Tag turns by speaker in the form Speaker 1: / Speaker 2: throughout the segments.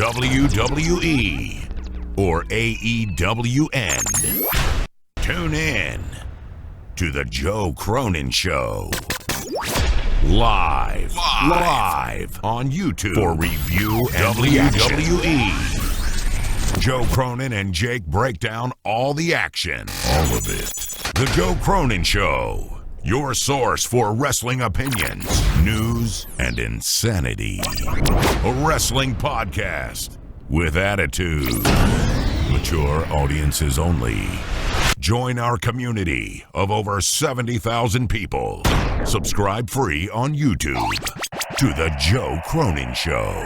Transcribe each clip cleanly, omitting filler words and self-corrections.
Speaker 1: WWE or AEWN. Tune in to The Joe Cronin Show. Live on YouTube for review and WWE. Joe Cronin and Jake break down all the action. All of it. The Joe Cronin Show. Your source for wrestling opinions, news, and insanity. A wrestling podcast with attitude. Mature audiences only. Join our community of over 70,000 people. Subscribe free on YouTube to The Joe Cronin Show.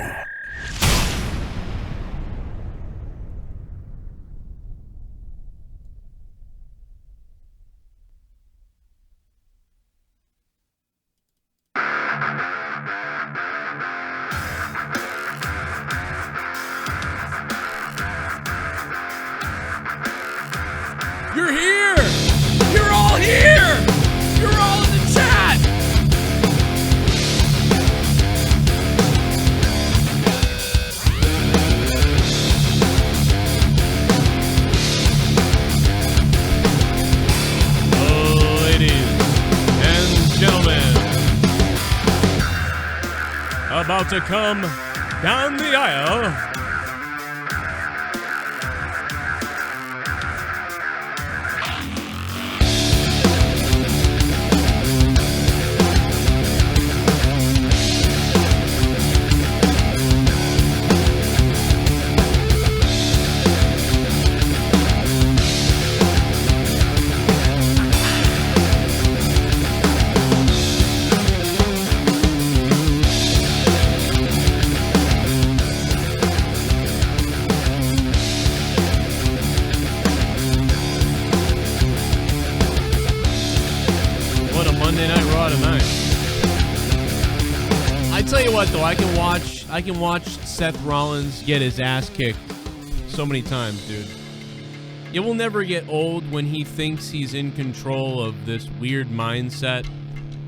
Speaker 2: You're here! You're all here! You're all in the chat! Ladies and gentlemen, about to come down the aisle, though I can watch Seth Rollins get his ass kicked so many times, dude. It will never get old when he thinks he's in control of this weird mindset,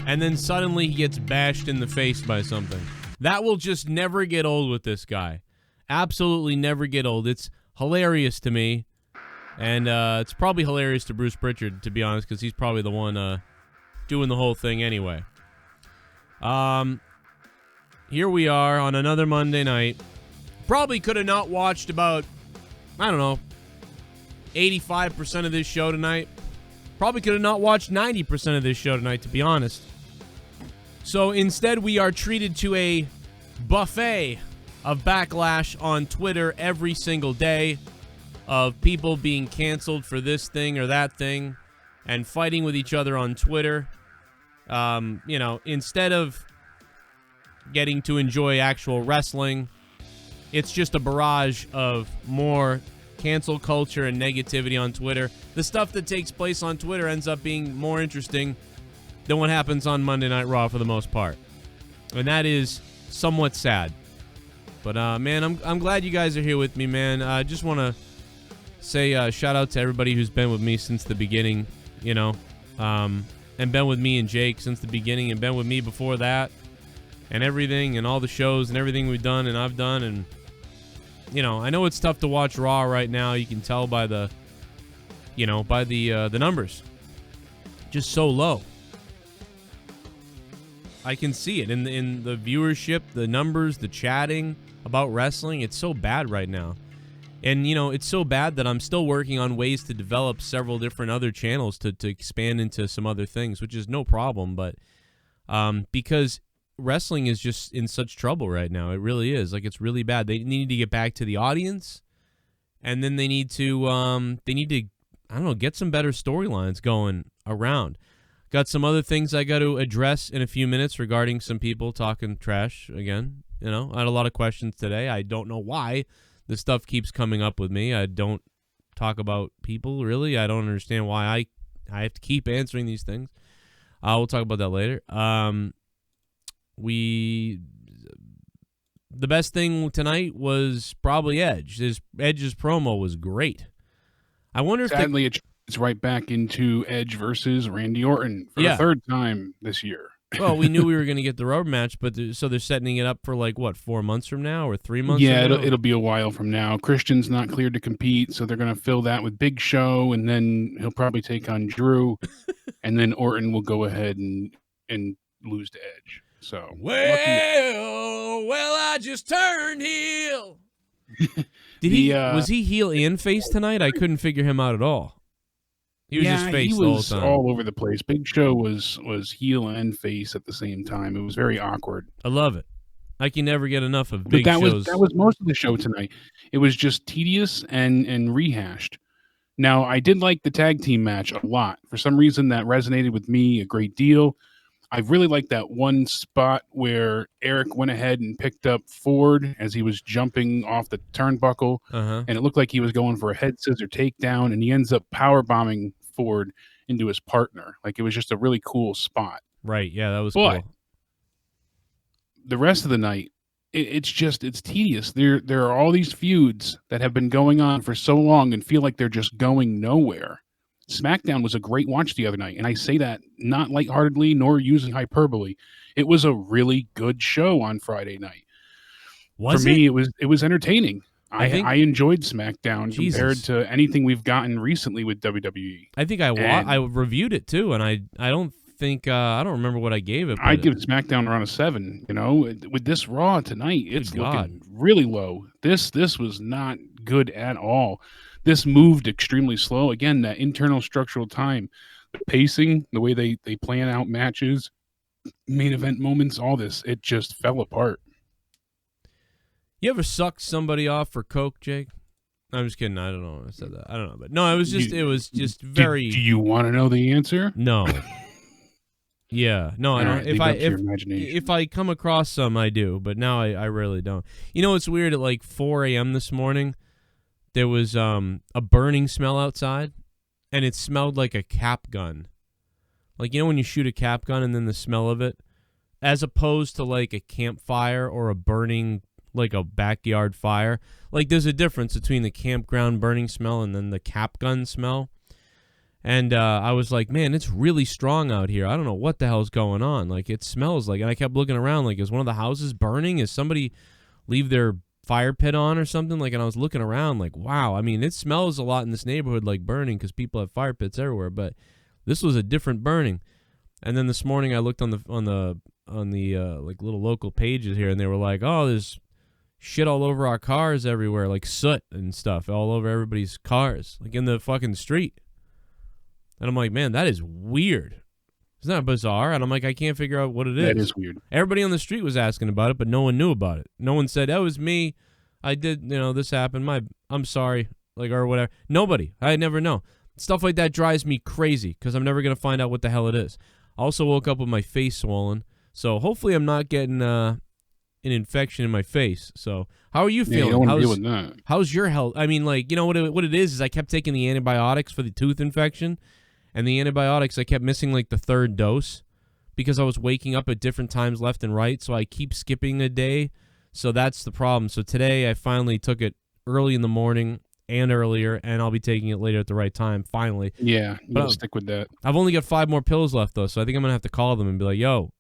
Speaker 2: and then suddenly he gets bashed in the face by something. That will just never get old with this guy. Absolutely never get old. It's hilarious to me, and it's probably hilarious to Bruce Pritchard, to be honest, because he's probably the one doing the whole thing anyway. Here we are on another Monday night. Probably could have not watched about, 85% of this show tonight. Probably could have not watched 90% of this show tonight, to be honest. So instead, we are treated to a buffet of backlash on Twitter every single day of people being canceled for this thing or that thing and fighting with each other on Twitter. Instead of getting to enjoy actual wrestling, it's just a barrage of more cancel culture and negativity on Twitter. The stuff that takes place on Twitter ends up being more interesting than what happens on Monday Night Raw for the most part, and that is somewhat sad. But man, I'm glad you guys are here with me, man. I just want to say shout out to everybody who's been with me since the beginning, and been with me and Jake since the beginning, and been with me before that. And everything, and all the shows, and everything we've done, and I've done, and I know it's tough to watch Raw right now. You can tell by the numbers, just so low. I can see it in the viewership, the numbers, the chatting about wrestling. It's so bad right now, and it's so bad that I'm still working on ways to develop several different other channels to expand into some other things, which is no problem. But because wrestling is just in such trouble right now. It really is. Like, it's really bad. They need to get back to the audience, and then they need to get some better storylines going around. Got some other things I got to address in a few minutes regarding some people talking trash again. I had a lot of questions today. I don't know why this stuff keeps coming up with me. I don't talk about people, really. I don't understand why I have to keep answering these things. We'll talk about that later. The best thing tonight was probably Edge. Edge's promo was great. I wonder if
Speaker 3: sadly it's right back into Edge versus Randy Orton for the third time this year.
Speaker 2: Well, we knew we were going to get the rubber match, but so they're setting it up for like what, 4 months from now or 3 months?
Speaker 3: Yeah,
Speaker 2: from now?
Speaker 3: it'll be a while from now. Christian's not cleared to compete, so they're going to fill that with Big Show, and then he'll probably take on Drew, and then Orton will go ahead and lose to Edge. So
Speaker 2: well, I just turned heel. Was he heel and face tonight? I couldn't figure him out at all. He was just face the whole time.
Speaker 3: All over the place. Big Show was heel and face at the same time. It was very awkward.
Speaker 2: I love it. I can never get enough of Big Show's.
Speaker 3: That was most of the show tonight. It was just tedious and rehashed. Now, I did like the tag team match a lot. For some reason, that resonated with me a great deal. I really liked that one spot where Eric went ahead and picked up Ford as he was jumping off the turnbuckle, and it looked like he was going for a head scissor takedown, and he ends up power bombing Ford into his partner. Like, it was just a really cool spot.
Speaker 2: Right, yeah, that was cool.
Speaker 3: The rest of the night, it's tedious. There are all these feuds that have been going on for so long and feel like they're just going nowhere. SmackDown was a great watch the other night, and I say that not lightheartedly nor using hyperbole. It was a really good show on Friday night. For me, it was entertaining. I enjoyed SmackDown compared to anything we've gotten recently with WWE.
Speaker 2: I think I reviewed it too, and I don't think I don't remember what I gave it.
Speaker 3: I'd give SmackDown around a 7. You know, with this Raw tonight, it's looking really low. This was not good at all. This moved extremely slow. Again, that internal structural time, the pacing, the way they plan out matches, main event moments, all this, it just fell apart.
Speaker 2: You ever sucked somebody off for coke, Jake? I'm just kidding. I don't know. I said that. I don't know, but no, it was just very.
Speaker 3: Do you want to know the answer?
Speaker 2: No. Yeah, no, I don't.
Speaker 3: Right,
Speaker 2: if I come across some, I do, but now I really don't. You know, it's weird. At like 4 a.m. this morning, there was a burning smell outside, and it smelled like a cap gun. Like, you know when you shoot a cap gun and then the smell of it, as opposed to like a campfire or a burning, like a backyard fire. Like, there's a difference between the campground burning smell and then the cap gun smell. And I was like, man, it's really strong out here. I don't know what the hell's going on. Like, it smells like, and I kept looking around, like, is one of the houses burning? Is somebody leave their fire pit on or something? Like, and I was looking around like, wow. I mean, it smells a lot in this neighborhood like burning because people have fire pits everywhere, but this was a different burning. And then this morning I looked on the like little local pages here, and they were like, oh, there's shit all over our cars everywhere, like soot and stuff all over everybody's cars, like in the fucking street. And I'm like, man, that is weird. Isn't that bizarre? And I'm like, I can't figure out what it is.
Speaker 3: That is weird.
Speaker 2: Everybody on the street was asking about it, but no one knew about it. No one said, oh, it was me. I did, this happened. I'm sorry, like, or whatever. Nobody. I never know. Stuff like that drives me crazy because I'm never going to find out what the hell it is. I also woke up with my face swollen, so hopefully I'm not getting an infection in my face. So how are you feeling?
Speaker 3: You don't want to deal with that.
Speaker 2: How's your health? I mean, like, you know what it is I kept taking the antibiotics for the tooth infection. And the antibiotics, I kept missing like the 3rd dose because I was waking up at different times left and right. So I keep skipping a day. So that's the problem. So today I finally took it early in the morning and earlier, and I'll be taking it later at the right time, finally.
Speaker 3: Yeah, you gotta stick with that.
Speaker 2: I've only got 5 more pills left, though. So I think I'm going to have to call them and be like, yo,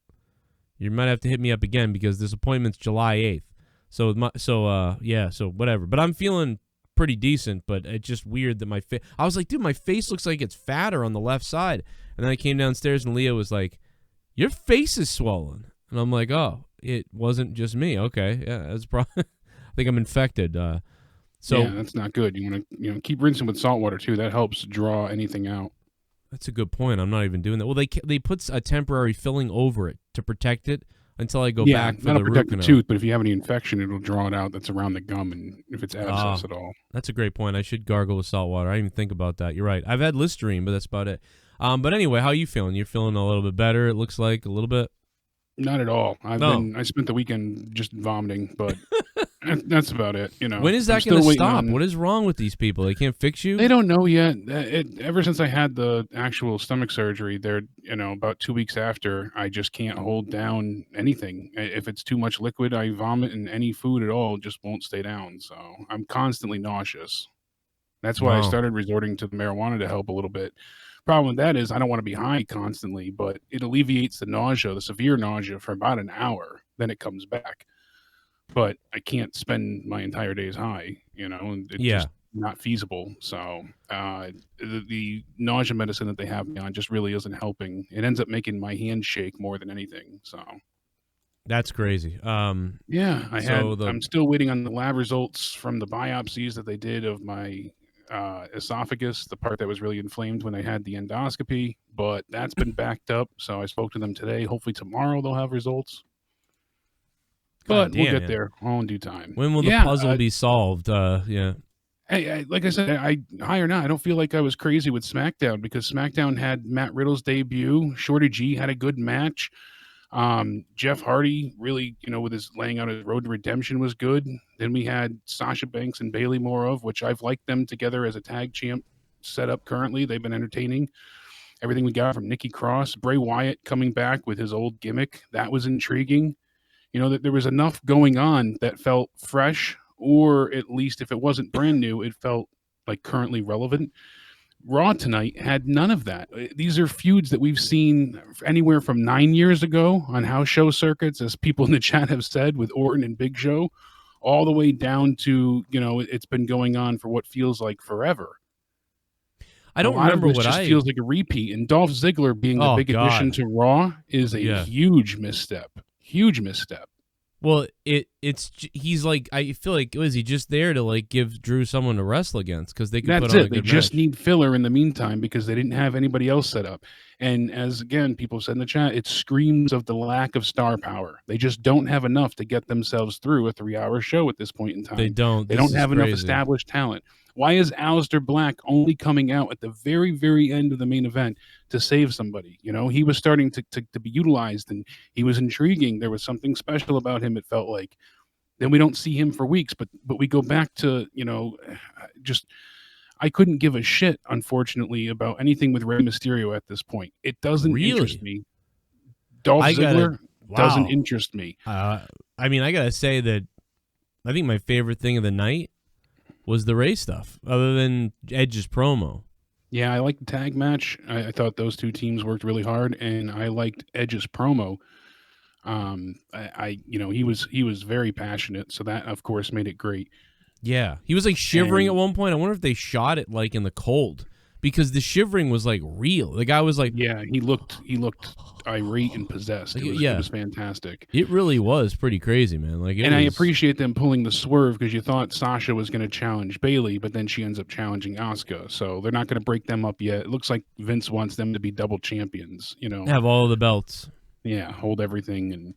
Speaker 2: you might have to hit me up again because this appointment's July 8th. So whatever. But I'm feeling pretty decent, but it's just weird that my face. I was like, dude, my face looks like it's fatter on the left side. And then I came downstairs and Leah was like, your face is swollen. And I'm like, oh, it wasn't just me. Okay, yeah, that's probably. I think I'm infected. So
Speaker 3: yeah, that's not good. You want to keep rinsing with salt water too. That helps draw anything out.
Speaker 2: That's a good point. I'm not even doing that. Well, they put a temporary filling over it to protect it until I go back for the root canal.
Speaker 3: Protect the tooth, but if you have any infection, it'll draw it out. That's around the gum, and if it's abscess at all.
Speaker 2: That's a great point. I should gargle with salt water. I didn't even think about that. You're right. I've had Listerine, but that's about it. But anyway, how are you feeling? You're feeling a little bit better, it looks like, a little bit?
Speaker 3: Not at all. I spent the weekend just vomiting, but that's about it.
Speaker 2: When is that going to stop? What is wrong with these people? They can't fix you?
Speaker 3: They don't know yet. Ever since I had the actual stomach surgery, about 2 weeks after, I just can't hold down anything. If it's too much liquid, I vomit, and any food at all just won't stay down. So I'm constantly nauseous. That's why I started resorting to the marijuana to help a little bit. Problem with that is I don't want to be high constantly, but it alleviates the nausea, the severe nausea, for about an hour. Then it comes back. But I can't spend my entire days high, and it's just not feasible. So the nausea medicine that they have me on just really isn't helping. It ends up making my hands shake more than anything. So
Speaker 2: that's crazy.
Speaker 3: I'm still waiting on the lab results from the biopsies that they did of my esophagus, the part that was really inflamed when I had the endoscopy, but that's been backed up. So I spoke to them today. Hopefully tomorrow they'll have results. But we'll get there all in due time.
Speaker 2: When will the puzzle be solved?
Speaker 3: Hey, like I said, high or not, I don't feel like I was crazy with SmackDown, because SmackDown had Matt Riddle's debut. Shorty G had a good match. Jeff Hardy really, with his laying out his road to redemption was good. Then we had Sasha Banks and Bayley Morov, which I've liked them together as a tag champ setup currently. They've been entertaining. Everything we got from Nikki Cross, Bray Wyatt coming back with his old gimmick, that was intriguing. That there was enough going on that felt fresh, or at least if it wasn't brand new, it felt like currently relevant. Raw tonight had none of that. These are feuds that we've seen anywhere from 9 years ago on house show circuits, as people in the chat have said, with Orton and Big Show, all the way down to, it's been going on for what feels like forever.
Speaker 2: I don't remember what
Speaker 3: just feels like a repeat. And Dolph Ziggler being the big addition to Raw is a huge misstep. Huge misstep.
Speaker 2: Well, he's like, I feel like, was he just there to like give Drew someone to wrestle against, because they could put on a good match.
Speaker 3: They just need filler in the meantime because they didn't have anybody else set up. And as again people said in the chat, it screams of the lack of star power. They just don't have enough to get themselves through a 3-hour show at this point in time.
Speaker 2: They don't.
Speaker 3: They don't have enough established talent. Why is Aleister Black only coming out at the very, very end of the main event to save somebody? He was starting to be utilized, and he was intriguing. There was something special about him, it felt like. Then we don't see him for weeks, but we go back to, just I couldn't give a shit, unfortunately, about anything with Rey Mysterio at this point. It doesn't interest me. Dolph Ziggler doesn't interest me.
Speaker 2: I got to say that I think my favorite thing of the night was the Ray stuff, other than Edge's promo.
Speaker 3: Yeah, I liked the tag match. I thought those two teams worked really hard, and I liked Edge's promo. He was very passionate, so that of course made it great.
Speaker 2: Yeah, he was like shivering at one point. I wonder if they shot it like in the cold, because the shivering was like real. The guy was like,
Speaker 3: yeah, he looked irate and possessed. It was fantastic.
Speaker 2: It really was pretty crazy, man. I
Speaker 3: appreciate them pulling the swerve, because you thought Sasha was going to challenge Bayley, but then she ends up challenging Asuka. So they're not going to break them up yet. It looks like Vince wants them to be double champions.
Speaker 2: Have all the belts.
Speaker 3: Yeah, hold everything. And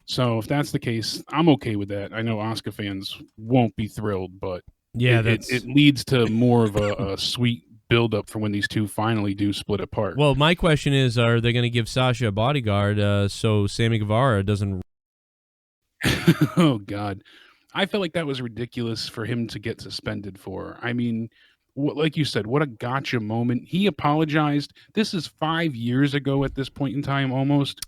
Speaker 3: so if that's the case, I'm okay with that. I know Asuka fans won't be thrilled, but
Speaker 2: yeah,
Speaker 3: it leads to more of a sweet build up for when these two finally do split apart.
Speaker 2: Well, my question is, are they going to give Sasha a bodyguard so Sammy Guevara doesn't?
Speaker 3: Oh God, I felt like that was ridiculous for him to get suspended for. I mean, like you said, what a gotcha moment. He apologized. This is 5 years ago at this point in time, almost.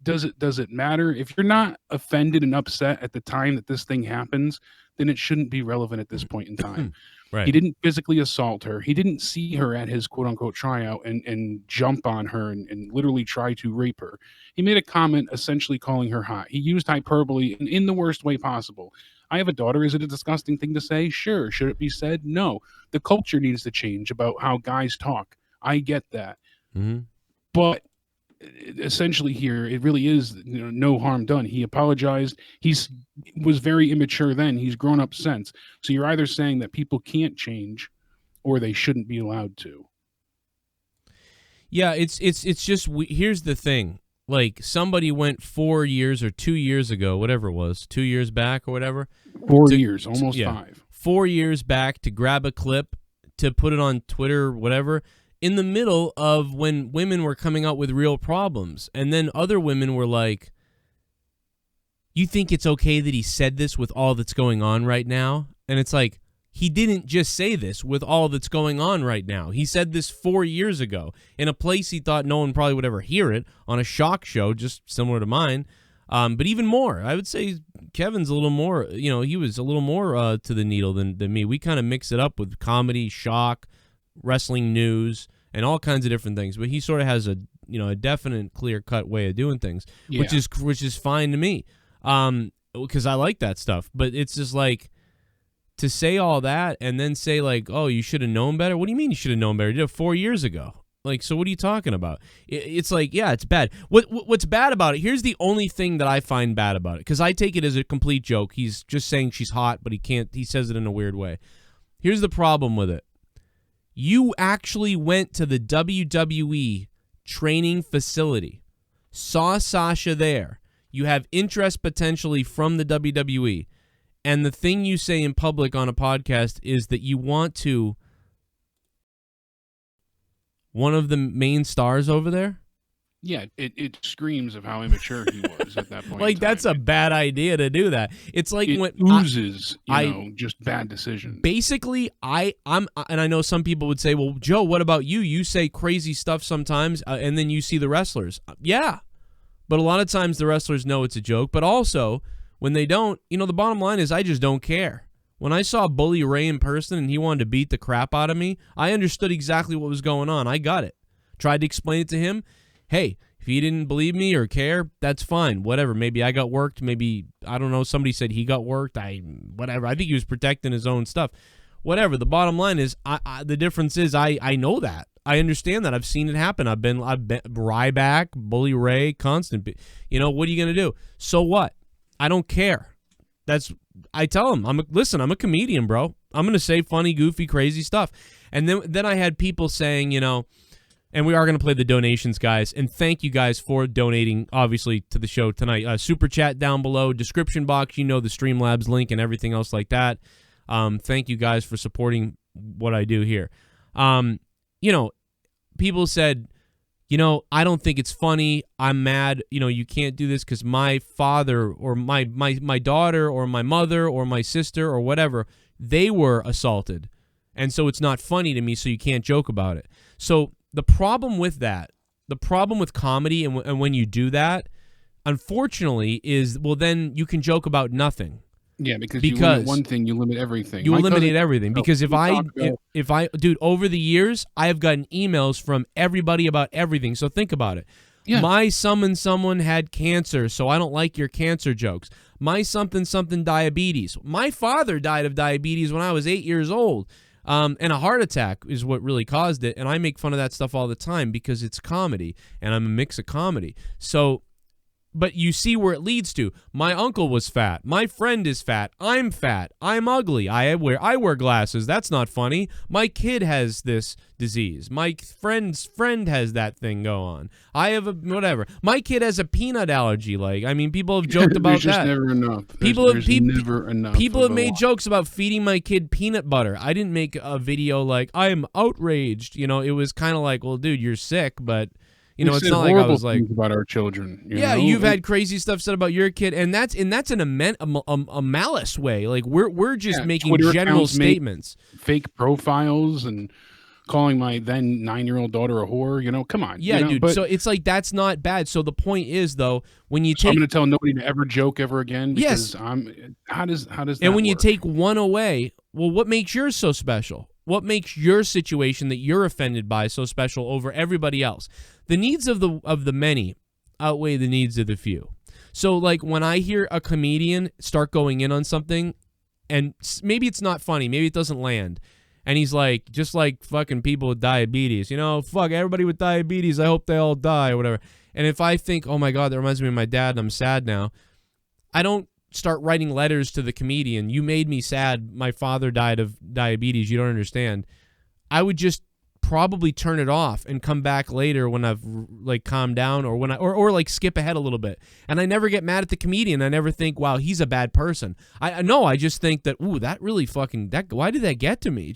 Speaker 3: Does it matter? If you're not offended and upset at the time that this thing happens, then it shouldn't be relevant at this point in time.
Speaker 2: Right.
Speaker 3: He didn't physically assault her. He didn't see her at his quote-unquote tryout and jump on her and literally try to rape her. He made a comment essentially calling her hot. He used hyperbole in the worst way possible. I have a daughter. Is it a disgusting thing to say? Sure. Should it be said? No. The culture needs to change about how guys talk. I get that.
Speaker 2: Mm-hmm.
Speaker 3: But essentially here, it really is no harm done. He apologized. Was very immature then. He's grown up since. So you're either saying that people can't change or they shouldn't be allowed to.
Speaker 2: Yeah, it's just, here's the thing. Like, somebody went 4 years or 2 years ago, whatever it was, 2 years back or whatever.
Speaker 3: 4 years, almost 5.
Speaker 2: 4 years back to grab a clip, to put it on Twitter, whatever, in the middle of when women were coming out with real problems. And then other women were like, you think it's okay that he said this with all that's going on right now? And it's like, he didn't just say this with all that's going on right now. He said this 4 years ago in a place he thought no one probably would ever hear it, on a shock show, just similar to mine. But even more, I would say Kevin's a little more, he was a little more to the needle than me. We kind of mix it up with comedy, shock, wrestling news, and all kinds of different things. But he sort of has a definite, clear-cut way of doing things, which is fine to me, because I like that stuff. But it's just like, to say all that and then say like, oh, you should have known better. What do you mean you should have known better? You did it 4 years ago. Like, so what are you talking about? It's like, yeah, it's bad. What's bad about it? Here's the only thing that I find bad about it, because I take it as a complete joke. He's just saying she's hot, but he says it in a weird way. Here's the problem with it. You actually went to the WWE training facility, saw Sasha there. You have interest potentially from the WWE. And the thing you say in public on a podcast is that you want to one of the main stars over there?
Speaker 3: Yeah, it screams of how immature he was at that point.
Speaker 2: Like, that's a bad idea to do that. It's like
Speaker 3: it
Speaker 2: when
Speaker 3: oozes, just bad decisions.
Speaker 2: Basically, I'm and I know some people would say, well, Joe, what about you? You say crazy stuff sometimes, and then you see the wrestlers. Yeah, but a lot of times the wrestlers know it's a joke, but also when they don't, the bottom line is I just don't care. When I saw Bully Ray in person and he wanted to beat the crap out of me, I understood exactly what was going on. I got it. Tried to explain it to him. Hey, if he didn't believe me or care, that's fine. Whatever. Maybe I got worked. Maybe, I don't know, somebody said he got worked. Whatever. I think he was protecting his own stuff. Whatever. The bottom line is, the difference is I know that. I understand that. I've seen it happen. I've been Ryback, Bully Ray, Constant. What are you going to do? So what? I don't care. I tell him, I'm a comedian, bro. I'm going to say funny, goofy, crazy stuff. And then I had people saying, and we are going to play the donations, guys. And thank you guys for donating, obviously, to the show tonight. Super chat down below, description box, the Streamlabs link and everything else like that. Thank you guys for supporting what I do here. People said, I don't think it's funny. I'm mad. You can't do this because my father or my daughter or my mother or my sister or whatever, they were assaulted. And so it's not funny to me, so you can't joke about it. So the problem with that, the problem with comedy and when you do that, unfortunately, is, well, then you can joke about nothing.
Speaker 3: Yeah, because you limit one thing, you limit everything.
Speaker 2: You eliminate everything. Because if I, dude, over the years, I have gotten emails from everybody about everything. So think about it. Yeah. My someone had cancer, so I don't like your cancer jokes. My something diabetes. My father died of diabetes when I was 8 years old. And a heart attack is what really caused it. And I make fun of that stuff all the time because it's comedy, and I'm a mix of comedy. So, but you see where it leads to. My uncle was fat. My friend is fat. I'm fat. I'm ugly. I wear glasses. That's not funny. My kid has this disease. My friend's friend has that thing go on. I have whatever. My kid has a peanut allergy. People have joked about
Speaker 3: that.
Speaker 2: There's
Speaker 3: never enough. Never enough.
Speaker 2: People have made jokes about feeding my kid peanut butter. I didn't make a video like, I am outraged. It was kind of like, well, dude, you're sick, but... it's not like I was like
Speaker 3: about our children.
Speaker 2: You've had crazy stuff said about your kid, and that's in a malice way. Like we're just making
Speaker 3: Twitter
Speaker 2: general statements,
Speaker 3: fake profiles, and calling my then 9-year-old daughter a whore. Come on.
Speaker 2: Yeah, dude. So it's like that's not bad. So the point is though, when you take,
Speaker 3: I'm going to tell nobody to ever joke ever again. Because how does that
Speaker 2: and when
Speaker 3: work?
Speaker 2: you take one away, well, what makes yours so special? What makes your situation that you're offended by so special over everybody else? The needs of the many outweigh the needs of the few. So, like, when I hear a comedian start going in on something, and maybe it's not funny, maybe it doesn't land, and he's like, just like fucking people with diabetes, fuck everybody with diabetes, I hope they all die, or whatever. And if I think, oh my God, that reminds me of my dad, and I'm sad now, I don't start writing letters to the comedian. You made me sad. My father died of diabetes. You don't understand. I would just probably turn it off and come back later when I've calmed down, or when or skip ahead a little bit. And I never get mad at the comedian. I never think, wow, he's a bad person. I just think that, ooh, that really why did that get to me?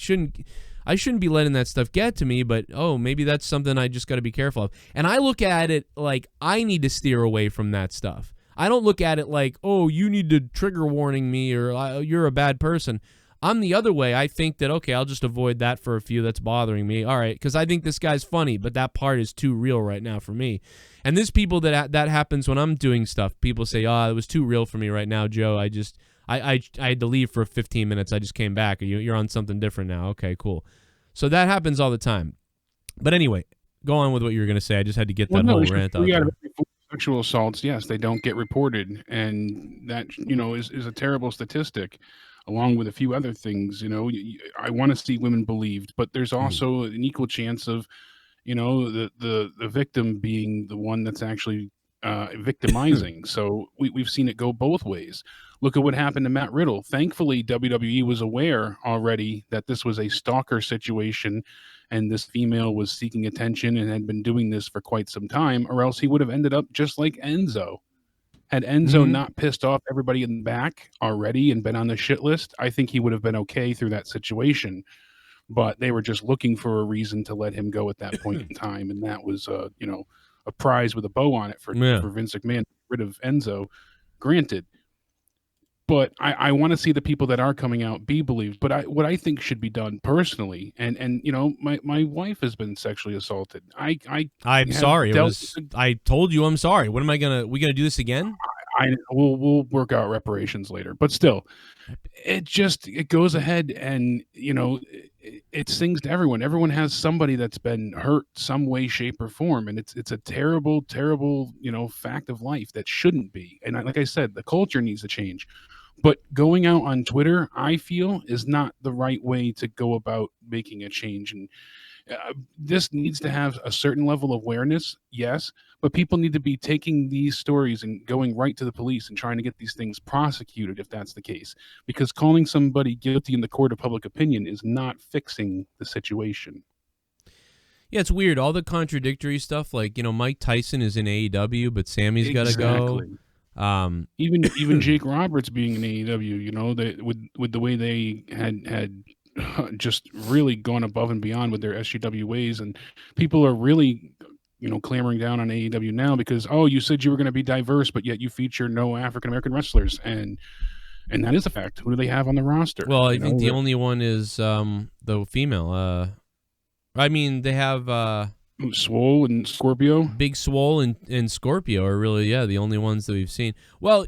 Speaker 2: I shouldn't be letting that stuff get to me, but maybe that's something I just got to be careful of. And I look at it like I need to steer away from that stuff. I don't look at it like, oh, you need to trigger warning me, or you're a bad person. I'm the other way. I think that, okay, I'll just avoid that for a few that's bothering me. All right, because I think this guy's funny, but that part is too real right now for me. And there's people that happens when I'm doing stuff. People say, it was too real for me right now, Joe. I had to leave for 15 minutes. I just came back. You're on something different now. Okay, cool. So that happens all the time. But anyway, go on with what you were going to say. I just had to get
Speaker 3: Well,
Speaker 2: that
Speaker 3: no,
Speaker 2: whole
Speaker 3: it's just
Speaker 2: rant out
Speaker 3: 3 out
Speaker 2: there.
Speaker 3: of every 4 sexual assaults, yes, they don't get reported, and that is a terrible statistic, along with a few other things. I want to see women believed, but there's also an equal chance of the victim being the one that's actually victimizing. So we've seen it go both ways. Look at what happened to Matt Riddle. Thankfully, WWE was aware already that this was a stalker situation and this female was seeking attention and had been doing this for quite some time, or else he would have ended up just like Enzo. Had Enzo not pissed off everybody in the back already and been on the shit list, I think he would have been okay through that situation. But they were just looking for a reason to let him go at that point in time, and that was a prize with a bow on it for Vince McMahon to get rid of Enzo. Granted, but I want to see the people that are coming out be believed. But what I think should be done personally, and my wife has been sexually assaulted.
Speaker 2: I'm sorry. I told you I'm sorry. What am I gonna? We gonna do this again?
Speaker 3: We'll work out reparations later. But still, it goes ahead and it sings to everyone. Everyone has somebody that's been hurt some way, shape, or form, and it's a terrible, terrible fact of life that shouldn't be. And like I said, the culture needs to change. But going out on Twitter, I feel, is not the right way to go about making a change. And this needs to have a certain level of awareness, yes, but people need to be taking these stories and going right to the police and trying to get these things prosecuted if that's the case. Because calling somebody guilty in the court of public opinion is not fixing the situation.
Speaker 2: Yeah, it's weird. All the contradictory stuff, like, Mike Tyson is in AEW, but Sammy's got to go.
Speaker 3: Even Jake Roberts being in AEW, with the way they had just really gone above and beyond with their SGW ways, and people are really clamoring down on AEW now because you said you were going to be diverse, but yet you feature no African American wrestlers, and that is a fact. Who do they have on the roster?
Speaker 2: Well, I think the only one is the female. They have
Speaker 3: Swole and Scorpio.
Speaker 2: Big Swole and Scorpio are really, the only ones that we've seen. Well,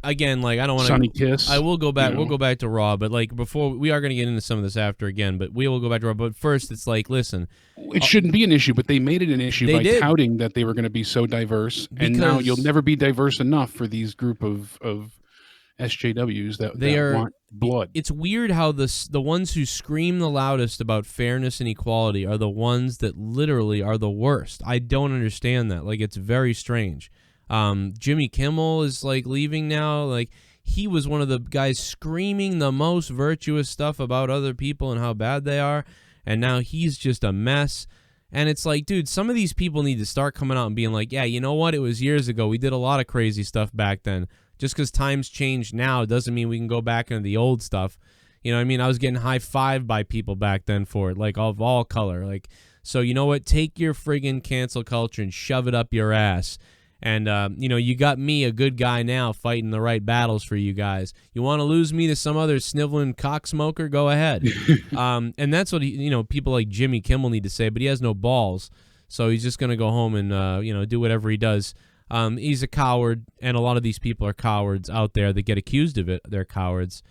Speaker 2: again, like, I don't want to...
Speaker 3: Sonny Kiss.
Speaker 2: I will go back. We'll go back to Raw, but, like, before... We are going to get into some of this after again, but we will go back to Raw. But first, it's like, listen...
Speaker 3: It shouldn't be an issue, but they made it an issue by touting that they were going to be so diverse, and now you'll never be diverse enough for these group of SJWs that want blood.
Speaker 2: It's weird how the ones who scream the loudest about fairness and equality are the ones that literally are the worst. I don't understand that. Like, it's very strange. Jimmy Kimmel is, like, leaving now. Like, he was one of the guys screaming the most virtuous stuff about other people and how bad they are, and now he's just a mess. And it's like, dude, some of these people need to start coming out and being like, yeah, you know what? It was years ago. We did a lot of crazy stuff back then. Just because times change now doesn't mean we can go back into the old stuff. You know what I mean? I was getting high-fived by people back then for it, like, of all color. Like, so you know what? Take your friggin' cancel culture and shove it up your ass. And, you got me, a good guy now, fighting the right battles for you guys. You want to lose me to some other sniveling cocksmoker? Go ahead. And that's what, people like Jimmy Kimmel need to say, but he has no balls. So he's just going to go home and, do whatever he does. He's a coward, and a lot of these people are cowards out there that get accused of it. They're cowards.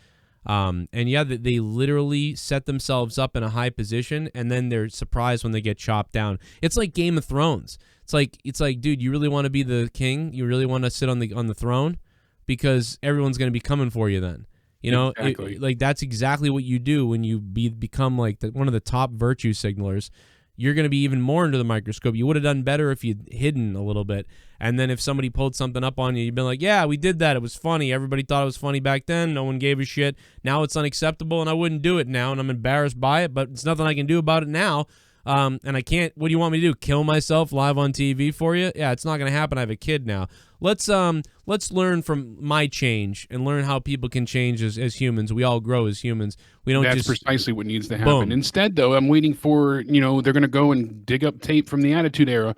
Speaker 2: They literally set themselves up in a high position, and then they're surprised when they get chopped down. It's like Game of Thrones. It's like, dude, you really want to be the king? You really want to sit on the throne? Because everyone's going to be coming for you then.
Speaker 3: Exactly.
Speaker 2: That's exactly what you do when you become like one of the top virtue signalers. You're going to be even more under the microscope. You would have done better if you'd hidden a little bit. And then if somebody pulled something up on you, you'd been like, yeah, we did that. It was funny. Everybody thought it was funny back then. No one gave a shit. Now it's unacceptable, and I wouldn't do it now, and I'm embarrassed by it, but it's nothing I can do about it now. And I can't, what do you want me to do? Kill myself live on TV for you? Yeah, it's not going to happen. I have a kid now. Let's learn from my change and learn how people can change as humans. We all grow as humans. We don't
Speaker 3: That's precisely what needs to happen. Boom. Instead, though, I'm waiting for, they're going to go and dig up tape from the Attitude Era,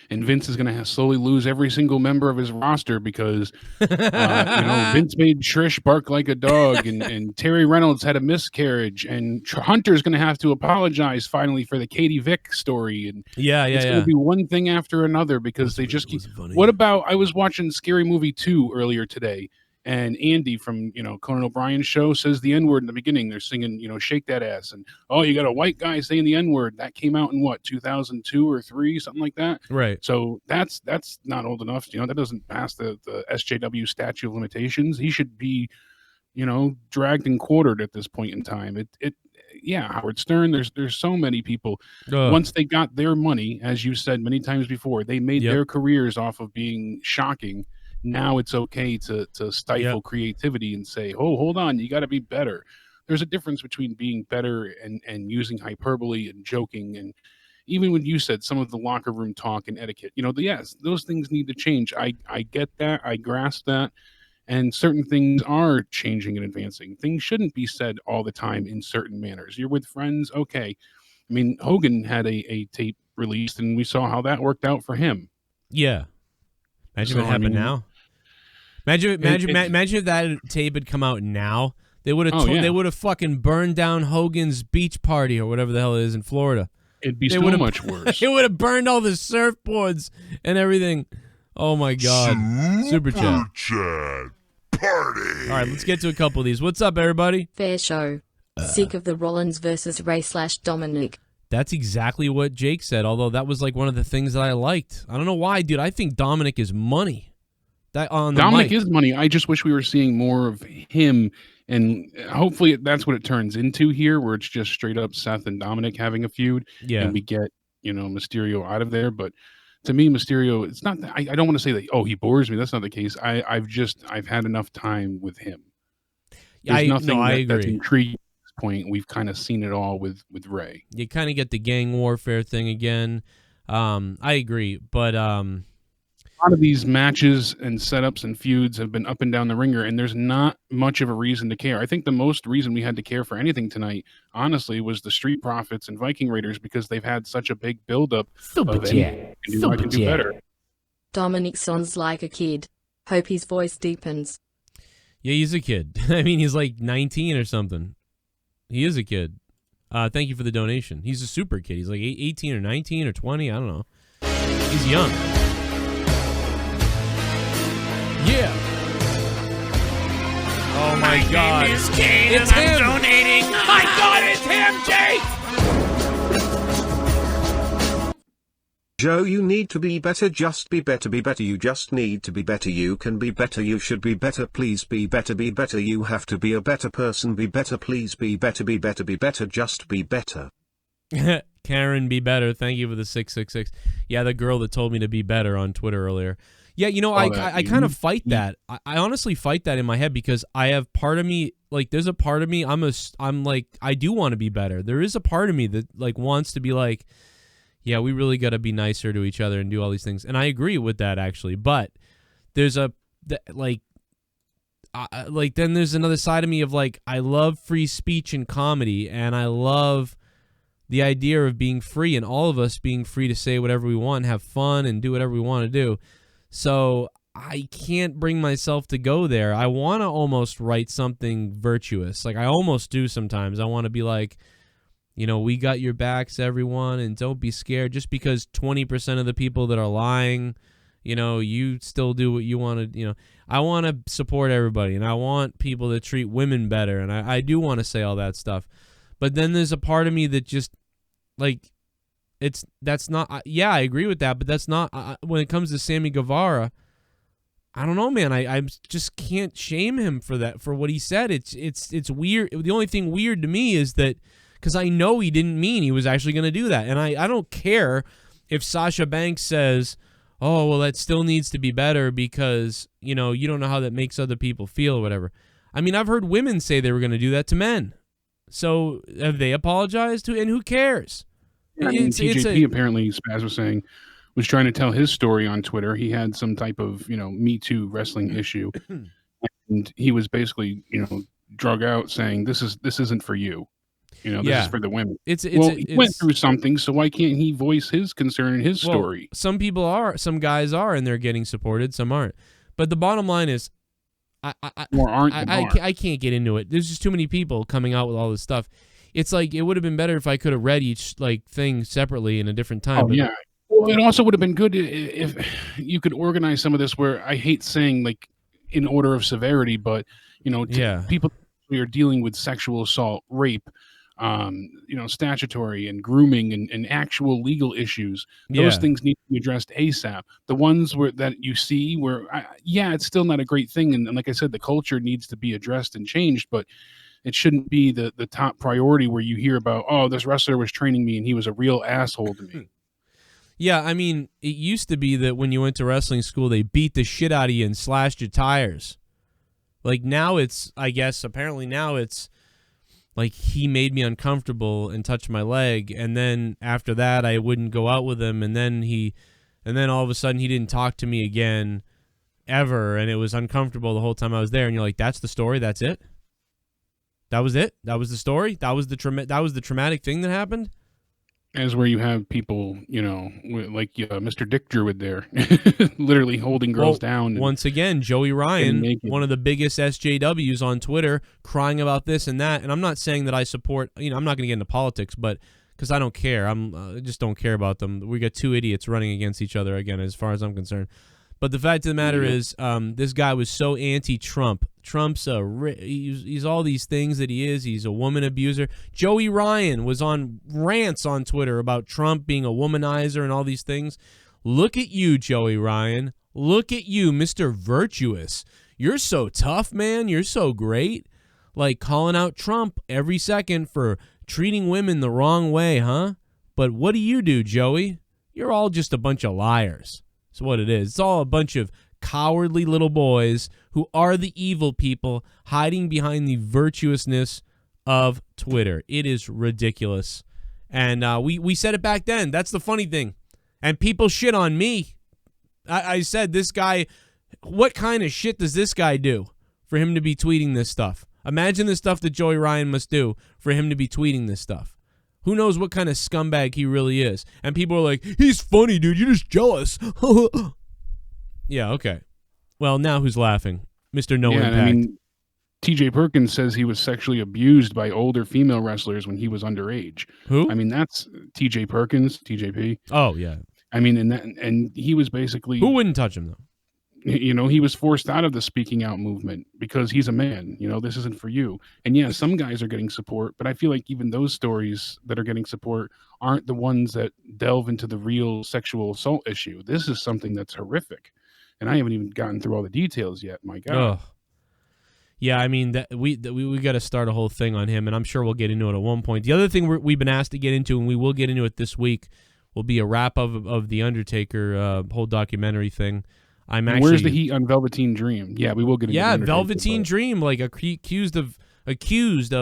Speaker 3: and Vince is going to slowly lose every single member of his roster because, Vince made Trish bark like a dog, and Terry Reynolds had a miscarriage, and Hunter's going to have to apologize finally for the Katie Vick story, and it's going to be one thing after another because they just keep. What about? I was watching Scary Movie 2 earlier today. And Andy from, Conan O'Brien's show says the N-word in the beginning. They're singing, shake that ass. And, oh, you got a white guy saying the N-word. That came out in 2002 or 3, something like that.
Speaker 2: Right.
Speaker 3: So that's not old enough. That doesn't pass the SJW statute of limitations. He should be, dragged and quartered at this point in time. Yeah, Howard Stern, there's so many people. Once they got their money, as you said many times before, they made their careers off of being shocking. Now it's okay to stifle creativity and say, oh, hold on, you got to be better. There's a difference between being better and using hyperbole and joking. And even when you said some of the locker room talk and etiquette, yes, those things need to change. I get that. I grasp that. And certain things are changing and advancing. Things shouldn't be said all the time in certain manners. You're with friends, okay. I mean, Hogan had a tape released, and we saw how that worked out for him.
Speaker 2: Yeah. Imagine what happened now. Imagine if that tape had come out now. They would have they would have fucking burned down Hogan's beach party or whatever the hell it is in Florida.
Speaker 3: It'd be so much worse.
Speaker 2: It would have burned all the surfboards and everything. Oh my God. Super chat.
Speaker 1: Party.
Speaker 2: All right, let's get to a couple of these. What's up, everybody?
Speaker 4: Fair show. Sick of the Rollins versus Ray/Dominic.
Speaker 2: That's exactly what Jake said, although that was like one of the things that I liked. I don't know why, dude. I think Dominic is money.
Speaker 3: Dominic is money. I just wish we were seeing more of him, and hopefully that's what it turns into here, where it's just straight up Seth and Dominic having a feud, and we get Mysterio out of there. But to me, Mysterio, it's not. I don't want to say that. Oh, he bores me. That's not the case. I've had enough time with him. There's nothing
Speaker 2: I agree.
Speaker 3: That's intriguing at this point. We've kind of seen it all with Ray.
Speaker 2: You kind of get the gang warfare thing again. I agree, but
Speaker 3: a lot of these matches and setups and feuds have been up and down the ringer, and there's not much of a reason to care. I think the most reason we had to care for anything tonight, honestly, was the Street Profits and Viking Raiders, because they've had such a big buildup. I can do better.
Speaker 4: Dominic sounds like a kid. Hope his voice deepens.
Speaker 2: Yeah, he's a kid. I mean, he's like 19 or something. He is a kid. Thank you for the donation. He's a super kid. He's like 18 or 19 or 20. I don't know. He's young. Yeah. Oh my God.
Speaker 5: Name is Kane,
Speaker 2: it's
Speaker 5: and
Speaker 2: him.
Speaker 5: I'm donating.
Speaker 2: My God, it's him, Jake.
Speaker 6: Joe, you need to be better. Just be better. Be better. You just need to be better. You can be better. You should be better. Please be better. Be better. You have to be a better person. Be better. Please be better. Be better. Be better. Just be better.
Speaker 2: Karen, be better. Thank you for the 666. Yeah, the girl that told me to be better on Twitter earlier. Yeah, I kind of fight that. I honestly fight that in my head, because I have part of me, like, there's a part of me, I'm like, I do want to be better. There is a part of me that, like, wants to be like, yeah, we really got to be nicer to each other and do all these things. And I agree with that, actually. But there's then there's another side of me of, like, I love free speech and comedy, and I love the idea of being free and all of us being free to say whatever we want, have fun, and do whatever we want to do. So I can't bring myself to go there. I want to almost write something virtuous. Like, I almost do sometimes. I want to be like, we got your backs, everyone, and don't be scared. Just because 20% of the people that are lying, you still do what you want to, I want to support everybody, and I want people to treat women better, and I do want to say all that stuff. But then there's a part of me that just, like, that's not, I agree with that, but that's not, when it comes to Sammy Guevara, I don't know, man. I just can't shame him for that, for what he said. It's weird. The only thing weird to me is that, because I know he didn't mean he was actually going to do that. And I don't care if Sasha Banks says, oh, well, that still needs to be better because, you don't know how that makes other people feel or whatever. I mean, I've heard women say they were going to do that to men. So have they apologized to, and who cares?
Speaker 3: TJP apparently, Spaz was saying, was trying to tell his story on Twitter. He had some type of, Me Too wrestling issue. And he was basically, drug out saying, this isn't for you. This is for the women. He went through something, so why can't he voice his concern and his story?
Speaker 2: Some people are, some guys are, and they're getting supported. Some aren't. But the bottom line is, I can't get into it. There's just too many people coming out with all this stuff. It's like, it would have been better if I could have read each thing separately in a different time.
Speaker 3: Oh, but, yeah. Well, it also would have been good if you could organize some of this, where I hate saying, like, in order of severity, but people are dealing with sexual assault, rape, statutory and grooming and actual legal issues. Those things need to be addressed ASAP. The ones that you see where, it's still not a great thing. And like I said, the culture needs to be addressed and changed, but it shouldn't be the top priority where you hear about, oh, this wrestler was training me and he was a real asshole to me.
Speaker 2: Yeah, I mean, it used to be that when you went to wrestling school, they beat the shit out of you and slashed your tires. Like now apparently now it's like he made me uncomfortable and touched my leg, and then after that I wouldn't go out with him, and then all of a sudden he didn't talk to me again ever, and it was uncomfortable the whole time I was there. And you're like, that's the story? That's it? That was it? That was the story? That was the traumatic thing that happened?
Speaker 3: As where you have people, like Mr. Dick Druid there, literally holding girls down.
Speaker 2: Once again, Joey Ryan, one of the biggest SJWs on Twitter, crying about this and that. And I'm not saying that I support, I'm not going to get into politics, but because I don't care. I just don't care about them. We got two idiots running against each other again, as far as I'm concerned. But the fact of the matter is, this guy was so anti-Trump. Trump's he's all these things that he is. He's a woman abuser. Joey Ryan was on rants on Twitter about Trump being a womanizer and all these things. Look at you, Joey Ryan. Look at you, Mr. Virtuous. You're so tough, man. You're so great. Like calling out Trump every second for treating women the wrong way, huh? But what do, Joey? You're all just a bunch of liars. That's what it is. It's all a bunch of cowardly little boys who are the evil people hiding behind the virtuousness of Twitter. It is ridiculous. And we said it back then. That's the funny thing. And people shit on me. I said, this guy, what kind of shit does this guy do for him to be tweeting this stuff? Imagine the stuff that Joey Ryan must do for him to be tweeting this stuff. Who knows what kind of scumbag he really is? And people are like, he's funny, dude. You're just jealous. Yeah, okay. Well, now who's laughing? Mr. No Impact. I mean,
Speaker 3: TJ Perkins says he was sexually abused by older female wrestlers when he was underage.
Speaker 2: Who?
Speaker 3: I mean, that's TJ Perkins, TJP.
Speaker 2: Oh, yeah.
Speaker 3: I mean, and he was basically...
Speaker 2: Who wouldn't touch him, though?
Speaker 3: He was forced out of the speaking out movement because he's a man. This isn't for you. And yeah, some guys are getting support, but I feel like even those stories that are getting support aren't the ones that delve into the real sexual assault issue. This is something that's horrific. And I haven't even gotten through all the details yet. My God.
Speaker 2: Ugh. Yeah, I mean, we got to start a whole thing on him, and I'm sure we'll get into it at one point. The other thing we've been asked to get into, and we will get into it this week, will be a wrap of the Undertaker whole documentary thing.
Speaker 3: Where's the heat on Velveteen Dream? Yeah, we will get into
Speaker 2: it. Yeah, Velveteen Dream, like accused of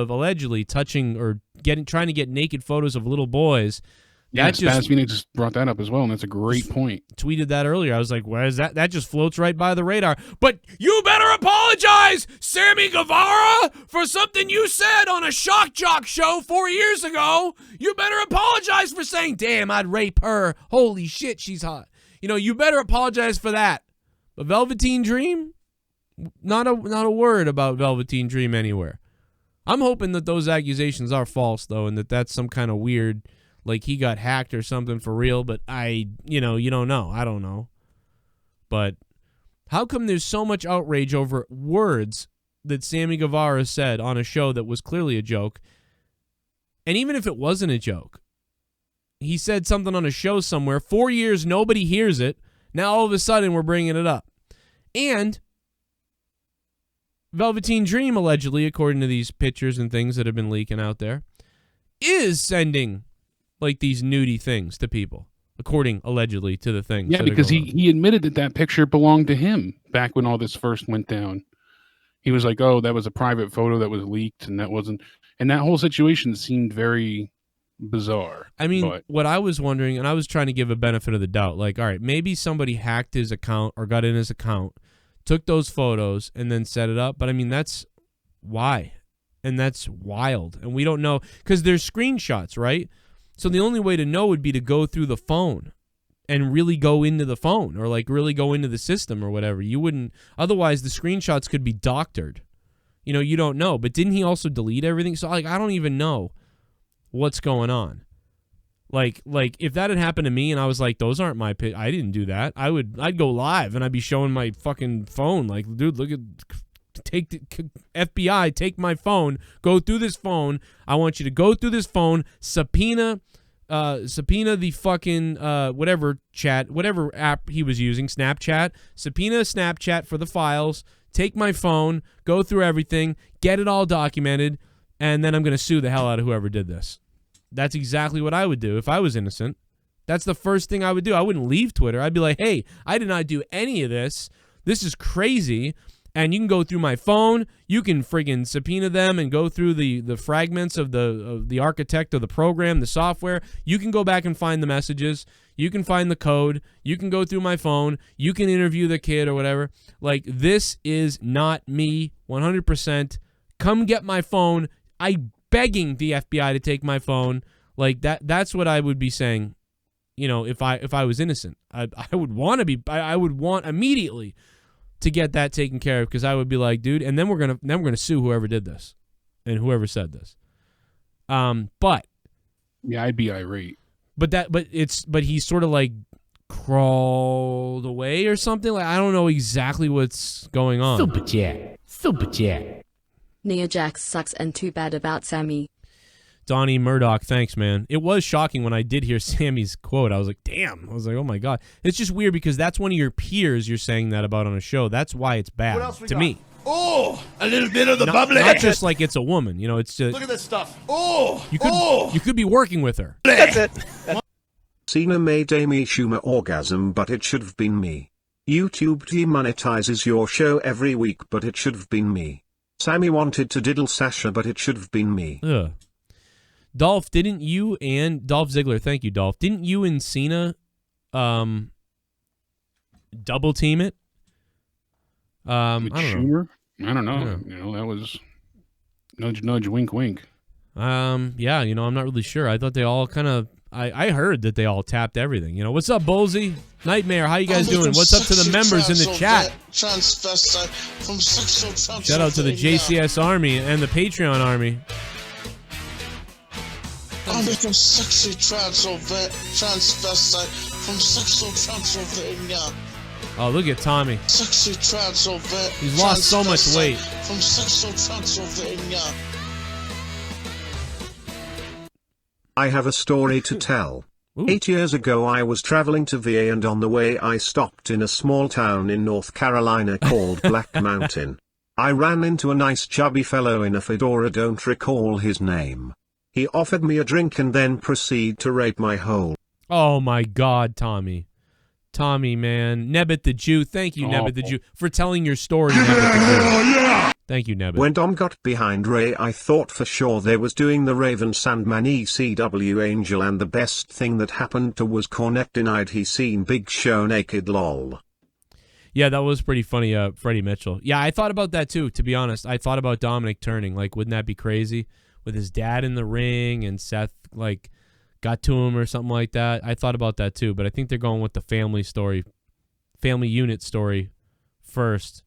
Speaker 2: allegedly touching or trying to get naked photos of little boys.
Speaker 3: Yeah, Spaz Phoenix brought that up as well, and that's a great point.
Speaker 2: Tweeted that earlier. I was like, where is that? That just floats right by the radar. But you better apologize, Sammy Guevara, for something you said on a Shock Jock show 4 years ago. You better apologize for saying, damn, I'd rape her. Holy shit, she's hot. You better apologize for that. But Velveteen Dream, not a word about Velveteen Dream anywhere. I'm hoping that those accusations are false, though, and that's some kind of weird, like he got hacked or something for real. But you don't know. I don't know. But how come there's so much outrage over words that Sammy Guevara said on a show that was clearly a joke? And even if it wasn't a joke, he said something on a show somewhere. 4 years, nobody hears it. Now all of a sudden we're bringing it up. And Velveteen Dream, allegedly, according to these pictures and things that have been leaking out there, is sending like these nudie things to people, according allegedly to the things.
Speaker 3: Yeah, because he admitted that picture belonged to him back when all this first went down. He was like, oh, that was a private photo that was leaked, and that wasn't. And that whole situation seemed very bizarre.
Speaker 2: I mean, what I was wondering, and I was trying to give a benefit of the doubt, like, all right, maybe somebody hacked his account or got in his account, took those photos, and then set it up. But I mean, that's why. And that's wild. And we don't know, because there's screenshots, right? So the only way to know would be to go through the phone and really go into the phone, or like really go into the system or whatever. You wouldn't, otherwise the screenshots could be doctored. You don't know. But didn't he also delete everything? So like, I don't even know what's going on. Like if that had happened to me and I was like, those aren't my I didn't do that. I'd go live and I'd be showing my fucking phone like, dude, look at FBI, take my phone, go through this phone. I want you to go through this phone, subpoena the fucking whatever app he was using, Snapchat, subpoena Snapchat for the files, take my phone, go through everything, get it all documented, and then I'm going to sue the hell out of whoever did this. That's exactly what I would do if I was innocent. That's the first thing I would do. I wouldn't leave Twitter. I'd be like, hey, I did not do any of this. This is crazy. And you can go through my phone. You can friggin' subpoena them and go through the fragments of the architect of the program, the software. You can go back and find the messages. You can find the code. You can go through my phone. You can interview the kid or whatever. Like, this is not me 100%. Come get my phone. I'm begging the FBI to take my phone. Like, that's what I would be saying, you know, if I was innocent. I would want immediately to get that taken care of, because I would be like, dude, and then we're gonna sue whoever did this and whoever said this. But
Speaker 3: yeah, I'd be irate.
Speaker 2: But he's sort of like crawled away or something. Like, I don't know exactly what's going on.
Speaker 5: Super chat.
Speaker 4: Nia Jax sucks and too bad about Sammy.
Speaker 2: Donnie Murdoch, thanks, man. It was shocking when I did hear Sammy's quote. I was like, damn. I was like, oh, my God. It's just weird because that's one of your peers you're saying that about on a show. That's why it's bad to me.
Speaker 7: Oh, a little bit of the bubbly.
Speaker 2: Not just like it's a woman. You know, it's just...
Speaker 7: Look at this stuff. Oh,
Speaker 2: you could be working with her.
Speaker 7: That's it.
Speaker 6: Cena made Amy Schumer orgasm, but it should have been me. YouTube demonetizes your show every week, but it should have been me. Sammy wanted to diddle Sasha, but it should have been me.
Speaker 2: Ugh. Dolph, didn't you and Dolph Ziggler, thank you, Dolph, didn't you and Cena double team it? I don't know.
Speaker 3: I don't know.
Speaker 2: Yeah.
Speaker 3: You know, that was nudge, nudge, wink, wink.
Speaker 2: Yeah, you know, I'm not really sure. I thought they all kind of, I heard that they all tapped everything. You know, what's up, Bulzie? Nightmare, how you guys doing? What's up to the members in the chat? Shout out to the JCS Army and the Patreon Army.
Speaker 8: I'm making sexy transvestite from sexual Transylvania.
Speaker 2: Oh, look at Tommy.
Speaker 8: Sexy transvestite.
Speaker 2: He's lost so much weight.
Speaker 8: From sexual Transylvania.
Speaker 6: I have a story to tell.
Speaker 2: Ooh.
Speaker 6: 8 years ago I was traveling to VA, and on the way I stopped in a small town in North Carolina called Black Mountain. I ran into a nice chubby fellow in a fedora, don't recall his name. He offered me a drink and then proceeded to rape my hole.
Speaker 2: Oh my God, Tommy. Tommy, man. Nebbit the Jew. Thank you, Nebbit the Jew, for telling your story, Nebbit the Jew. Thank you, Nebbit.
Speaker 6: When Dom got behind Ray, I thought for sure they was doing the Raven Sandman ECW Angel, and the best thing that happened to was Cornette denied he seen Big Show naked, lol.
Speaker 2: Yeah, that was pretty funny, Freddie Mitchell. Yeah, I thought about that too, to be honest. I thought about Dominic turning. Like, wouldn't that be crazy? With his dad in the ring and Seth, like, got to him or something like that. I thought about that too, but I think they're going with the family unit story first.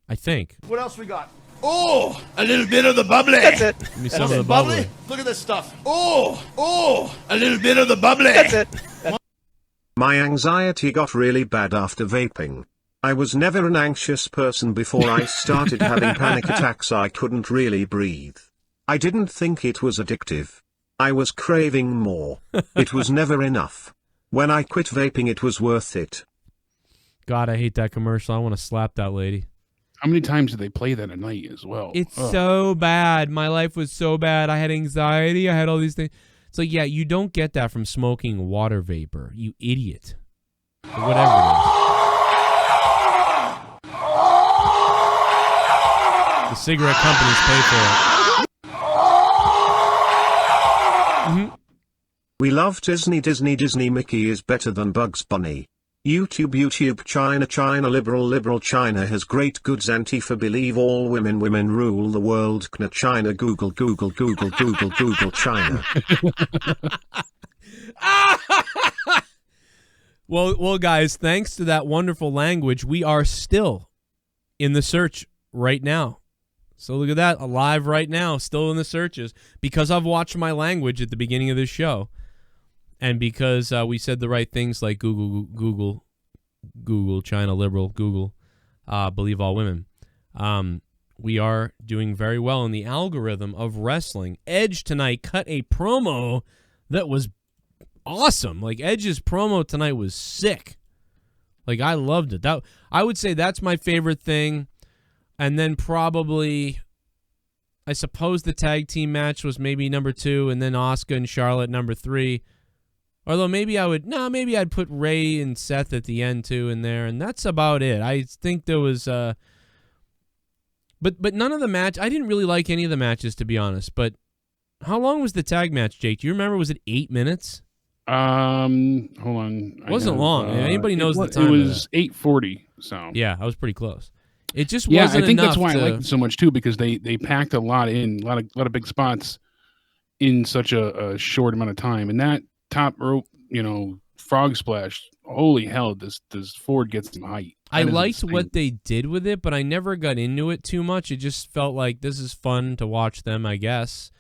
Speaker 2: I think.
Speaker 7: What else we got? Oh, a little bit of the bubbly.
Speaker 2: That's it. Give me some of the bubbly.
Speaker 7: Look at this stuff. Oh, a little bit of the bubbly.
Speaker 2: That's it.
Speaker 6: My anxiety got really bad after vaping. I was never an anxious person before I started having panic attacks. I couldn't really breathe. I didn't think it was addictive. I was craving more. It was never enough. When I quit vaping, it was worth it.
Speaker 2: God, I hate that commercial. I want to slap that lady.
Speaker 3: How many times do they play that at night as well?
Speaker 2: It's so bad. My life was so bad. I had anxiety. I had all these things. It's like, yeah, you don't get that from smoking water vapor, you idiot. Or whatever it is. The cigarette companies pay for it. Mm-hmm.
Speaker 6: We love Disney. Mickey is better than Bugs Bunny. YouTube, China, liberal China has great goods. Antifa believe all women rule the world. China, Google, China.
Speaker 2: Well, guys, thanks to that wonderful language, we are still in the search right now. So look at that, alive right now, still in the searches, because I've watched my language at the beginning of this show. And because we said the right things like Google, China liberal, Google, believe all women, we are doing very well in the algorithm of wrestling. Edge tonight cut a promo that was awesome. Like, Edge's promo tonight was sick. Like, I loved it. I would say that's my favorite thing. And then probably, I suppose the tag team match was maybe number 2, and then Asuka and Charlotte number 3. Although maybe I'd put Ray and Seth at the end too in there, and that's about it. I think there was but none of the match. I didn't really like any of the matches, to be honest. But how long was the tag match, Jake? Do you remember? Was it 8 minutes?
Speaker 3: Hold on.
Speaker 2: It wasn't long. Anybody knows the time.
Speaker 3: It was 8:40. So
Speaker 2: yeah, I was pretty close. It just
Speaker 3: yeah,
Speaker 2: wasn't
Speaker 3: I think
Speaker 2: enough
Speaker 3: that's why
Speaker 2: to...
Speaker 3: I liked it so much too, because they packed a lot in, a lot of big spots in such a short amount of time, and that top rope, frog splash. Holy hell, does Ford get some height?
Speaker 2: I liked what they did with it, but I never got into it too much. It just felt like this is fun to watch them, I guess.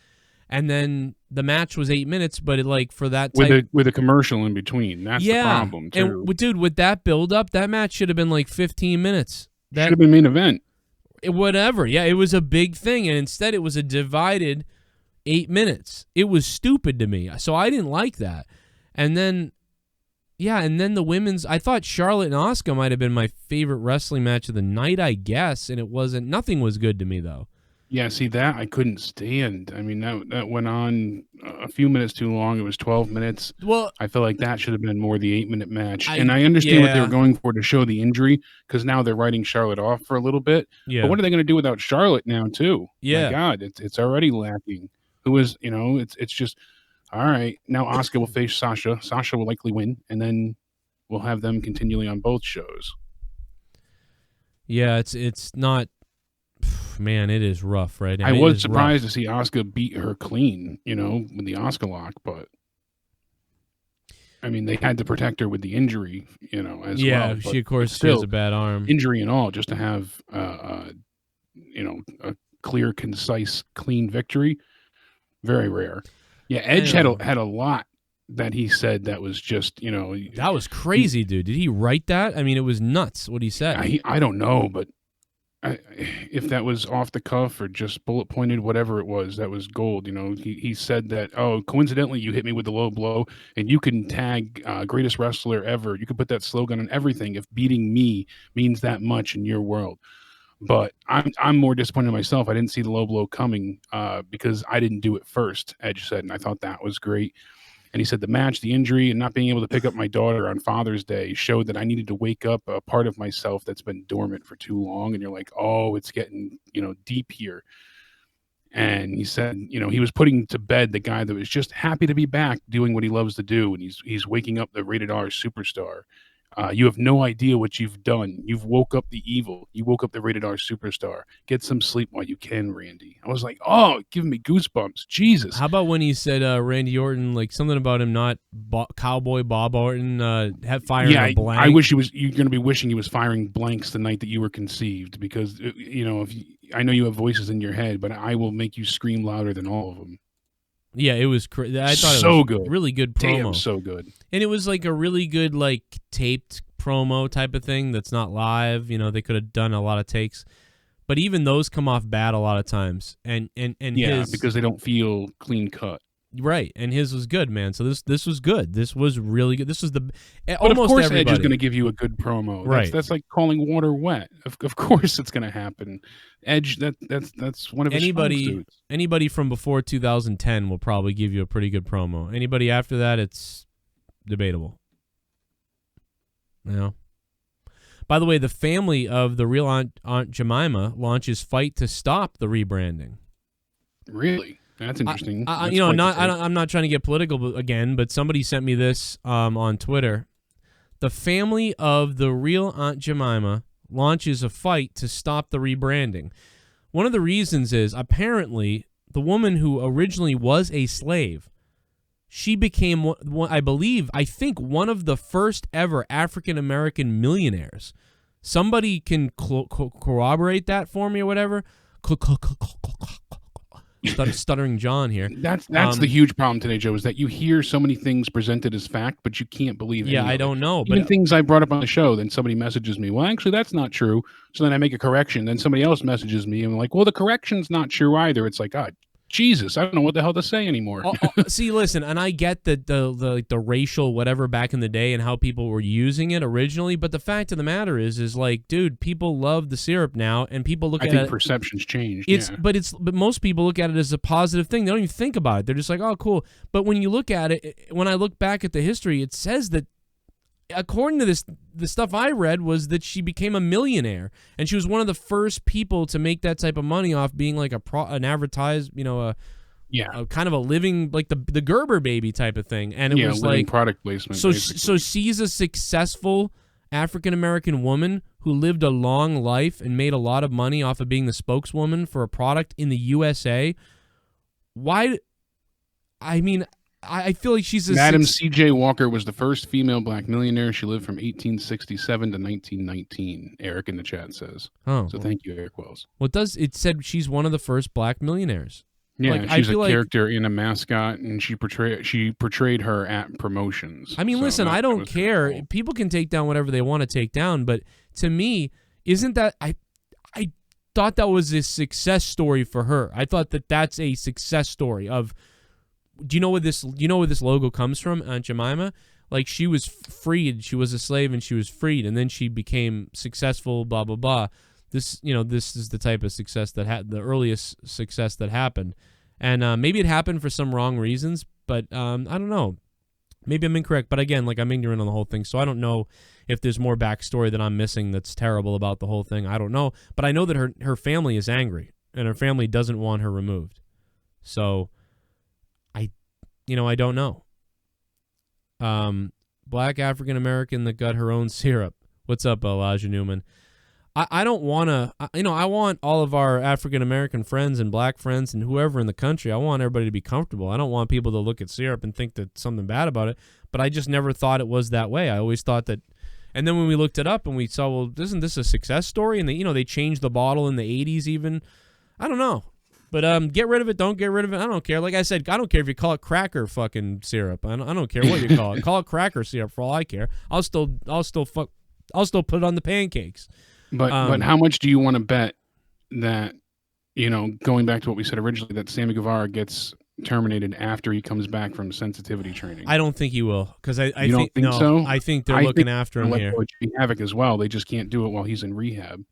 Speaker 2: And then the match was 8 minutes, but for that type...
Speaker 3: with a commercial in between. That's the problem too.
Speaker 2: And dude, with that build up, that match should have been 15 minutes. That
Speaker 3: should have been main event.
Speaker 2: Whatever. Yeah, it was a big thing, and instead it was a divided 8 minutes. It was stupid to me. So I didn't like that. And then the women's, I thought Charlotte and Asuka might have been my favorite wrestling match of the night, I guess, and it wasn't. Nothing was good to me, though.
Speaker 3: Yeah, see, that I couldn't stand. I mean, that went on a few minutes too long. It was 12 minutes.
Speaker 2: Well,
Speaker 3: I feel like that should have been more the 8-minute match. And I understand what they were going for to show the injury, because now they're writing Charlotte off for a little bit.
Speaker 2: Yeah.
Speaker 3: But what are they going to do without Charlotte now, too?
Speaker 2: Yeah.
Speaker 3: My God, it's already lacking. It's just... All right, now Asuka will face Sasha. Sasha will likely win, and then we'll have them continually on both shows.
Speaker 2: Yeah, it's not... Man, it is rough, right?
Speaker 3: I was surprised to see Asuka beat her clean, with the Asuka lock, but... I mean, they had to protect her with the injury, as well.
Speaker 2: Yeah, she, of course, still has a bad arm.
Speaker 3: Injury and all, just to have, a clear, concise, clean victory. Very rare. Yeah, Edge had a lot that he said that was just,
Speaker 2: That was crazy, dude. Did he write that? I mean, it was nuts what he said.
Speaker 3: I don't know, but if that was off the cuff or just bullet pointed, whatever it was, that was gold. He said that, coincidentally, you hit me with the low blow, and you can tag greatest wrestler ever. You could put that slogan on everything if beating me means that much in your world. But I'm more disappointed in myself. I didn't see the low blow coming because I didn't do it first, Edge said, and I thought that was great. And he said the match, the injury, and not being able to pick up my daughter on Father's Day showed that I needed to wake up a part of myself that's been dormant for too long. And you're like, oh, it's getting deep here. And he said, he was putting to bed the guy that was just happy to be back doing what he loves to do, and he's waking up the rated R superstar. You have no idea what you've done. You've woke up the evil. You woke up the rated R superstar. Get some sleep while you can, Randy. I was like, oh, giving me goosebumps. Jesus.
Speaker 2: How about when he said Randy Orton, something about him not Cowboy Bob Orton firing a blank?
Speaker 3: I wish you're going to be wishing he was firing blanks the night that you were conceived, because, I know you have voices in your head, but I will make you scream louder than all of them.
Speaker 2: Yeah, it was crazy. I thought
Speaker 3: so
Speaker 2: it was
Speaker 3: good.
Speaker 2: Really good promo.
Speaker 3: Damn, so good.
Speaker 2: And it was a really good taped promo type of thing that's not live. They could have done a lot of takes, but even those come off bad a lot of times. And
Speaker 3: yeah, because they don't feel clean cut.
Speaker 2: Right, and his was good, man. So this was good. This was really good. This was
Speaker 3: But
Speaker 2: almost
Speaker 3: of course,
Speaker 2: everybody.
Speaker 3: Edge is going to give you a good promo.
Speaker 2: Right.
Speaker 3: That's like calling water wet. Of course, it's going to happen. Edge, that's one of his strong suits.
Speaker 2: Anybody from before 2010 will probably give you a pretty good promo. Anybody after that, it's debatable. By the way, the family of the real Aunt Jemima launches fight to stop the rebranding.
Speaker 3: Really? That's interesting.
Speaker 2: I'm not trying to get political again, but somebody sent me this on Twitter. The family of the real Aunt Jemima launches a fight to stop the rebranding. One of the reasons is apparently the woman who originally was a slave, she became, I think, one of the first ever African-American millionaires. Somebody can corroborate that for me or whatever. Stuttering John here.
Speaker 3: That's the huge problem today, Joe, is that you hear so many things presented as fact, but you can't believe it.
Speaker 2: Yeah, I don't know.
Speaker 3: Even
Speaker 2: But
Speaker 3: things I brought up on the show, then somebody messages me, well, actually, that's not true. So then I make a correction. Then somebody else messages me, and I'm like, well, the correction's not true either. It's like, God, Jesus, I don't know what the hell to say anymore.
Speaker 2: See, listen, and I get that the racial whatever back in the day and how people were using it originally, but the fact of the matter is like, dude, people love the syrup now, and people look at it. I think
Speaker 3: perceptions changed.
Speaker 2: But most people look at it as a positive thing. They don't even think about it. They're just like, oh, cool. But when you look at it, when I look back at the history, it says that, according to the stuff I read, was that she became a millionaire, and she was one of the first people to make that type of money off being like an advertised, a kind of a living, like the Gerber baby type of thing. And it was like
Speaker 3: product placement.
Speaker 2: So she's a successful African American woman who lived a long life and made a lot of money off of being the spokeswoman for a product in the USA. Why? I mean, I feel like she's
Speaker 3: Madam C.J. Walker was the first female black millionaire. She lived from 1867 to 1919. Eric in the chat says.
Speaker 2: Oh,
Speaker 3: so thank you, Eric Wells.
Speaker 2: Well, it said she's one of the first black millionaires.
Speaker 3: Yeah, like, she's a character in a mascot, and she portrayed her at promotions.
Speaker 2: I mean, listen, I don't care. Cool. People can take down whatever they want to take down, but to me, isn't that I thought that was a success story for her. I thought that's a success story of. Do you know where this logo comes from, Aunt Jemima? Like, she was freed, she was a slave, and she was freed, and then she became successful, blah blah blah. This is the type of success that the earliest success that happened, and maybe it happened for some wrong reasons, but I don't know. Maybe I'm incorrect, but again, like, I'm ignorant on the whole thing, so I don't know if there's more backstory that I'm missing that's terrible about the whole thing. I don't know, but I know that her family is angry, and her family doesn't want her removed. So. I don't know. Black African American that got her own syrup. What's up, Elijah Newman? I don't want to, I want all of our African American friends and black friends and whoever in the country, I want everybody to be comfortable. I don't want people to look at syrup and think that something bad about it, but I just never thought it was that way. I always thought that, and then when we looked it up and we saw, well, isn't this a success story? And they changed the bottle in the 80s even. I don't know. But get rid of it, don't get rid of it. I don't care. Like I said, I don't care if you call it cracker fucking syrup. I don't care what you call it. Call it cracker syrup for all I care. I'll still put it on the pancakes.
Speaker 3: But how much do you want to bet that, going back to what we said originally, that Sammy Guevara gets terminated after he comes back from sensitivity training?
Speaker 2: I don't think he will, because I
Speaker 3: think so.
Speaker 2: I think they're looking after him here.
Speaker 3: Havoc as well. They just can't do it while he's in rehab.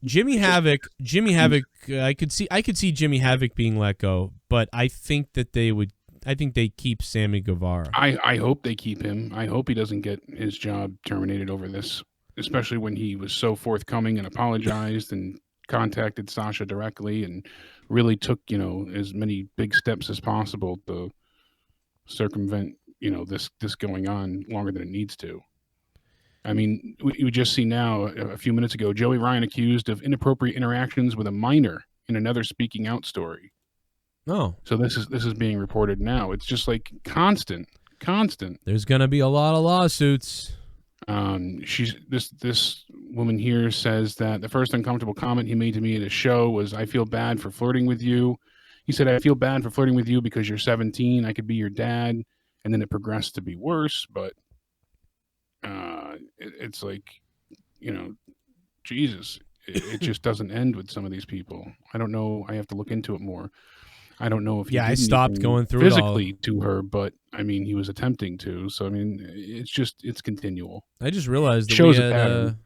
Speaker 2: Jimmy Havoc, I could see Jimmy Havoc being let go, but I think that they keep Sammy Guevara.
Speaker 3: I hope they keep him. I hope he doesn't get his job terminated over this, especially when he was so forthcoming and apologized and contacted Sasha directly and really took, as many big steps as possible to circumvent, this going on longer than it needs to. I mean, we just see now, a few minutes ago, Joey Ryan accused of inappropriate interactions with a minor in another speaking out story.
Speaker 2: Oh.
Speaker 3: So this is being reported now. It's just like constant.
Speaker 2: There's going to be a lot of lawsuits.
Speaker 3: This woman here says that the first uncomfortable comment he made to me at a show was, "I feel bad for flirting with you." He said, "I feel bad for flirting with you because you're 17. I could be your dad." And then it progressed to be worse, but it's like, Jesus, it just doesn't end with some of these people. I don't know. I have to look into it more. I don't know if he
Speaker 2: I stopped going through
Speaker 3: physically to her, but I mean, he was attempting to. So I mean, it's continual.
Speaker 2: I just realized that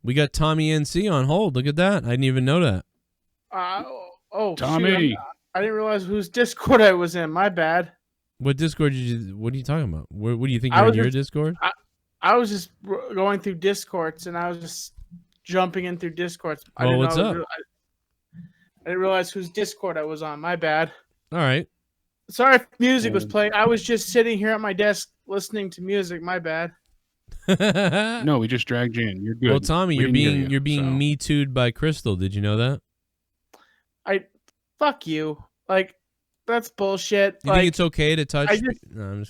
Speaker 2: we got Tommy NC on hold. Look at that. I didn't even know that.
Speaker 3: Tommy!
Speaker 9: Shoot, I didn't realize whose Discord I was in. My bad.
Speaker 2: What Discord what are you talking about? What do you think you're in your Discord?
Speaker 9: I was just going through Discords, and I was just jumping in through Discords.
Speaker 2: What's up?
Speaker 9: I didn't realize whose Discord I was on. My bad.
Speaker 2: All right.
Speaker 9: Sorry if music was playing. I was just sitting here at my desk listening to music. My bad.
Speaker 3: No, we just dragged you in. You're good.
Speaker 2: Well, Tommy, you're being Me Too'd by Crystal. Did you know that?
Speaker 9: Fuck you. Like, that's bullshit.
Speaker 2: Do you think it's okay to touch?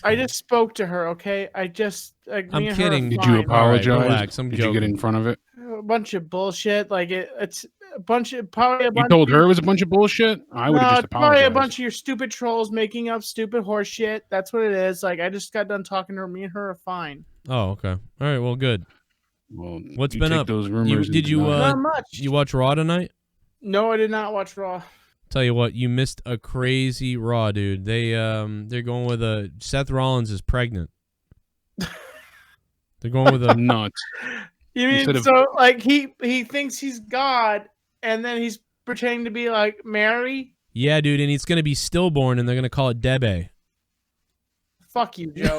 Speaker 9: I just spoke to her. Okay, I'm
Speaker 2: kidding.
Speaker 3: Did you apologize?
Speaker 2: Right, relax.
Speaker 3: Did you get in front of it?
Speaker 9: a bunch of bullshit. Like it's a bunch of probably a
Speaker 3: You
Speaker 9: bunch.
Speaker 3: told her it was a bunch of bullshit? I would have
Speaker 9: No,
Speaker 3: just
Speaker 9: it's probably
Speaker 3: apologized.
Speaker 9: a bunch of your stupid trolls making up stupid horse shit. That's what it is. Like I just got done talking to her. Me and her are fine.
Speaker 2: Oh, okay. All right. Well, good.
Speaker 3: Well,
Speaker 2: What's
Speaker 3: you
Speaker 2: been
Speaker 3: take
Speaker 2: up?
Speaker 3: those rumors
Speaker 2: Did
Speaker 3: and
Speaker 2: you
Speaker 3: deny
Speaker 9: Not much.
Speaker 2: you watch Raw tonight?
Speaker 9: No, I did not watch Raw.
Speaker 2: Tell you what, you missed a crazy Raw, dude. They're going with a Seth Rollins is pregnant. They're going with a
Speaker 3: nuts.
Speaker 9: You mean
Speaker 3: Instead of-
Speaker 9: so like he thinks he's God and then he's pretending to be like Mary?
Speaker 2: Yeah, dude, and it's gonna be stillborn, and they're gonna call it Debe.
Speaker 9: Fuck you, Joe.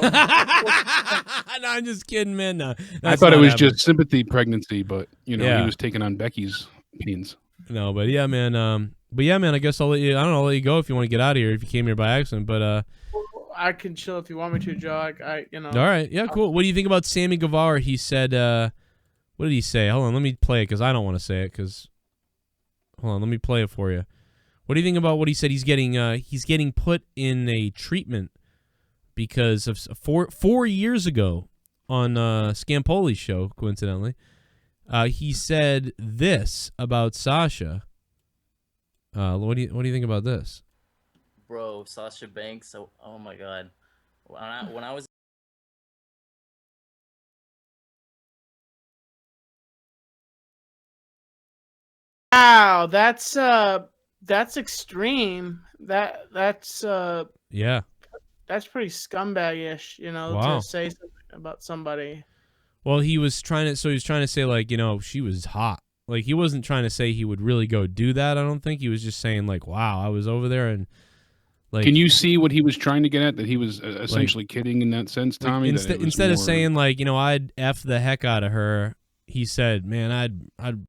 Speaker 2: No, I'm just kidding, man. No,
Speaker 3: I
Speaker 2: that's
Speaker 3: thought it
Speaker 2: not
Speaker 3: was
Speaker 2: happening.
Speaker 3: just sympathy pregnancy, but you know
Speaker 2: Yeah.
Speaker 3: he was taking on Becky's pains.
Speaker 2: No, but yeah, man. I guess I'll let you. I don't know. I'll let you go if you want to get out of here. If you came here by accident, but
Speaker 9: I can chill if you want me to, Joe. I you know.
Speaker 2: all right, yeah, cool. What do you think about Sammy Guevara? He said, what did he say? Hold on, let me play it because I don't want to say it. Hold on, let me play it for you. What do you think about what he said? He's getting put in a treatment because of 4 years ago on Scampoli's show, coincidentally. He said this about Sasha. What do you think about this?
Speaker 10: Bro, Sasha Banks. Oh my God. When I was
Speaker 9: Wow, that's extreme. That's
Speaker 2: Yeah.
Speaker 9: That's pretty scumbag-ish, you know,
Speaker 2: Wow.
Speaker 9: to say something about somebody.
Speaker 2: Well, he was trying to say, like, you know, she was hot. Like, he wasn't trying to say he would really go do that, I don't think. He was just saying, like, wow, I was over there and, like...
Speaker 3: Can you see what he was trying to get at? That he was essentially kidding in that sense, Tommy?
Speaker 2: Like, instead of saying, like, you know, I'd F the heck out of her, he said, man, I'd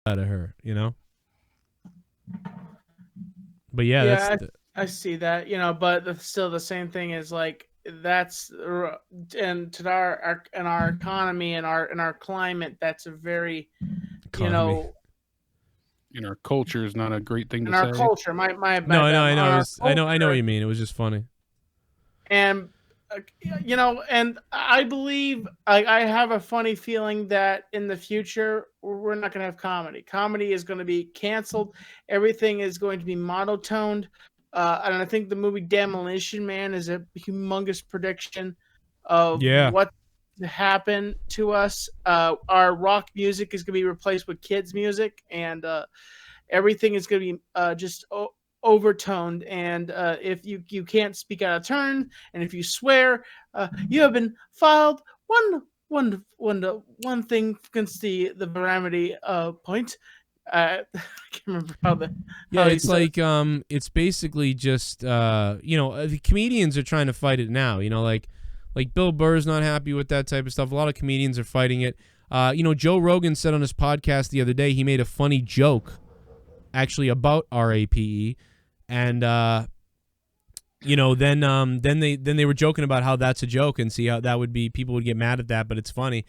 Speaker 2: out of her, you know? But yeah, that's...
Speaker 9: I see that, you know, but still the same thing is like that's and to our economy and our climate, that's a very you know,
Speaker 3: in our culture is not a great thing to
Speaker 9: in
Speaker 3: say.
Speaker 9: our culture. My
Speaker 2: No, I know what you mean. It was just funny.
Speaker 9: And you know, and I believe I have a funny feeling that in the future we're not going to have comedy. Comedy is going to be canceled. Everything is going to be monotoned. And I think the movie Demolition Man is a humongous prediction of what happened to us. Our rock music is going to be replaced with kids' music, and everything is going to be just overtoned. And if you can't speak out of turn, and if you swear, you have been filed one thing against the Veramity point. I can't remember how the
Speaker 2: it's like it's basically just you know, the comedians are trying to fight it now, you know, like Bill Burr's not happy with that type of stuff. A lot of comedians are fighting it. You know, Joe Rogan said on his podcast the other day, he made a funny joke actually about RAPE, and you know, then they were joking about how that's a joke and see how that would be, people would get mad at that, but it's funny.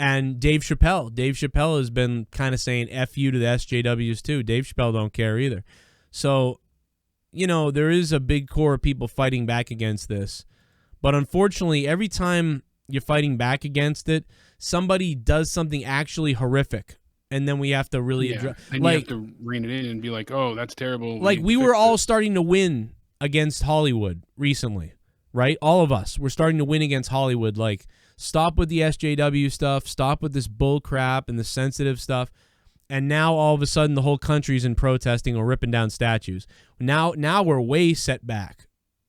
Speaker 2: And Dave Chappelle has been kind of saying F you to the SJWs too. Dave Chappelle don't care either. So, you know, there is a big core of people fighting back against this. But unfortunately, every time you're fighting back against it, somebody does something actually horrific. And then we have to really address...
Speaker 3: And
Speaker 2: like,
Speaker 3: you have to rein it in and be like, oh, that's terrible.
Speaker 2: Like, we were all starting to win against Hollywood recently, right? All of us were starting to win against Hollywood, like... Stop with the SJW stuff. Stop with this bull crap and the sensitive stuff. And now all of a sudden the whole country's in protesting or ripping down statues. Now we're way set back.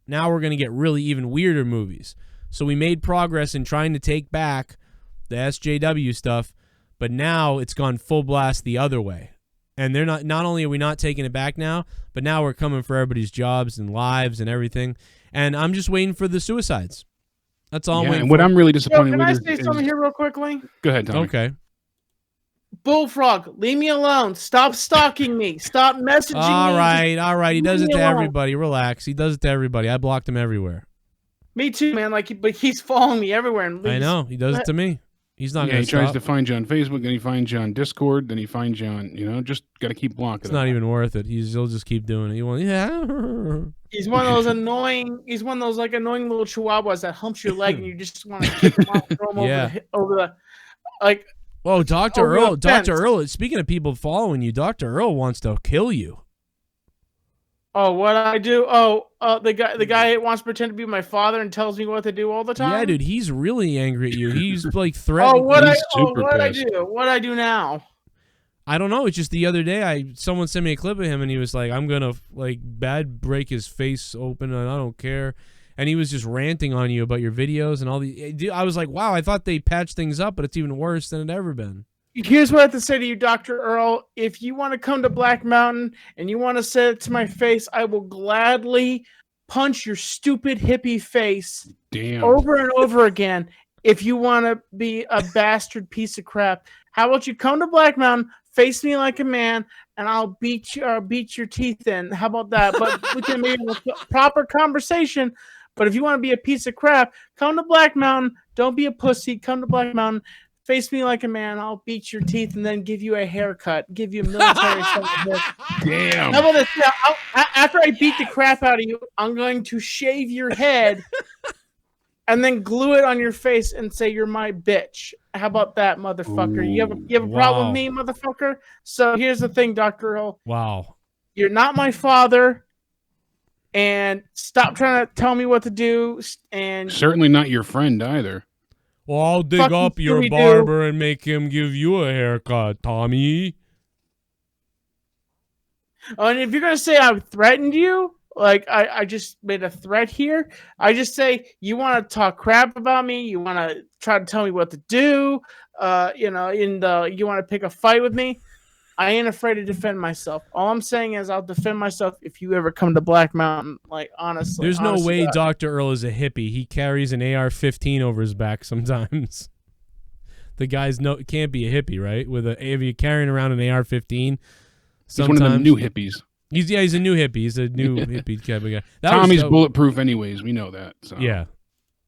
Speaker 2: Now we're going to get really even weirder movies. So we made progress in trying to take back the SJW stuff, but now it's gone full blast the other way. And they're not only are we not taking it back now, but now we're coming for everybody's jobs and lives and everything. And I'm just waiting for the suicides. That's all I'm waiting
Speaker 3: and
Speaker 2: for.
Speaker 3: what I'm really disappointed
Speaker 9: Can I
Speaker 3: with
Speaker 9: say something here real quickly?
Speaker 3: Go ahead, Tommy.
Speaker 2: Okay.
Speaker 9: Bullfrog, leave me alone. Stop stalking me. Stop messaging me.
Speaker 2: All right. He does it to everybody. Relax. He does it to everybody. I blocked him everywhere.
Speaker 9: Me too, man. But he's following me everywhere. And
Speaker 2: I know. He does it to me. He's not going to
Speaker 3: he tries to find you on Facebook, then he finds you on Discord, then he finds you on, you know, just got to keep blocking.
Speaker 2: It's not even worth it. He'll just keep doing it.
Speaker 9: He's one of those annoying. He's one of those like annoying little chihuahuas that humps your leg, and you just want to kick him off, throw him over the like.
Speaker 2: Oh, Dr.
Speaker 9: Oh,
Speaker 2: Earl.
Speaker 9: no
Speaker 2: Dr.
Speaker 9: offense.
Speaker 2: Earl. Speaking of people following you, Dr. Earl wants to kill you.
Speaker 9: Oh, what I do? Oh, the guy wants to pretend to be my father and tells me what to do all the time.
Speaker 2: Yeah, dude, he's really angry at you. He's like
Speaker 9: Oh,
Speaker 2: threatening.
Speaker 9: what I
Speaker 3: pissed.
Speaker 9: do? What I do now?
Speaker 2: I don't know. It's just the other day, someone sent me a clip of him, and he was like, "I'm gonna like bad break his face open, and I don't care." And he was just ranting on you about your videos and all the. Dude, I was like, "Wow, I thought they patched things up, but it's even worse than it ever been."
Speaker 9: Here's what I have to say to you, Dr. Earl. If you want to come to Black Mountain and you want to say it to my face, I will gladly punch your stupid hippie face over and over again. If you want to be a bastard piece of crap, how about you come to Black Mountain, face me like a man, and I'll beat your teeth in. How about that? But we can make a proper conversation. But if you want to be a piece of crap, come to Black Mountain. Don't be a pussy. Come to Black Mountain. Face me like a man. I'll beat your teeth and then give you a haircut. Give you a military style haircut.
Speaker 3: Damn.
Speaker 9: How about this? Yeah, after I beat the crap out of you, I'm going to shave your head and then glue it on your face and say you're my bitch. How about that, motherfucker? You have a problem with me, motherfucker? So here's the thing, Dr. Earl.
Speaker 2: Wow.
Speaker 9: You're not my father. And stop trying to tell me what to do. And
Speaker 3: Certainly not your friend either.
Speaker 2: Well, I'll dig
Speaker 9: Fucking
Speaker 2: up your
Speaker 9: Scooby-Doo.
Speaker 2: barber and make him give you a haircut, Tommy.
Speaker 9: Oh, and if you're gonna say I threatened you, like I just made a threat here, I just say you want to talk crap about me, you want to try to tell me what to do, you want to pick a fight with me. I ain't afraid to defend myself. All I'm saying is I'll defend myself if you ever come to Black Mountain. Like, honestly.
Speaker 2: There's no way
Speaker 9: God.
Speaker 2: Dr. Earl is a hippie. He carries an AR-15 over his back sometimes. The guy's can't be a hippie, right? If you're carrying around an AR-15,
Speaker 3: he's one of them new hippies.
Speaker 2: He's a new hippie. He's a new hippie type of guy.
Speaker 3: Tommy's bulletproof anyways. We know that. So.
Speaker 2: Yeah.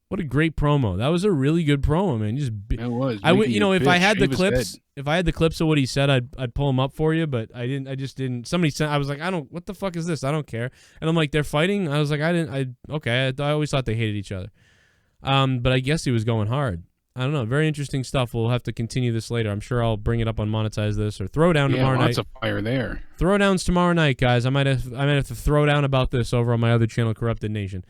Speaker 2: What a great promo. That was a really good promo, man.
Speaker 3: It was.
Speaker 2: If I had the clips of what he said, I'd pull them up for you, but I didn't. I just didn't. Somebody sent. I was like, what the fuck is this? I don't care. And I'm like, they're fighting. I was like, I always thought they hated each other. But I guess he was going hard. I don't know. Very interesting stuff. We'll have to continue this later. I'm sure I'll bring it up on Monetize This or Throwdown tomorrow night.
Speaker 3: Lots of fire there.
Speaker 2: Throwdowns tomorrow night, guys. I might have to throw down about this over on my other channel, Corrupted Nation.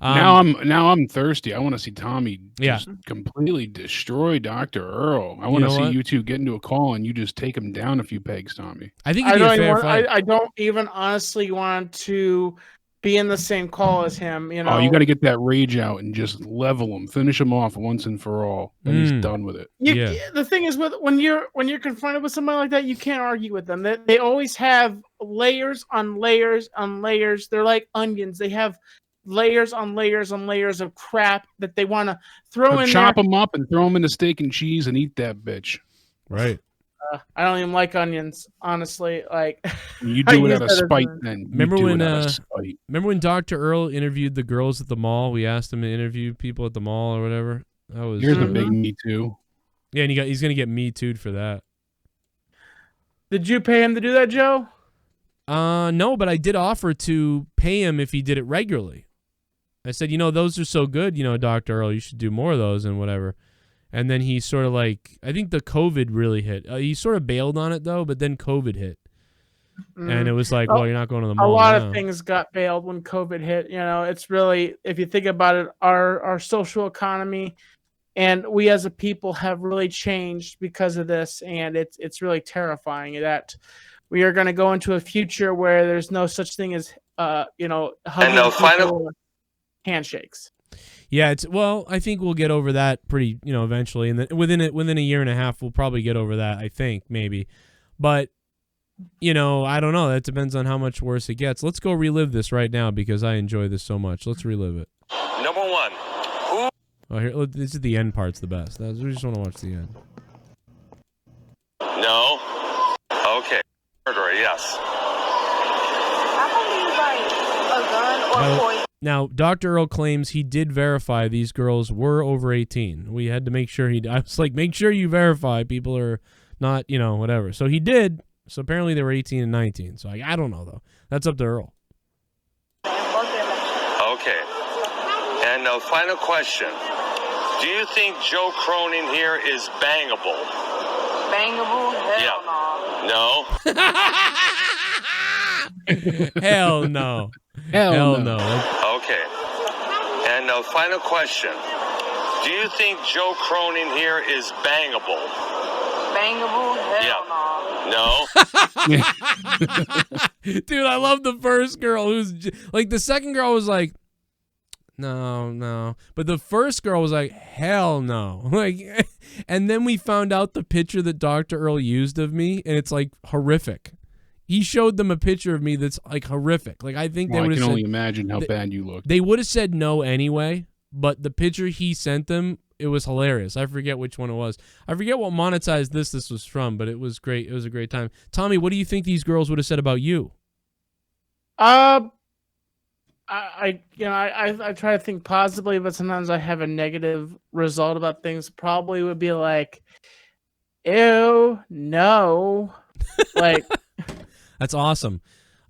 Speaker 3: Now I'm thirsty. I want to see Tommy just completely destroy Dr. Earl. I want to see you two get into a call and you just take him down a few pegs, Tommy.
Speaker 2: I think it'd be a fair fight.
Speaker 9: I don't even honestly want to be in the same call as him. You know,
Speaker 3: you got to get that rage out and just level him, finish him off once and for all, and he's done with it.
Speaker 9: The thing is, when you're confronted with somebody like that, you can't argue with them. They always have layers on layers on layers. They're like onions. They have layers on layers on layers of crap that they want to throw in.
Speaker 3: Chop them up and throw them in the steak and cheese and eat that bitch.
Speaker 2: Right.
Speaker 9: I don't even like onions, honestly. Like,
Speaker 3: you do it out of spite. Then
Speaker 2: remember when Dr. Earl interviewed the girls at the mall? We asked him to interview people at the mall or whatever. That was
Speaker 3: here's a big Me Too.
Speaker 2: Yeah, and he's gonna get Me Too'd for that.
Speaker 9: Did you pay him to do that, Joe?
Speaker 2: No, but I did offer to pay him if he did it regularly. I said, those are so good, Dr. Earl, you should do more of those and whatever. And then he sort of I think the COVID really hit. He sort of bailed on it though, but then COVID hit. And it was like, well, you're not going to the mall.
Speaker 9: A lot
Speaker 2: now.
Speaker 9: of things got bailed when COVID hit. It's really, if you think about it, our social economy and we as a people have really changed because of this. And it's really terrifying that we are going to go into a future where there's no such thing as, hugging people, handshakes.
Speaker 2: Yeah, I think we'll get over that pretty, eventually, and then within a year and a half, we'll probably get over that. I think maybe, but I don't know. That depends on how much worse it gets. Let's go relive this right now because I enjoy this so much. Let's relive it.
Speaker 11: Number one.
Speaker 2: Oh, here. This is the end part's the best. We just want to watch the end.
Speaker 11: No. Okay. Murderer, yes.
Speaker 12: I believe a gun or poison.
Speaker 2: Now, Dr. Earl claims he did verify these girls were over 18. We had to make sure I was like, make sure you verify people are not, whatever. So he did. So apparently they were 18 and 19. So I don't know, though. That's up to Earl.
Speaker 11: Okay. And final question. Do you think Joe Cronin here is bangable?
Speaker 12: Bangable? Hell no.
Speaker 11: No.
Speaker 2: Hell no.
Speaker 3: Hell
Speaker 2: no.
Speaker 11: Okay. And final question. Do you think Joe Cronin here is bangable?
Speaker 12: Bangable? Hell
Speaker 11: No.
Speaker 2: Dude, I love the first girl who's like, the second girl was like, no. But the first girl was like, hell no. Like, and then we found out the picture that Dr. Earl used of me, and it's like horrific. He showed them a picture of me that's like horrific. Like, I think they would have said,
Speaker 3: I can only imagine how bad you look.
Speaker 2: They would have said no anyway, but the picture he sent them, it was hilarious. I forget which one it was. I forget what monetized this was from, but it was great. It was a great time. Tommy, what do you think these girls would have said about you?
Speaker 9: I try to think positively, but sometimes I have a negative result about things. Probably would be like, ew, no. Like,
Speaker 2: that's awesome.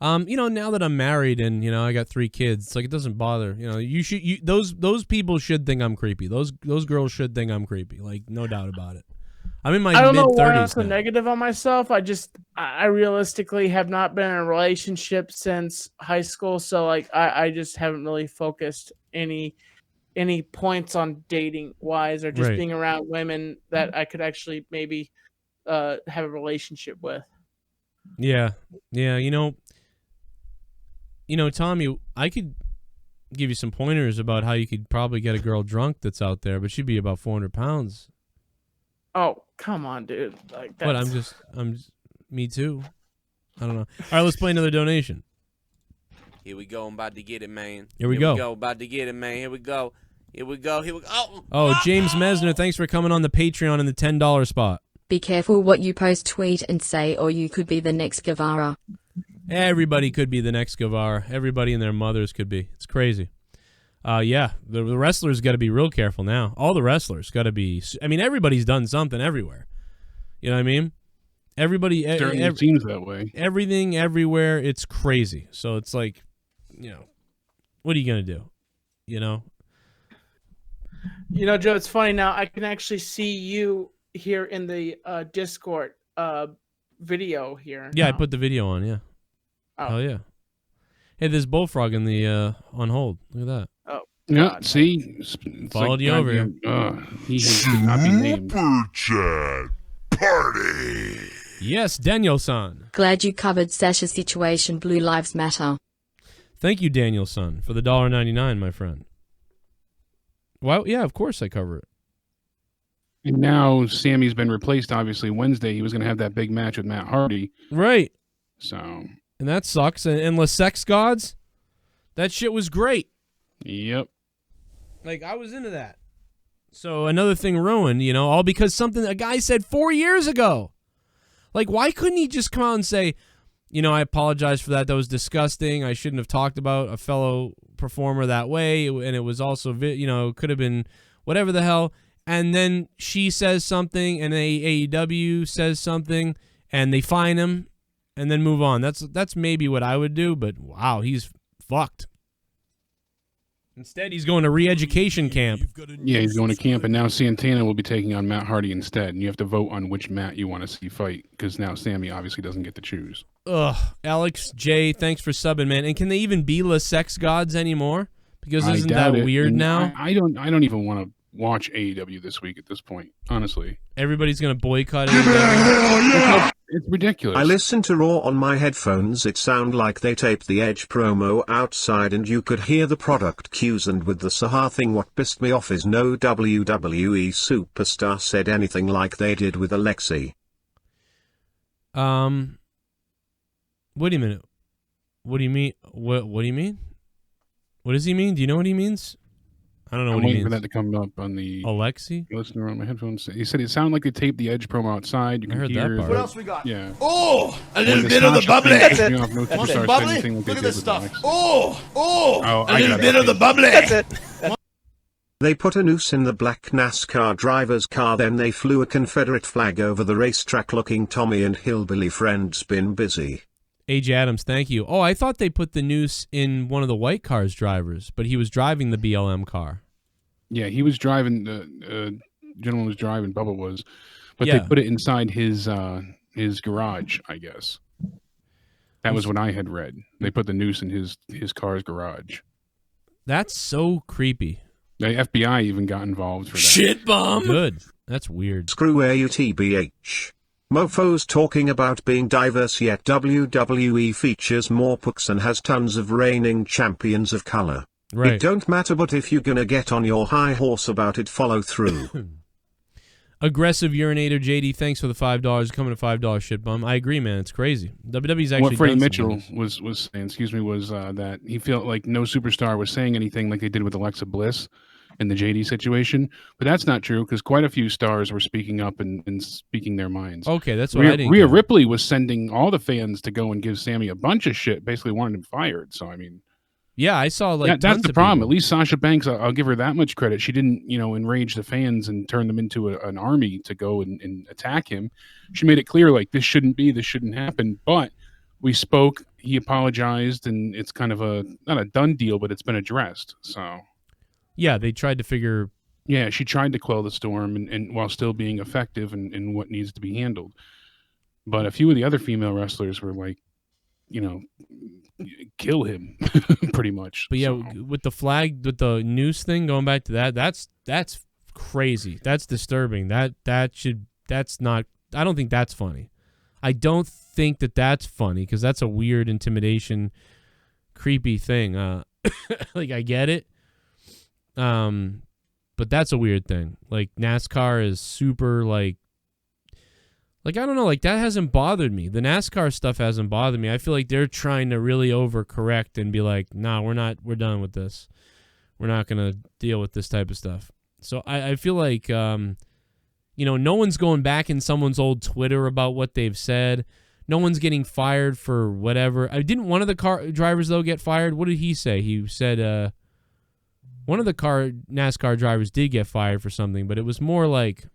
Speaker 2: Now that I'm married and I got 3 kids, it's like it doesn't bother. Those people should think I'm creepy. Those girls should think I'm creepy. Like, no doubt about it. I'm in my
Speaker 9: I don't know why I'm
Speaker 2: mid-30s
Speaker 9: so
Speaker 2: now.
Speaker 9: negative on myself. I realistically have not been in a relationship since high school, so like I just haven't really focused any points on dating wise or just
Speaker 2: Right.
Speaker 9: being around women that I could actually maybe have a relationship with.
Speaker 2: Yeah. Tommy, I could give you some pointers about how you could probably get a girl drunk that's out there, but she'd be about 400 pounds.
Speaker 9: Oh, come on, dude. Like that.
Speaker 2: But I'm just, me too. I don't know. All right, let's play another donation.
Speaker 13: Here we go. I'm about to get it, man.
Speaker 2: Here we go.
Speaker 13: About to get it, man. Here we go.
Speaker 2: Oh, James Metzler, thanks for coming on the Patreon in the $10 spot.
Speaker 4: Be careful what you post, tweet, and say, or you could be the next Guevara.
Speaker 2: Everybody could be the next Guevara. Everybody and their mothers could be. It's crazy. The wrestlers got to be real careful now. All the wrestlers got to be. I mean, everybody's done something everywhere. You know what I mean? Everybody.
Speaker 3: Certainly seems that way.
Speaker 2: Everything, everywhere. It's crazy. So it's like, what are you gonna do?
Speaker 9: Joe, it's funny now. I can actually see you here in the Discord video here.
Speaker 2: Yeah,
Speaker 9: now.
Speaker 2: I put the video on. Yeah.
Speaker 9: Oh.
Speaker 2: Hell yeah. Hey, there's Bullfrog in the on hold. Look at that.
Speaker 9: Oh.
Speaker 3: Yeah,
Speaker 9: God.
Speaker 3: see? It's
Speaker 2: Followed you over here.
Speaker 3: He should not be named.
Speaker 1: Super Chat Party.
Speaker 2: Yes, Daniel-san.
Speaker 4: Glad you covered Sasha's situation. Blue Lives Matter.
Speaker 2: Thank you, Daniel-san, for the $1.99, my friend. Well, yeah, of course I cover it.
Speaker 3: And now Sammy's been replaced, obviously. Wednesday, he was going to have that big match with Matt Hardy.
Speaker 2: Right.
Speaker 3: So.
Speaker 2: And that sucks. And Les Sex Gods, that shit was great.
Speaker 3: Yep.
Speaker 2: Like, I was into that. So another thing ruined, all because something a guy said 4 years ago. Like, why couldn't he just come out and say, I apologize for that. That was disgusting. I shouldn't have talked about a fellow performer that way. And it was also, could have been whatever the hell. And then she says something, and AEW says something, and they fine him, and then move on. That's maybe what I would do, but wow, he's fucked. Instead, he's going to re-education camp.
Speaker 3: Yeah, he's going to camp, and now Santana will be taking on Matt Hardy instead, and you have to vote on which Matt you want to see fight, because now Sammy obviously doesn't get to choose.
Speaker 2: Ugh. Alex J, thanks for subbing, man. And can they even be Les Sex Gods anymore? Because isn't that weird now?
Speaker 3: I don't even want to watch AEW this week at this point, honestly.
Speaker 2: Everybody's going to boycott it.
Speaker 3: It's ridiculous.
Speaker 6: I listened to Raw on my headphones. It sounded like they taped the Edge promo outside and you could hear the product cues, and with the Sahar thing, what pissed me off is no WWE superstar said anything like they did with Alexi.
Speaker 2: Wait a minute. What do you mean? What do you mean? What does he mean? Do you know what he means? I don't know what he means.
Speaker 3: I'm waiting for that to come up on the
Speaker 2: Alexi.
Speaker 3: Listener on my headphones. He said it sounded like they taped the Edge promo outside. You can
Speaker 2: heard
Speaker 3: hear
Speaker 2: that part.
Speaker 7: What else we got?
Speaker 3: Yeah.
Speaker 7: Oh, a little bit of the bubbly.
Speaker 3: That's
Speaker 7: it.
Speaker 3: No
Speaker 7: Want
Speaker 3: superstar
Speaker 7: some
Speaker 3: said
Speaker 7: bubbly?
Speaker 3: anything like
Speaker 7: Look
Speaker 3: they
Speaker 7: at this
Speaker 3: did
Speaker 7: stuff.
Speaker 3: with Alex.
Speaker 7: Oh, a
Speaker 3: I
Speaker 7: little
Speaker 3: got
Speaker 7: bit
Speaker 3: it.
Speaker 7: of the bubbly.
Speaker 9: That's it.
Speaker 6: They put a noose in the black NASCAR driver's car, then they flew a Confederate flag over the racetrack, looking Tommy and hillbilly friends been busy.
Speaker 2: AJ Adams, thank you. Oh, I thought they put the noose in one of the white car's drivers, but he was driving the BLM car.
Speaker 3: Yeah, he was driving. The gentleman was driving. Bubba was, but
Speaker 2: Yeah.
Speaker 3: they put it inside his garage, I guess. That was what I had read. They put the noose in his car's garage.
Speaker 2: That's so creepy.
Speaker 3: The FBI even got involved for that.
Speaker 13: Shit bomb.
Speaker 2: Good. That's weird.
Speaker 6: Screw AUTBH. Mofos talking about being diverse, yet WWE features more pucks and has tons of reigning champions of color.
Speaker 2: Right.
Speaker 6: It don't matter, but if you're gonna get on your high horse about it, follow through.
Speaker 2: Aggressive urinator JD, thanks for the $5. Coming to $5 shit bum. I agree, man. It's crazy. WWE's actually
Speaker 3: What Freddie
Speaker 2: done some
Speaker 3: Mitchell
Speaker 2: things.
Speaker 3: was saying, was that he felt like no superstar was saying anything like they did with Alexa Bliss in the JD situation, but that's not true because quite a few stars were speaking up and speaking their minds.
Speaker 2: Okay, that's what I didn't
Speaker 3: Rhea
Speaker 2: get.
Speaker 3: Ripley was sending all the fans to go and give Sammy a bunch of shit, basically wanted him fired. So I mean,
Speaker 2: yeah, I saw like
Speaker 3: that's
Speaker 2: tons
Speaker 3: the
Speaker 2: of
Speaker 3: problem.
Speaker 2: people.
Speaker 3: At least Sasha Banks, I'll give her that much credit. She didn't, enrage the fans and turn them into an army to go and attack him. She made it clear like this shouldn't happen. But we spoke. He apologized, and it's kind of not a done deal, but it's been addressed. So
Speaker 2: Yeah, they tried to figure.
Speaker 3: yeah, she tried to quell the storm and while still being effective in what needs to be handled. But a few of the other female wrestlers were like, kill him pretty much.
Speaker 2: But yeah, with the flag, with the noose thing, going back to that's crazy. That's disturbing. That's not. I don't think that's funny. I don't think that's funny because that's a weird intimidation, creepy thing. Like I get it. But that's a weird thing. Like NASCAR is super like I don't know, like that hasn't bothered me. The NASCAR stuff hasn't bothered me. I feel like they're trying to really overcorrect and be like, nah, we're done with this. We're not gonna deal with this type of stuff. So I feel like no one's going back in someone's old Twitter about what they've said. No one's getting fired for whatever. Didn't one of the car drivers though get fired? What did he say? He said one of the NASCAR drivers did get fired for something, but it was more like,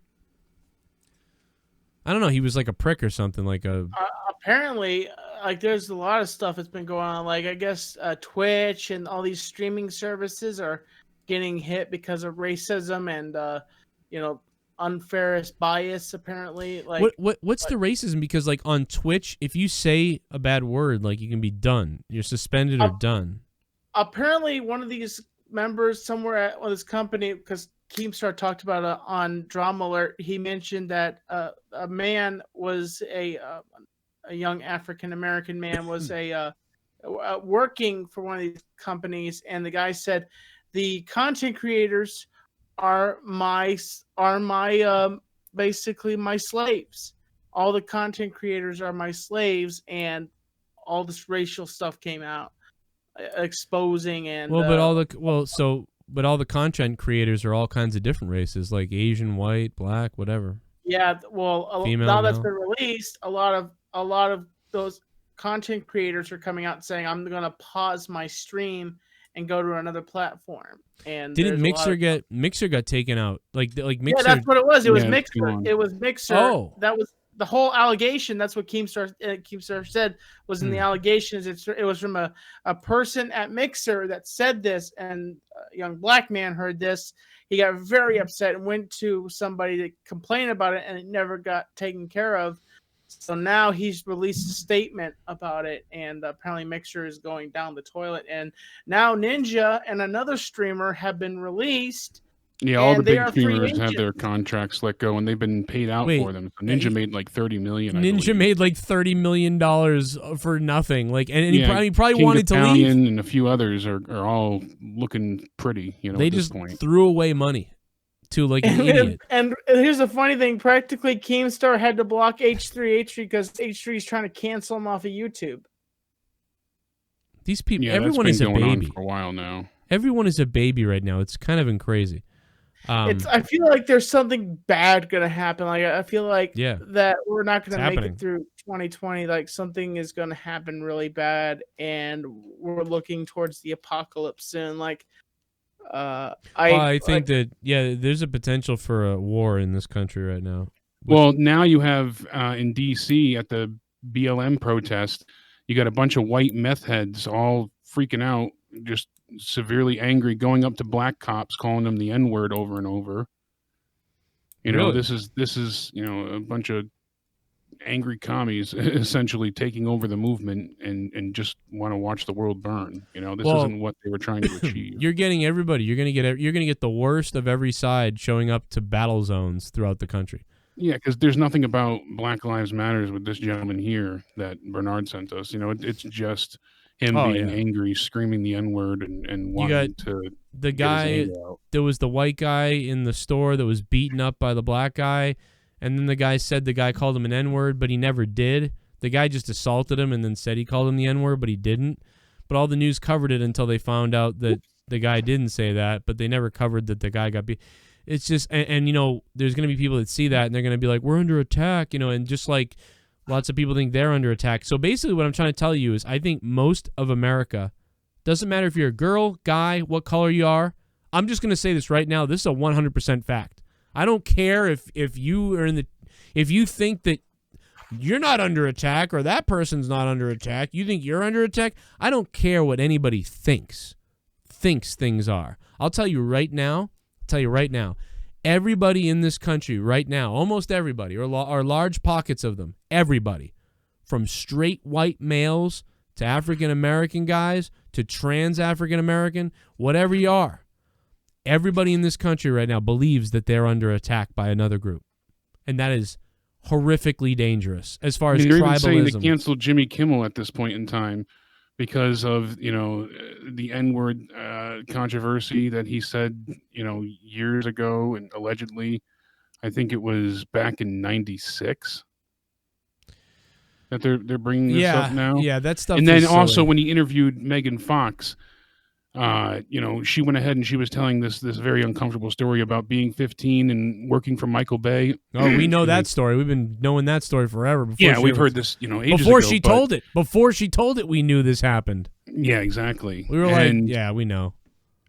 Speaker 2: I don't know, he was like a prick or something, like a...
Speaker 9: Apparently, like there's a lot of stuff that's been going on. Like I guess Twitch and all these streaming services are getting hit because of racism and unfair bias. Apparently, like
Speaker 2: what's the racism? Because like on Twitch, if you say a bad word, like you can be done. You're suspended or done.
Speaker 9: Apparently, one of these members somewhere at this company, because Keemstar talked about it on Drama Alert, he mentioned that a man was a young African American man was working for one of these companies, and the guy said the content creators are my basically my slaves. All the content creators are my slaves, and all this racial stuff came out, exposing and
Speaker 2: but all the content creators are all kinds of different races, like Asian, white, black, whatever.
Speaker 9: Yeah, well,
Speaker 2: Female,
Speaker 9: now that's
Speaker 2: male.
Speaker 9: been released, a lot of those content creators are coming out saying, I'm going to pause my stream and go to another platform. And
Speaker 2: Didn't Mixer got taken out? Like Mixer.
Speaker 9: Yeah, that's what it was. It was
Speaker 3: Yeah,
Speaker 9: Mixer. It was Mixer.
Speaker 2: Oh.
Speaker 9: That was the whole allegation. That's what Keemstar said was in the allegations. It was from a person at Mixer that said this, and a young black man heard this. He got very upset and went to somebody to complain about it, and it never got taken care of. So now he's released a statement about it, and apparently Mixer is going down the toilet. And now Ninja and another streamer have been released.
Speaker 3: Yeah, all the
Speaker 9: they
Speaker 3: big
Speaker 9: are free
Speaker 3: streamers have
Speaker 9: agents.
Speaker 3: their contracts let go, and they've been paid out
Speaker 2: Wait,
Speaker 3: for them. So Ninja made like $30 million. I
Speaker 2: Ninja
Speaker 3: believe.
Speaker 2: made like $30 million for nothing. Like, and he
Speaker 3: Yeah,
Speaker 2: probably
Speaker 3: King
Speaker 2: wanted to leave.
Speaker 3: Italian and a few others are all looking pretty.
Speaker 2: They
Speaker 3: at this
Speaker 2: just
Speaker 3: point.
Speaker 2: threw away money to like an idiot.
Speaker 9: And here's the funny thing: practically Keemstar had to block H3 because H3 is trying to cancel him off of YouTube.
Speaker 2: These people,
Speaker 3: Yeah,
Speaker 2: everyone
Speaker 3: that's
Speaker 2: is a
Speaker 3: been going on
Speaker 2: baby.
Speaker 3: for a while now.
Speaker 2: Everyone is a baby right now. It's kind of been crazy.
Speaker 9: I feel like there's something bad gonna happen. Like I feel like that we're not gonna make
Speaker 2: happening.
Speaker 9: it through 2020. Like something is gonna happen really bad, and we're looking towards the apocalypse soon. Like
Speaker 2: I think that there's a potential for a war in this country right now.
Speaker 3: Well, now you have in D.C. at the BLM protest, you got a bunch of white meth heads all freaking out, just severely angry, going up to black cops, calling them the N-word over and over. You know,
Speaker 2: Really?
Speaker 3: this is a bunch of angry commies essentially taking over the movement and just want to watch the world burn. You know, this isn't what they were trying to achieve.
Speaker 2: You're getting everybody. You're gonna get the worst of every side showing up to battle zones throughout the country.
Speaker 3: Yeah, because there's nothing about Black Lives Matters with this gentleman here that Bernard sent us. You know, it's just him being angry, screaming the N-word, and wanting to
Speaker 2: the
Speaker 3: get his
Speaker 2: guy.
Speaker 3: anger out.
Speaker 2: There was the white guy in the store that was beaten up by the black guy, and then the guy said the guy called him an N-word, but he never did. The guy just assaulted him and then said he called him the N-word, but he didn't. But all the news covered it until they found out that the guy didn't say that, but they never covered that the guy got beat. It's just, and there's going to be people that see that, and they're going to be like, we're under attack, and just like lots of people think they're under attack. So basically what I'm trying to tell you is I think most of America, doesn't matter if you're a girl, guy, what color you are, I'm just going to say this right now, this is a 100% fact. I don't care if you are if you think that you're not under attack or that person's not under attack, you think you're under attack, I don't care what anybody thinks things are. I'll tell you right now, everybody in this country right now, almost everybody, or large pockets of them, everybody, from straight white males to African-American guys to trans African-American, whatever you are, everybody in this country right now believes that they're under attack by another group. And that is horrifically dangerous as far as
Speaker 3: They're
Speaker 2: tribalism.
Speaker 3: even saying to cancel Jimmy Kimmel at this point in time because of, the N-word controversy that he said, years ago, and allegedly, I think it was back in 96 that they're bringing this up now.
Speaker 2: Yeah, that stuff.
Speaker 3: And then
Speaker 2: is
Speaker 3: also
Speaker 2: silly.
Speaker 3: when he interviewed Megan Fox, she went ahead and she was telling this very uncomfortable story about being 15 and working for Michael Bay.
Speaker 2: Oh, we know that story. We've been knowing that story forever.
Speaker 3: We've heard this, ages
Speaker 2: before
Speaker 3: ago,
Speaker 2: she told it. Before she told it, we knew this happened.
Speaker 3: Yeah, exactly.
Speaker 2: We were like, yeah, we know.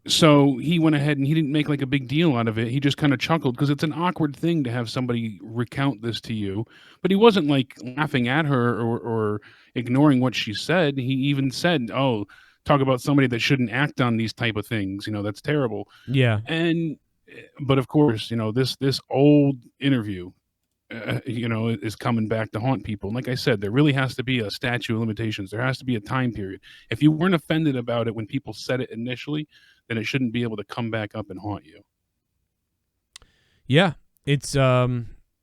Speaker 3: So he went ahead and he didn't make like a big deal out of it. He just kind of chuckled because it's an awkward thing to have somebody recount this to you. But he wasn't like laughing at her or ignoring what she said. He even said, "Oh, talk about somebody that shouldn't act on these type of things. That's terrible."
Speaker 2: Yeah.
Speaker 3: But of course, this old interview, is coming back to haunt people. And like I said, there really has to be a statute of limitations. There has to be a time period. If you weren't offended about it when people said it initially, then it shouldn't be able to come back up and haunt you.
Speaker 2: Yeah, it's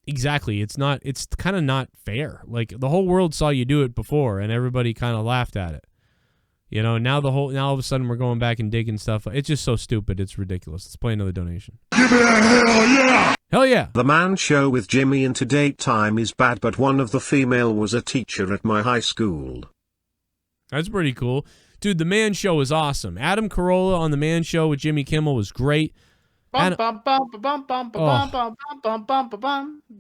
Speaker 2: exactly. It's kind of not fair. Like the whole world saw you do it before, and everybody kind of laughed at it. Now all of a sudden we're going back and digging stuff. It's just so stupid. It's ridiculous. Let's play another donation.
Speaker 1: Give me a hell yeah!
Speaker 2: Hell yeah!
Speaker 6: The Man Show with Jimmy into date time is bad, but one of the female was a teacher at my high school.
Speaker 2: That's pretty cool. Dude, The Man Show is awesome. Adam Carolla on The Man Show with Jimmy Kimmel was great.
Speaker 9: The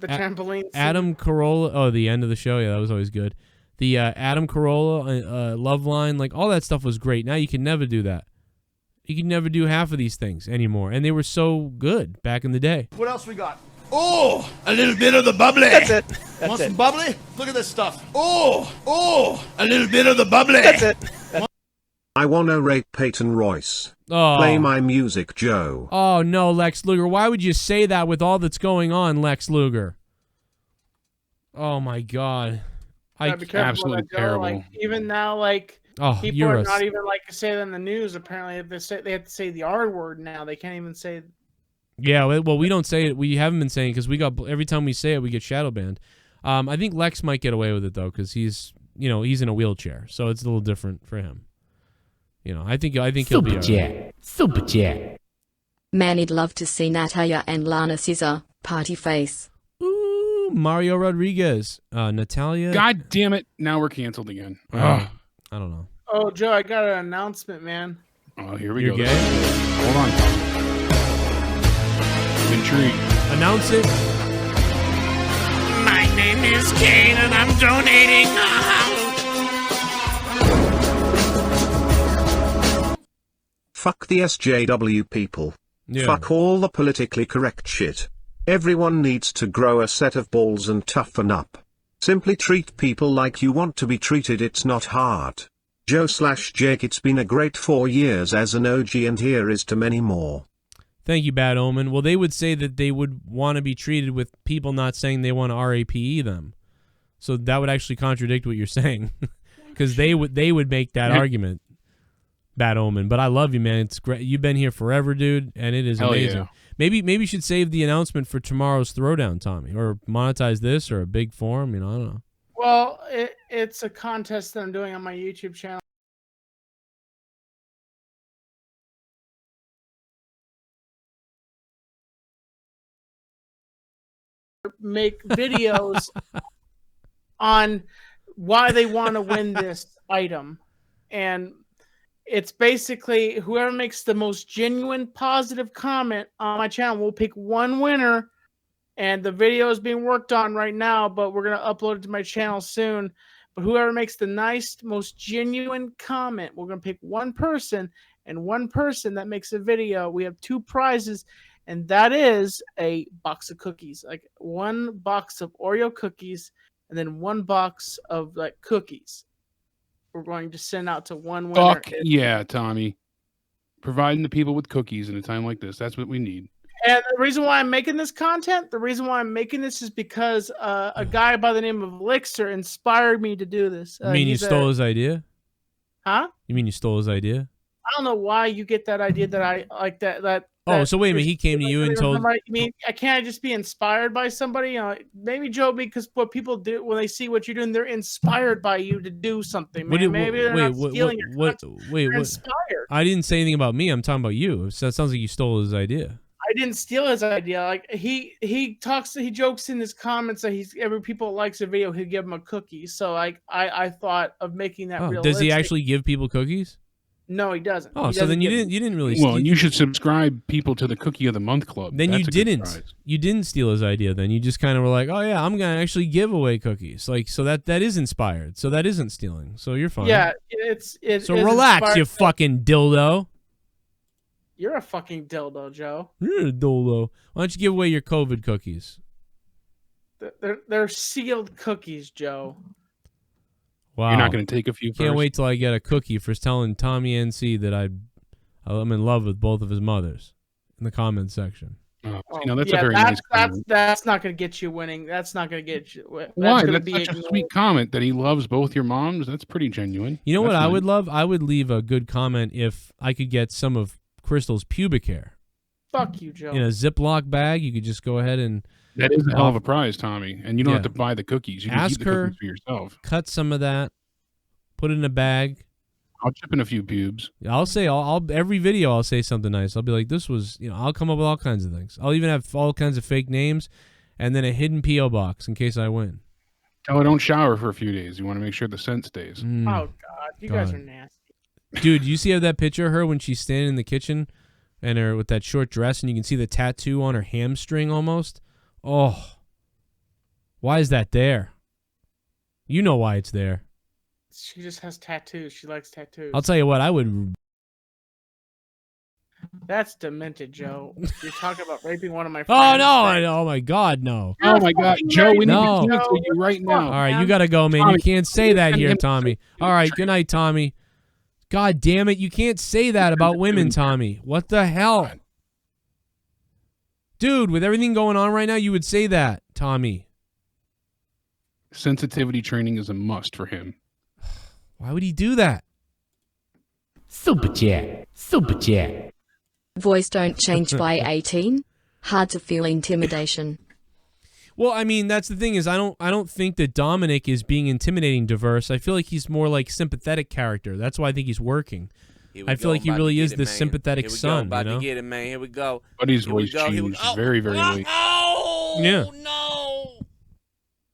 Speaker 9: trampoline.
Speaker 2: Adam Carolla. The end of the show. Yeah, that was always good. The Adam Carolla love line, like all that stuff was great. Now you can never do that. You can never do half of these things anymore, and they were so good back in the day.
Speaker 7: What else we got? Oh, a little bit of the bubbly.
Speaker 14: That's it.
Speaker 7: Want some bubbly? Look at this stuff. Oh, a little bit of the bubbly.
Speaker 14: That's it.
Speaker 6: I wanna rate Peyton Royce.
Speaker 2: Oh.
Speaker 6: Play my music, Joe.
Speaker 2: Oh no, Lex Luger! Why would you say that with all that's going on, Lex Luger? Oh my God!
Speaker 9: Be careful
Speaker 3: absolutely
Speaker 9: with that, Joe.
Speaker 3: terrible.
Speaker 9: Like even now, people are not even like to say that in the news. Apparently, they have to say the R word now. They can't even say.
Speaker 2: Yeah, well, we don't say it. We haven't been saying it because every time we say it, we get shadow banned. I think Lex might get away with it though because he's in a wheelchair, so it's a little different for him. I think he'll be all right.
Speaker 5: Super chat.
Speaker 4: Man, I'd love to see Natalia and Lana Scissor, party face.
Speaker 2: Ooh, Mario Rodriguez, Natalia.
Speaker 3: God damn it! Now we're canceled again.
Speaker 2: I don't know.
Speaker 9: Oh, Joe, I got an announcement, man.
Speaker 3: Oh, here we
Speaker 2: You're
Speaker 3: go.
Speaker 2: gay?
Speaker 3: Hold on. I'm intrigued.
Speaker 2: Announce it.
Speaker 5: My name is Kane and I'm donating
Speaker 6: Fuck the SJW people.
Speaker 2: Yeah.
Speaker 6: Fuck all the politically correct shit. Everyone needs to grow a set of balls and toughen up. Simply treat people like you want to be treated. It's not hard. Joe/Jake, it's been a great 4 years as an OG, and here is to many more.
Speaker 2: Thank you, Bad Omen. Well, they would say that they would want to be treated with people not saying they want to RAPE them. So that would actually contradict what you're saying, because they would make that argument, Bad Omen. But I love you, man. It's great. You've been here forever, dude, and it is amazing.
Speaker 3: Yeah.
Speaker 2: Maybe you should save the announcement for tomorrow's Throwdown, Tommy, or monetize this or a big forum. I don't know.
Speaker 9: Well, it's a contest that I'm doing on my YouTube channel. Make videos on why they want to win this item, and it's basically whoever makes the most genuine positive comment on my channel will pick one winner, and the video is being worked on right now, but we're going to upload it to my channel soon. But whoever makes the most genuine comment, we're going to pick one person, and one person that makes a video. We have 2 prizes, and that is a box of cookies, like 1 box of Oreo cookies, and then 1 box of like cookies. We're going to send out to one winner.
Speaker 3: Fuck yeah, Tommy. Providing the people with cookies in a time like this. That's what we need.
Speaker 9: And the reason why I'm making this content, is because a guy by the name of Elixir inspired me to do this.
Speaker 2: You mean you stole his idea?
Speaker 9: Huh?
Speaker 2: You mean you stole his idea?
Speaker 9: I don't know why you get that idea that I like that.
Speaker 2: Oh, so wait a minute. He came to you and told.
Speaker 9: I mean, I can't just be inspired by somebody. Maybe Joe, because what people do when they see what you're doing, they're inspired by you to do something. Man. Maybe they're not stealing your content. They're inspired.
Speaker 2: I didn't say anything about me. I'm talking about you. So that sounds like you stole his idea.
Speaker 9: I didn't steal his idea. Like he jokes in his comments that every people likes a video, he'll give him a cookie. So I thought of making that realistic.
Speaker 2: Does he actually give people cookies?
Speaker 9: No, he doesn't.
Speaker 2: Oh, so then you didn't really.
Speaker 3: Well, you should subscribe people to the Cookie of the Month Club.
Speaker 2: Then you didn't steal his idea. Then you just kind of were like, oh yeah, I'm gonna actually give away cookies. Like, so that is inspired. So that isn't stealing. So you're fine.
Speaker 9: Yeah, it's
Speaker 2: so relax,
Speaker 9: inspired.
Speaker 2: you fucking dildo.
Speaker 9: You're a fucking dildo, Joe.
Speaker 2: You're a dildo. Why don't you give away your COVID cookies?
Speaker 9: They're sealed cookies, Joe.
Speaker 2: Wow.
Speaker 3: You're not going to take a few first?
Speaker 2: Can't wait till I get a cookie for telling Tommy NC that I'm in love with both of his mothers in the comment section.
Speaker 3: Oh, that's a very nice comment.
Speaker 9: That's not going to get you winning. That's not going to get you.
Speaker 3: Why? That's such a sweet comment that he loves both your moms. That's pretty genuine.
Speaker 2: You know
Speaker 3: what
Speaker 2: I would love? I would leave a good comment if I could get some of Crystal's pubic hair.
Speaker 9: Fuck you, Joe.
Speaker 2: In a Ziploc bag, you could just go ahead and.
Speaker 3: That is a hell of a prize, Tommy, and you don't have to buy the cookies. You can
Speaker 2: ask
Speaker 3: keep the
Speaker 2: her
Speaker 3: cookies for yourself.
Speaker 2: Cut some of that, put it in a bag.
Speaker 3: I'll chip in a few pubes.
Speaker 2: I'll say every video I'll say something nice. I'll be like, this was, I'll come up with all kinds of things. I'll even have all kinds of fake names, and then a hidden PO box in case I win.
Speaker 3: Tell her don't shower for a few days. You want to make sure the scent stays.
Speaker 9: Oh God, you guys are nasty.
Speaker 2: Dude, you see that picture of her when she's standing in the kitchen, and her with that short dress, and you can see the tattoo on her hamstring almost. Oh. Why is that there? You know why it's there.
Speaker 9: She just has tattoos. She likes tattoos.
Speaker 2: I'll tell you what, I would.
Speaker 9: That's demented, Joe. You're talking about raping one of my
Speaker 2: friends. Oh, no.
Speaker 9: Oh,
Speaker 2: my God, no.
Speaker 3: Oh, my God. Joe, we need to cancel you right now.
Speaker 2: All right, you got to go, man. Tommy, you can't say that here, Tommy. All right, good night, Tommy. God damn it. You can't say that about women, Tommy. What the hell? Dude, with everything going on right now, you would say that, Tommy.
Speaker 3: Sensitivity training is a must for him.
Speaker 2: Why would he do that?
Speaker 5: Super chat. Super chat.
Speaker 4: Voice don't change by 18. Hard to feel intimidation.
Speaker 2: Well, I mean, that's the thing is I don't think that Dominic is being intimidating diverse. I feel like he's more like sympathetic character. That's why I think he's working. I feel like he really is this sympathetic son.
Speaker 13: About to get it, man. Here we go.
Speaker 3: But his voice changed very, very late.
Speaker 13: Oh,
Speaker 2: yeah.
Speaker 13: No.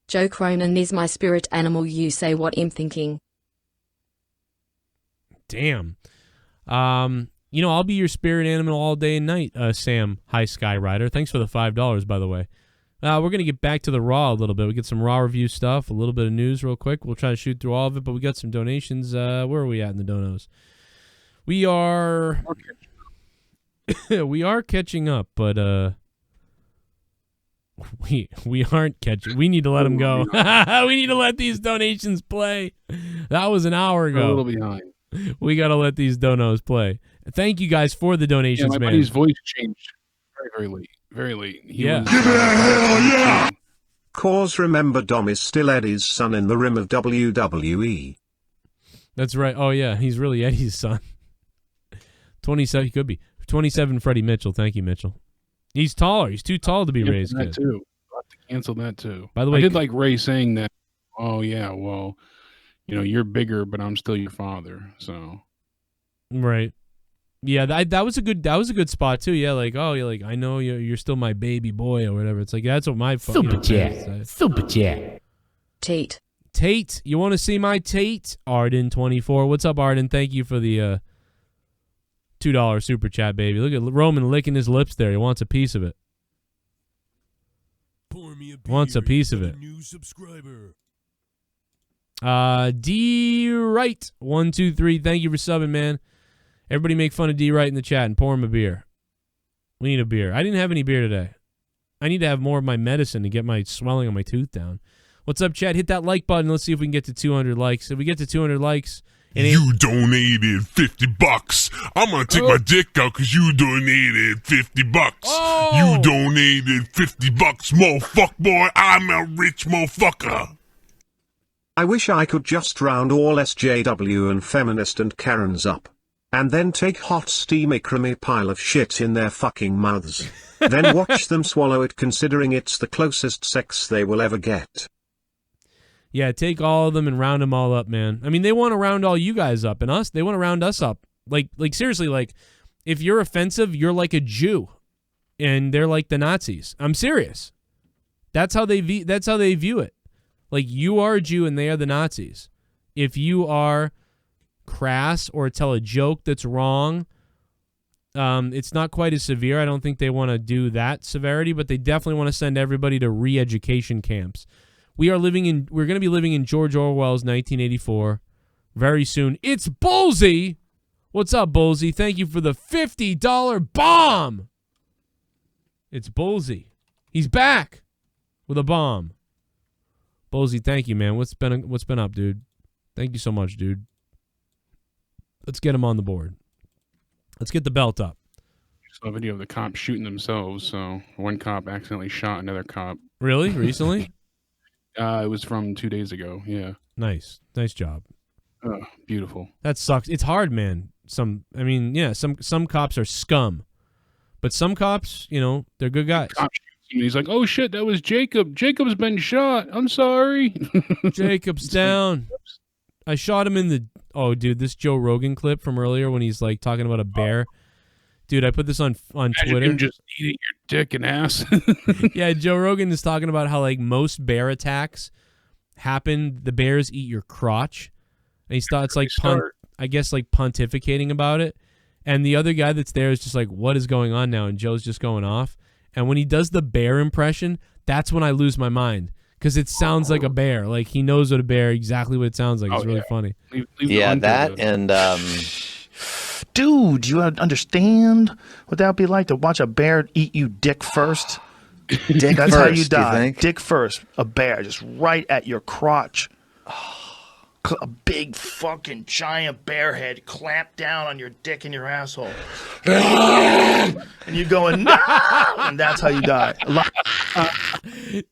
Speaker 4: Joe Cronin is my spirit animal. You say what I'm thinking.
Speaker 2: Damn. I'll be your spirit animal all day and night, Sam High Sky Rider. Thanks for the $5, by the way. We're going to get back to the Raw a little bit. We get some Raw review stuff, a little bit of news real quick. We'll try to shoot through all of it, but we got some donations. Where are we at in the donos? We are catching up, but we aren't catching. We need to let them go. We need to let these donations play. That was an hour ago.
Speaker 3: A little behind.
Speaker 2: We got to let these donos play. Thank you guys for the donations,
Speaker 3: my
Speaker 2: man.
Speaker 3: buddy's voice changed very late. Very late.
Speaker 2: Yeah.
Speaker 6: Give it a hell yeah! Cause remember Dom is still Eddie's son in the rim of WWE.
Speaker 2: That's right. Oh, yeah. He's really Eddie's son. 27. He could be. 27 Freddie Mitchell. Thank you, Mitchell. He's taller. He's too tall to be Ray's kid.
Speaker 3: Too. I'll have to cancel that, too.
Speaker 2: By the way,
Speaker 3: I did like Ray saying that, oh, yeah, well, you're bigger, but I'm still your father, so.
Speaker 2: Right. Yeah, that was a good spot, too. Yeah, like, oh, you're like, I know you're still my baby boy or whatever. It's like, that's what my
Speaker 5: Super chat. Super chat.
Speaker 4: Tate,
Speaker 2: you want to see my Tate? Arden24. What's up, Arden? Thank you for the $2 super chat, baby. Look at Roman licking his lips there. He wants a piece of it.
Speaker 14: Pour me a beer.
Speaker 2: Wants a piece of it.
Speaker 14: New subscriber.
Speaker 2: D Wright 123. Thank you for subbing, man. Everybody make fun of D Wright in the chat and pour him a beer. We need a beer. I didn't have any beer today. I need to have more of my medicine to get my swelling on my tooth down. What's up, Chad? Hit that like button. Let's see if we can get to 200 likes. If we get to 200 likes,
Speaker 1: you donated $50. I'm gonna take my dick out because you donated $50.
Speaker 2: Oh.
Speaker 1: You donated $50, motherfucker boy. I'm a rich motherfucker.
Speaker 6: I wish I could just round all SJW and feminist and Karens up. And then take hot steamy creamy pile of shit in their fucking mouths. Then watch them swallow it considering it's the closest sex they will ever get.
Speaker 2: Yeah, take all of them and round them all up, man. I mean, they want to round all you guys up and us. They want to round us up. Like seriously, like if you're offensive, you're like a Jew, and they're like the Nazis. I'm serious. That's how they view it. Like you are a Jew and they are the Nazis. If you are crass or tell a joke that's wrong, it's not quite as severe. I don't think they want to do that severity, but they definitely want to send everybody to re-education camps. We're going to be living in George Orwell's 1984 very soon. It's Bulzie. What's up, Bulzie? Thank you for the $50 bomb. It's Bulzie. He's back with a bomb. Bulzie, thank you, man. What's been up, dude? Thank you so much, dude. Let's get him on the board. Let's get the belt up.
Speaker 3: I saw a video of the cops shooting themselves. So one cop accidentally shot another cop.
Speaker 2: Really? Recently?
Speaker 3: It was from 2 days ago. Yeah.
Speaker 2: Nice job.
Speaker 3: Oh, beautiful.
Speaker 2: That sucks. It's hard, man. Some cops are scum, but some cops, they're good guys.
Speaker 3: And he's like, "Oh shit, that was Jacob. Jacob's been shot. I'm sorry."
Speaker 2: Jacob's down. I shot him in the. Oh, dude, this Joe Rogan clip from earlier when he's like talking about a bear. Dude, I put this on Twitter.
Speaker 3: Him just eating your dick and ass.
Speaker 2: Yeah, Joe Rogan is talking about how like most bear attacks happen. The bears eat your crotch, and he starts like I guess like pontificating about it. And the other guy that's there is just like, "What is going on now?" And Joe's just going off. And when he does the bear impression, that's when I lose my mind. Because it sounds like a bear. Like, he knows what a bear, exactly what it sounds like. It's really funny.
Speaker 15: Yeah, that and, dude, you understand what that would be like to watch a bear eat you dick first?
Speaker 16: Dick
Speaker 15: That's
Speaker 16: first,
Speaker 15: how you die.
Speaker 16: think?
Speaker 15: Dick first. A bear, just right at your crotch. A big fucking giant bear head clamped down on your dick and your asshole. And you going, no! And that's how you die.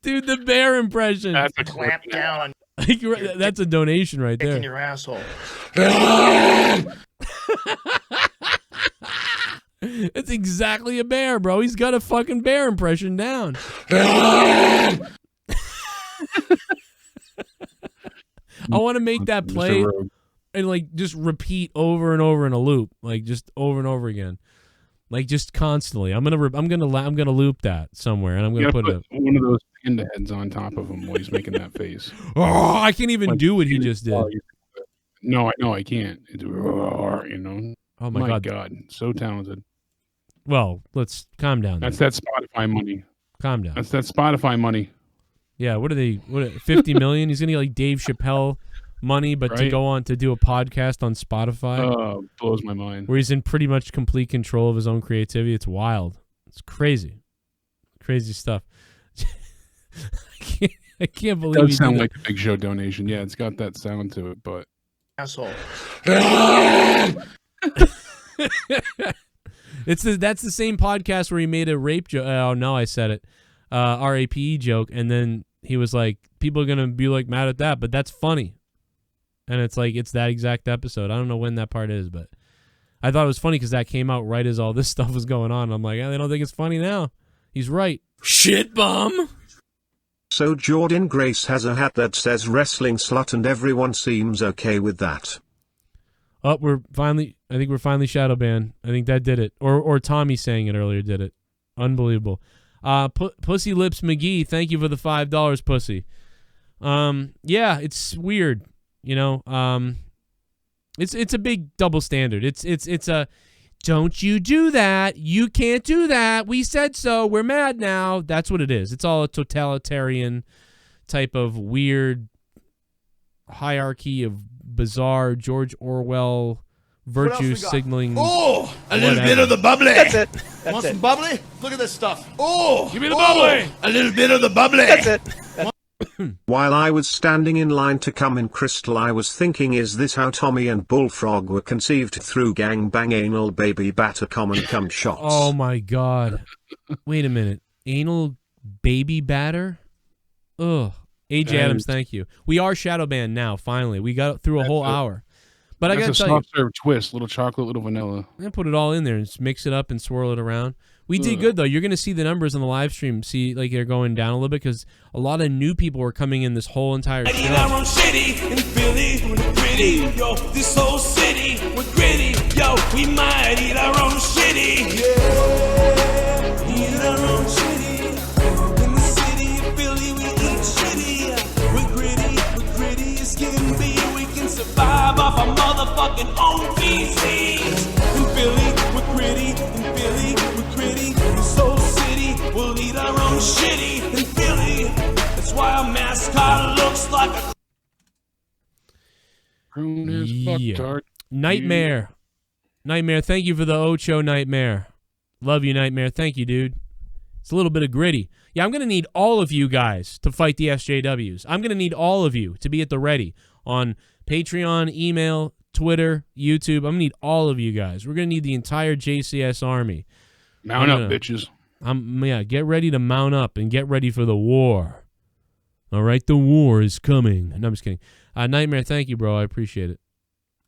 Speaker 2: Dude, the bear impression.
Speaker 15: That's a clamp down on
Speaker 2: that's a donation right
Speaker 15: dick
Speaker 2: there.
Speaker 15: and your asshole.
Speaker 2: It's exactly a bear, bro. He's got a fucking bear impression down. I want to make that play and like just repeat over and over in a loop, like just over and over again, like just constantly. I'm gonna loop that somewhere, and I'm gonna put
Speaker 3: one of those panda heads on top of him while he's making that face.
Speaker 2: Oh, I can't even do what he just did.
Speaker 3: No, I can't. It's, Oh
Speaker 2: my God,
Speaker 3: so talented.
Speaker 2: Well, let's calm down.
Speaker 3: That's that Spotify money.
Speaker 2: Calm down.
Speaker 3: That's that Spotify money.
Speaker 2: Yeah, what 50 million? He's gonna get like Dave Chappelle money, but to go on to do a podcast on Spotify.
Speaker 3: Oh, blows my mind.
Speaker 2: Where he's in pretty much complete control of his own creativity. It's wild. It's crazy. Crazy stuff. I can't believe
Speaker 3: it does sound like a Big Show donation. Yeah, it's got that sound to it, but
Speaker 15: asshole.
Speaker 2: That's the same podcast where he made a rape joke. Oh no, I said it. RAPE joke, and then he was like, people are gonna be like mad at that, but that's funny. And it's like it's that exact episode. I don't know when that part is, but I thought it was funny because that came out right as all this stuff was going on. I'm like, they don't think it's funny now. He's right. Shit bum.
Speaker 6: So Jordan Grace has a hat that says wrestling slut and everyone seems okay with that.
Speaker 2: Oh, I think we're finally shadow banned. I think that did it. Or Tommy saying it earlier did it. Unbelievable. Pussy Lips McGee, thank you for the $5, pussy. Yeah, it's weird, you know. It's a big double standard. It's a don't you do that. You can't do that. We said so. We're mad now. That's what it is. It's all a totalitarian type of weird hierarchy of bizarre George Orwell virtue signaling.
Speaker 7: Oh, a little bit of the bubbly.
Speaker 9: That's it.
Speaker 7: Want some bubbly? Look at this stuff. Oh,
Speaker 2: give me the bubbly.
Speaker 7: A little bit of the bubbly.
Speaker 9: That's it.
Speaker 6: While I was standing in line to come in Crystal, I was thinking, is this how Tommy and Bullfrog were conceived, through gangbang anal baby batter common cum shots?
Speaker 2: Oh my God. Wait a minute. Anal baby batter? Ugh. AJ Adams, thank you. We are shadow banned now, finally. We got through a whole hour. But I got to tell you.
Speaker 3: Soft serve twist, little chocolate, little vanilla.
Speaker 2: I'm going to put it all in there and just mix it up and swirl it around. We did good, though. You're going to see the numbers on the live stream. See, like, they're going down a little bit because a lot of new people were coming in this whole entire show.
Speaker 16: Eat our own shitty in Philly, we're gritty. Yo, this whole city, we're gritty. Yo, we might eat our own shitty. Yeah, eat our own shitty. In the city of Philly, we eat shitty. We're gritty as can be. We can survive off our motherfucking own feces. In Philly, we're gritty. In Philly, we're gritty. This whole city, we'll eat our own shitty. In Philly, that's why our mascot looks like a
Speaker 2: Yeah. Nightmare. Nightmare, thank you for the Ocho Nightmare. Love you, Nightmare. Thank you, dude. It's a little bit of gritty. Yeah, I'm going to need all of you guys to fight the SJWs. I'm going to need all of you to be at the ready on Patreon, email, Twitter, YouTube. I'm going to need all of you guys. We're going to need the entire JCS army.
Speaker 3: Mount up, bitches.
Speaker 2: Yeah, get ready to mount up and get ready for the war. All right, the war is coming. No, I'm just kidding. Nightmare, thank you, bro. I appreciate it.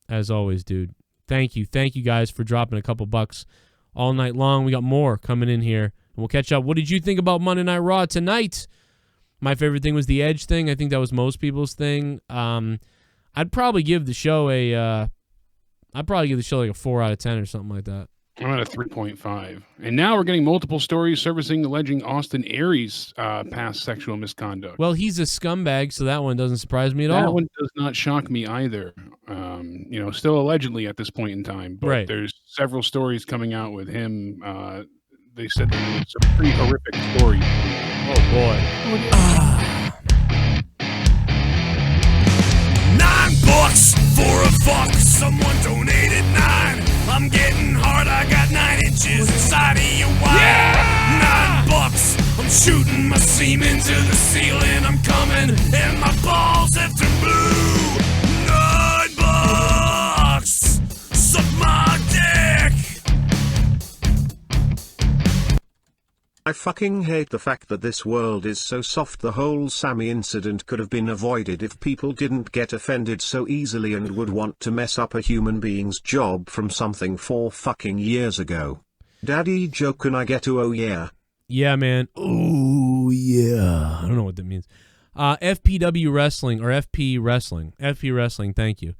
Speaker 2: As always, dude. Thank you. Thank you guys for dropping a couple bucks all night long. We got more coming in here. And we'll catch up. What did you think about Monday Night Raw tonight? My favorite thing was the Edge thing. I think that was most people's thing. I'd probably give the show like a 4 out of 10 or something like that.
Speaker 3: I'm at a 3.5. And now we're getting multiple stories servicing alleging Austin Aries' past sexual misconduct.
Speaker 2: Well, he's a scumbag, so that one doesn't surprise me at all.
Speaker 3: That one does not shock me either. Still allegedly at this point in time. But
Speaker 2: right.
Speaker 3: There's several stories coming out with him. They said that it's a pretty horrific story.
Speaker 2: Oh, boy.
Speaker 16: $9 for a fuck. Someone donated 9. I'm getting hard. I got 9 inches inside of your wine. Yeah! $9. I'm shooting my semen to the ceiling. I'm coming and my balls have turned blue. $9. Suck my dick.
Speaker 6: I fucking hate the fact that this world is so soft. The whole Sammy incident could have been avoided if people didn't get offended so easily and would want to mess up a human being's job from something 4 fucking years ago. Daddy Joe, can I get to oh yeah?
Speaker 2: Yeah, man. Oh yeah. I don't know what that means. FPW Wrestling or FP Wrestling. FP Wrestling, thank you.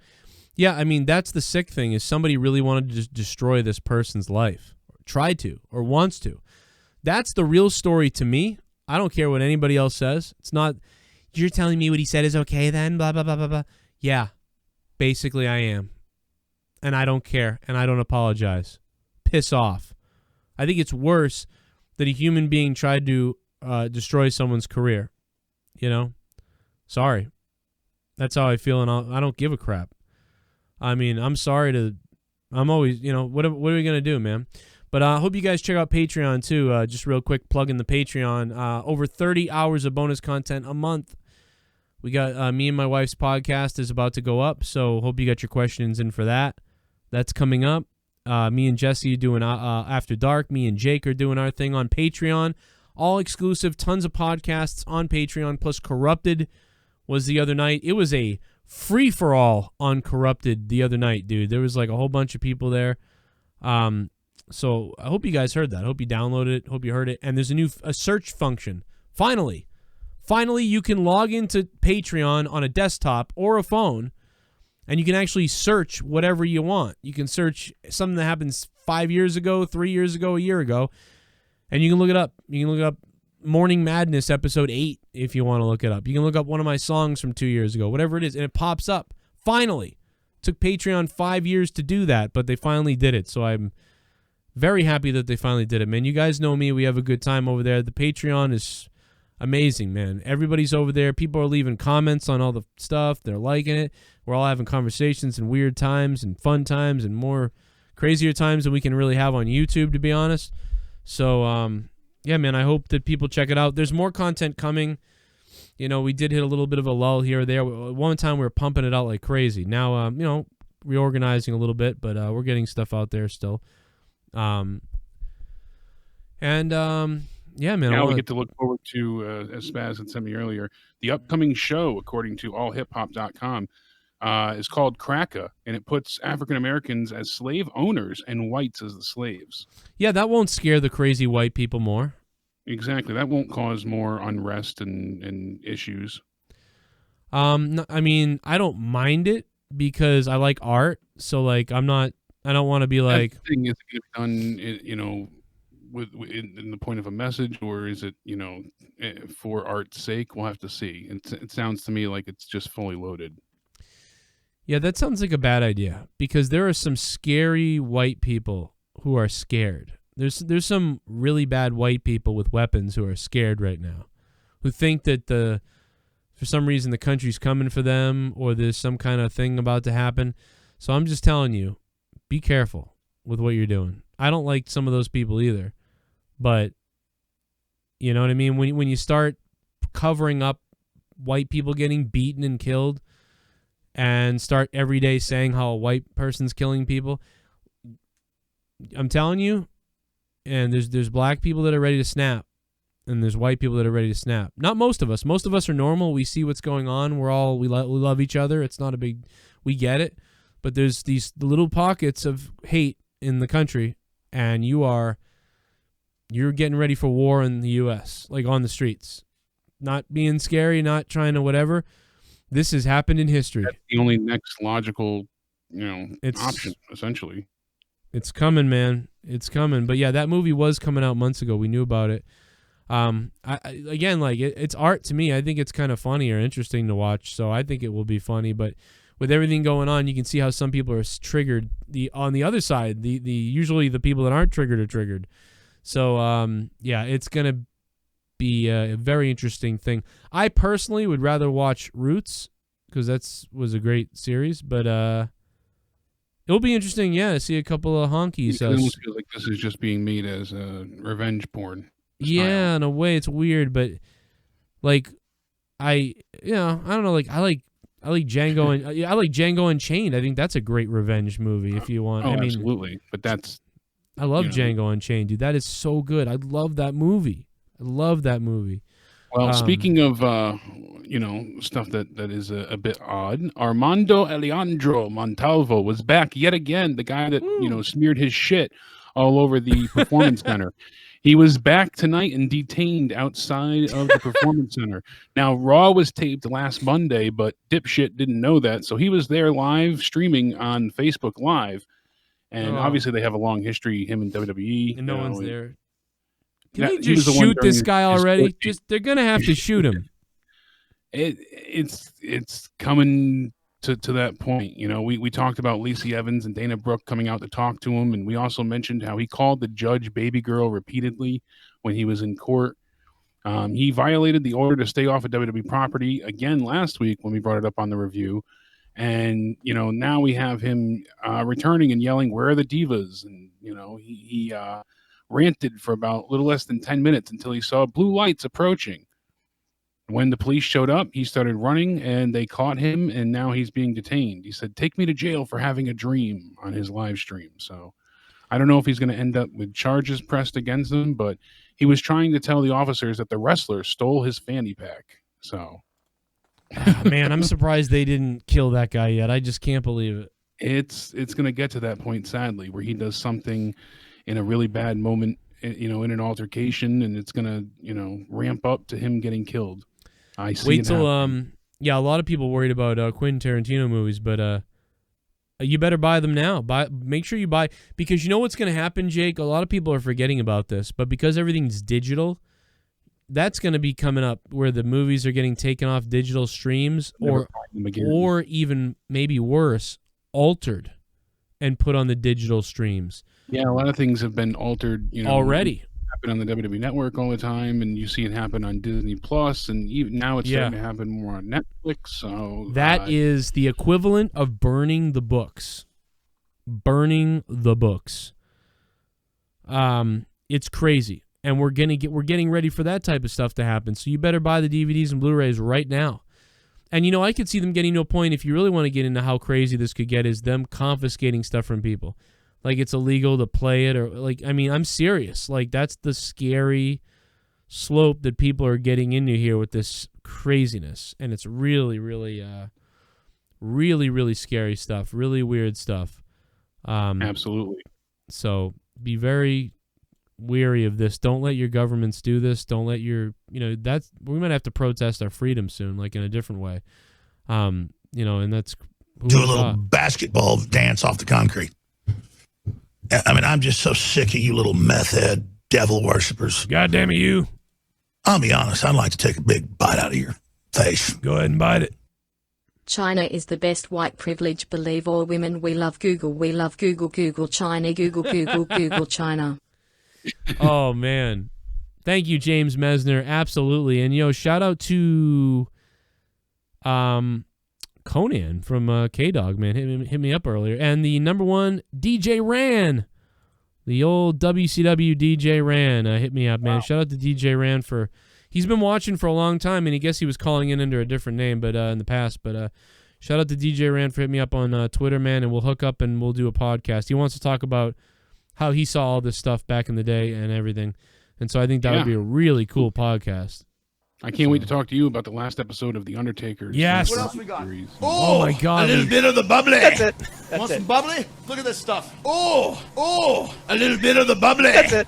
Speaker 2: Yeah, I mean, that's the sick thing is somebody really wanted to just destroy this person's life. Or tried to or wants to. That's the real story to me. I don't care what anybody else says. It's not, you're telling me what he said is okay then, blah, blah, blah, blah, blah. Yeah, basically I am. And I don't care, and I don't apologize. Piss off. I think it's worse that a human being tried to destroy someone's career. You know? Sorry. That's how I feel, and I don't give a crap. I mean, I'm always, what are we going to do, man? But I hope you guys check out Patreon, too. Just real quick, plug in the Patreon. Over 30 hours of bonus content a month. We got me and my wife's podcast is about to go up, so hope you got your questions in for that. That's coming up. Me and Jesse are doing After Dark. Me and Jake are doing our thing on Patreon. All exclusive, tons of podcasts on Patreon. Plus, Corrupted was the other night. It was a free-for-all on Corrupted the other night, dude. There was like a whole bunch of people there. So I hope you guys heard that. I hope you downloaded it. Hope you heard it. And there's a search function. Finally, you can log into Patreon on a desktop or a phone, and you can actually search whatever you want. You can search something that happens 5 years ago, 3 years ago, a year ago, and you can look it up. You can look up Morning Madness episode 8 if you want to look it up. You can look up one of my songs from 2 years ago, whatever it is, and it pops up. Finally. Took Patreon 5 years to do that, but they finally did it, so I'm very happy that they finally did it, man. You guys know me. We have a good time over there. The Patreon is amazing, man. Everybody's over there. People are leaving comments on all the stuff. They're liking it. We're all having conversations and weird times and fun times and more crazier times than we can really have on YouTube, to be honest. So, yeah, man, I hope that people check it out. There's more content coming. You know, we did hit a little bit of a lull here or there. One time we were pumping it out like crazy. Now, you know, reorganizing a little bit, but we're getting stuff out there still. Yeah, man.
Speaker 3: Now we get to look forward to, as Spaz had sent me earlier, the upcoming show, according to allhiphop.com, is called Kraka, and it puts African Americans as slave owners and whites as the slaves.
Speaker 2: Yeah, that won't scare the crazy white people more.
Speaker 3: Exactly. That won't cause more unrest and issues.
Speaker 2: No, I mean, I don't mind it because I like art. So, like, I don't want to be like.
Speaker 3: That thing is going to be done, you know, in the point of a message, or is it, you know, for art's sake? We'll have to see. It sounds to me like it's just fully loaded.
Speaker 2: Yeah, that sounds like a bad idea because there are some scary white people who are scared. There's some really bad white people with weapons who are scared right now, who think that for some reason the country's coming for them or there's some kind of thing about to happen. So I'm just telling you, be careful with what you're doing. I don't like some of those people either, but you know what I mean? When you start covering up white people getting beaten and killed and start every day saying how a white person's killing people, I'm telling you, and there's black people that are ready to snap, and there's white people that are ready to snap. Not most of us. Most of us are normal. We see what's going on. We love each other. It's not a big. We get it. But there's these little pockets of hate in the country, and you're getting ready for war in the U.S. like on the streets, not being scary, not trying to whatever. This has happened in history.
Speaker 3: That's the only next logical, option essentially.
Speaker 2: It's coming, man. It's coming. But yeah, that movie was coming out months ago. We knew about it. It's art to me. I think it's kind of funny or interesting to watch. So I think it will be funny. But with everything going on, you can see how some people are triggered. On the other side, usually the people that aren't triggered are triggered. So yeah, it's gonna be a very interesting thing. I personally would rather watch Roots because was a great series, but it'll be interesting, yeah, to see a couple of honkies.
Speaker 3: It almost feels like this is just being made as revenge porn.
Speaker 2: Yeah, in a way, it's weird, but like, I don't know, like I like Django and I like Django Unchained. I think that's a great revenge movie. If you want,
Speaker 3: absolutely. But
Speaker 2: I love Django Unchained, dude. That is so good. I love that movie.
Speaker 3: Well, speaking of stuff that is a bit odd, Armando Alejandro Montalvo was back yet again. The guy that smeared his shit all over the Performance Center. He was back tonight and detained outside of the Performance Center. Now, Raw was taped last Monday, but dipshit didn't know that, so he was there live streaming on Facebook Live. And obviously, they have a long history, him and WWE.
Speaker 2: And no one's there. Can they just shoot this guy already? They're gonna have to shoot him.
Speaker 3: It's coming to that point. We talked about Lacey Evans and Dana Brooke coming out to talk to him, and we also mentioned how he called the judge baby girl repeatedly when he was in court. He violated the order to stay off of WWE property again last week when we brought it up on the review. And, now we have him returning and yelling, "Where are the divas?" And, he ranted for about a little less than 10 minutes until he saw blue lights approaching. When the police showed up, he started running and they caught him, and now he's being detained. He said, "Take me to jail for having a dream," on his live stream. So I don't know if he's going to end up with charges pressed against him, but he was trying to tell the officers that the wrestler stole his fanny pack. So,
Speaker 2: Man, I'm surprised they didn't kill that guy yet. I just can't believe it.
Speaker 3: it's going to get to that point, sadly, where he does something in a really bad moment, in an altercation, and it's going to, ramp up to him getting killed. I see.
Speaker 2: Wait till a lot of people worried about Quentin Tarantino movies, but you better buy them now. Make sure you buy, because you know what's going to happen, Jake? A lot of people are forgetting about this, but because everything's digital, that's going to be coming up where the movies are getting taken off digital streams, or even maybe worse, altered and put on the digital streams.
Speaker 3: Yeah, a lot of things have been altered,
Speaker 2: already.
Speaker 3: Happen on the WWE Network all the time, and you see it happen on Disney Plus, and even now it's starting to happen more on Netflix. So
Speaker 2: that is the equivalent of burning the books. Burning the books. It's crazy, and we're getting ready for that type of stuff to happen. So you better buy the DVDs and Blu-rays right now. And I could see them getting to a point, if you really want to get into how crazy this could get, is them confiscating stuff from people. Like it's illegal to play it, or I'm serious. Like that's the scary slope that people are getting into here with this craziness, and it's really, really, really, really scary stuff. Really weird stuff.
Speaker 3: Absolutely.
Speaker 2: So be very weary of this. Don't let your governments do this. Don't let your we might have to protest our freedom soon, like in a different way. And that's
Speaker 17: do a little basketball dance off the concrete. I'm just so sick of you little meth head devil worshippers.
Speaker 2: God damn it, you.
Speaker 17: I'll be honest, I'd like to take a big bite out of your face.
Speaker 2: Go ahead and bite it.
Speaker 4: China is the best white privilege. Believe all women. We love Google. We love Google. Google China. Google, Google, Google China.
Speaker 2: Oh, man. Thank you, James Metzler. Absolutely. And, shout out to Conan from K-Dog, man. Hit me up earlier. And the number one, DJ Ran. The old WCW DJ Ran hit me up, man. Wow. Shout out to DJ Ran he's been watching for a long time, and I guess he was calling in under a different name but in the past. But shout out to DJ Ran for hitting me up on Twitter, man, and we'll hook up and we'll do a podcast. He wants to talk about how he saw all this stuff back in the day and everything. And so I think that would be a really cool podcast.
Speaker 3: I can't wait to talk to you about the last episode of The Undertaker's.
Speaker 2: Yes.
Speaker 7: What else we got?
Speaker 2: Oh my God.
Speaker 7: A little bit of the bubbly.
Speaker 9: That's it.
Speaker 7: Want some bubbly? Look at this stuff. Oh, a little bit of the bubbly.
Speaker 9: That's it.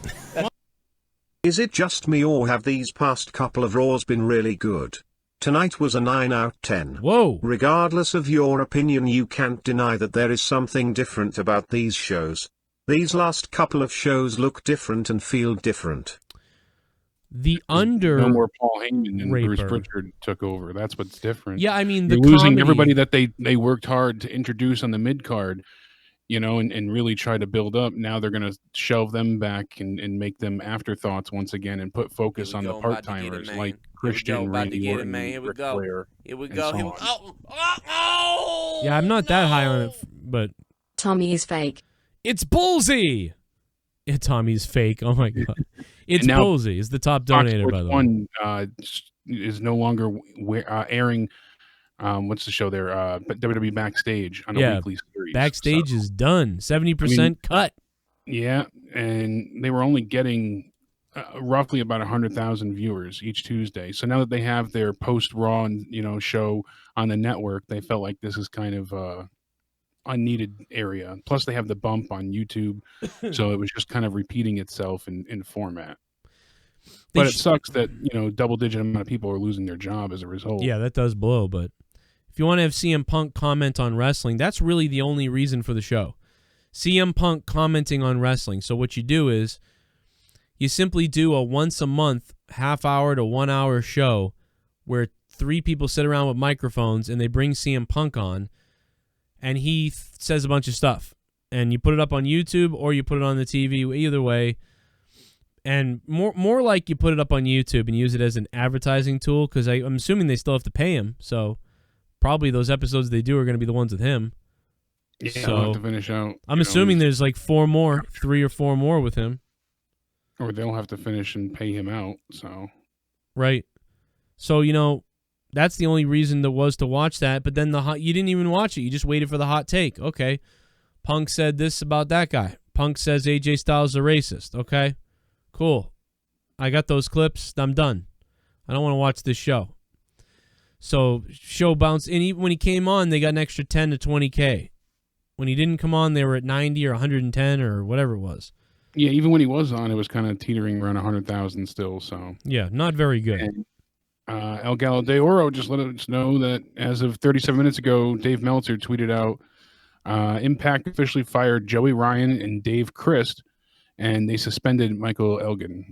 Speaker 6: Is it just me, or have these past couple of Raws been really good? Tonight was a 9 out of 10.
Speaker 2: Whoa.
Speaker 6: Regardless of your opinion, you can't deny that there is something different about these shows. These last couple of shows look different and feel different.
Speaker 3: No more Paul Heyman and Bruce Pritchard took over. That's what's different.
Speaker 2: Yeah,
Speaker 3: they're losing everybody that they worked hard to introduce on the mid card, and really try to build up. Now they're going to shelve them back and make them afterthoughts once again and put focus on the part timers like Christian, Randy Orton, Ric Flair.
Speaker 13: Here we go.
Speaker 2: Yeah, I'm not that high on it, but
Speaker 4: Tommy is fake.
Speaker 2: It's Bulzie. Tommy's fake. Oh my God. It's Bulzie. Is the top donator, by the way.
Speaker 3: One is no longer airing. What's the show there? WWE Backstage on a weekly series.
Speaker 2: Backstage is done. 70% cut.
Speaker 3: Yeah, and they were only getting roughly about 100,000 viewers each Tuesday. So now that they have their post Raw show on the network, they felt like this is kind of unneeded area. Plus they have the bump on YouTube, so it was just kind of repeating itself in format. But it sucks that double digit amount of people are losing their job as a result.
Speaker 2: Yeah, that does blow. But if you want to have CM Punk comment on wrestling, that's really the only reason for the show. CM Punk commenting on wrestling. So what you do is you simply do a once a month half hour to 1 hour show where 3 people sit around with microphones and they bring CM Punk on. And he says a bunch of stuff. And you put it up on YouTube or you put it on the TV, either way. And more like you put it up on YouTube and use it as an advertising tool, because I'm assuming they still have to pay him. So probably those episodes they do are going to be the ones with him.
Speaker 3: Yeah,
Speaker 2: so
Speaker 3: I'll have to finish out.
Speaker 2: I'm assuming there's like 3 or 4 more with him.
Speaker 3: Or they'll have to finish and pay him out. So
Speaker 2: right. So, that's the only reason there was to watch that. But then you didn't even watch it. You just waited for the hot take. Okay, Punk said this about that guy. Punk says AJ Styles is a racist. Okay, cool. I got those clips. I'm done. I don't want to watch this show. So show bounced. And even when he came on, they got an extra 10 to 20K. When he didn't come on, they were at 90 or 110 or whatever it was.
Speaker 3: Yeah, even when he was on, it was kind of teetering around 100,000 still. So
Speaker 2: yeah, not very good.
Speaker 3: And, El Gallo de Oro just let us know that as of 37 minutes ago, Dave Meltzer tweeted out, Impact officially fired Joey Ryan and Dave Christ, and they suspended Michael Elgin.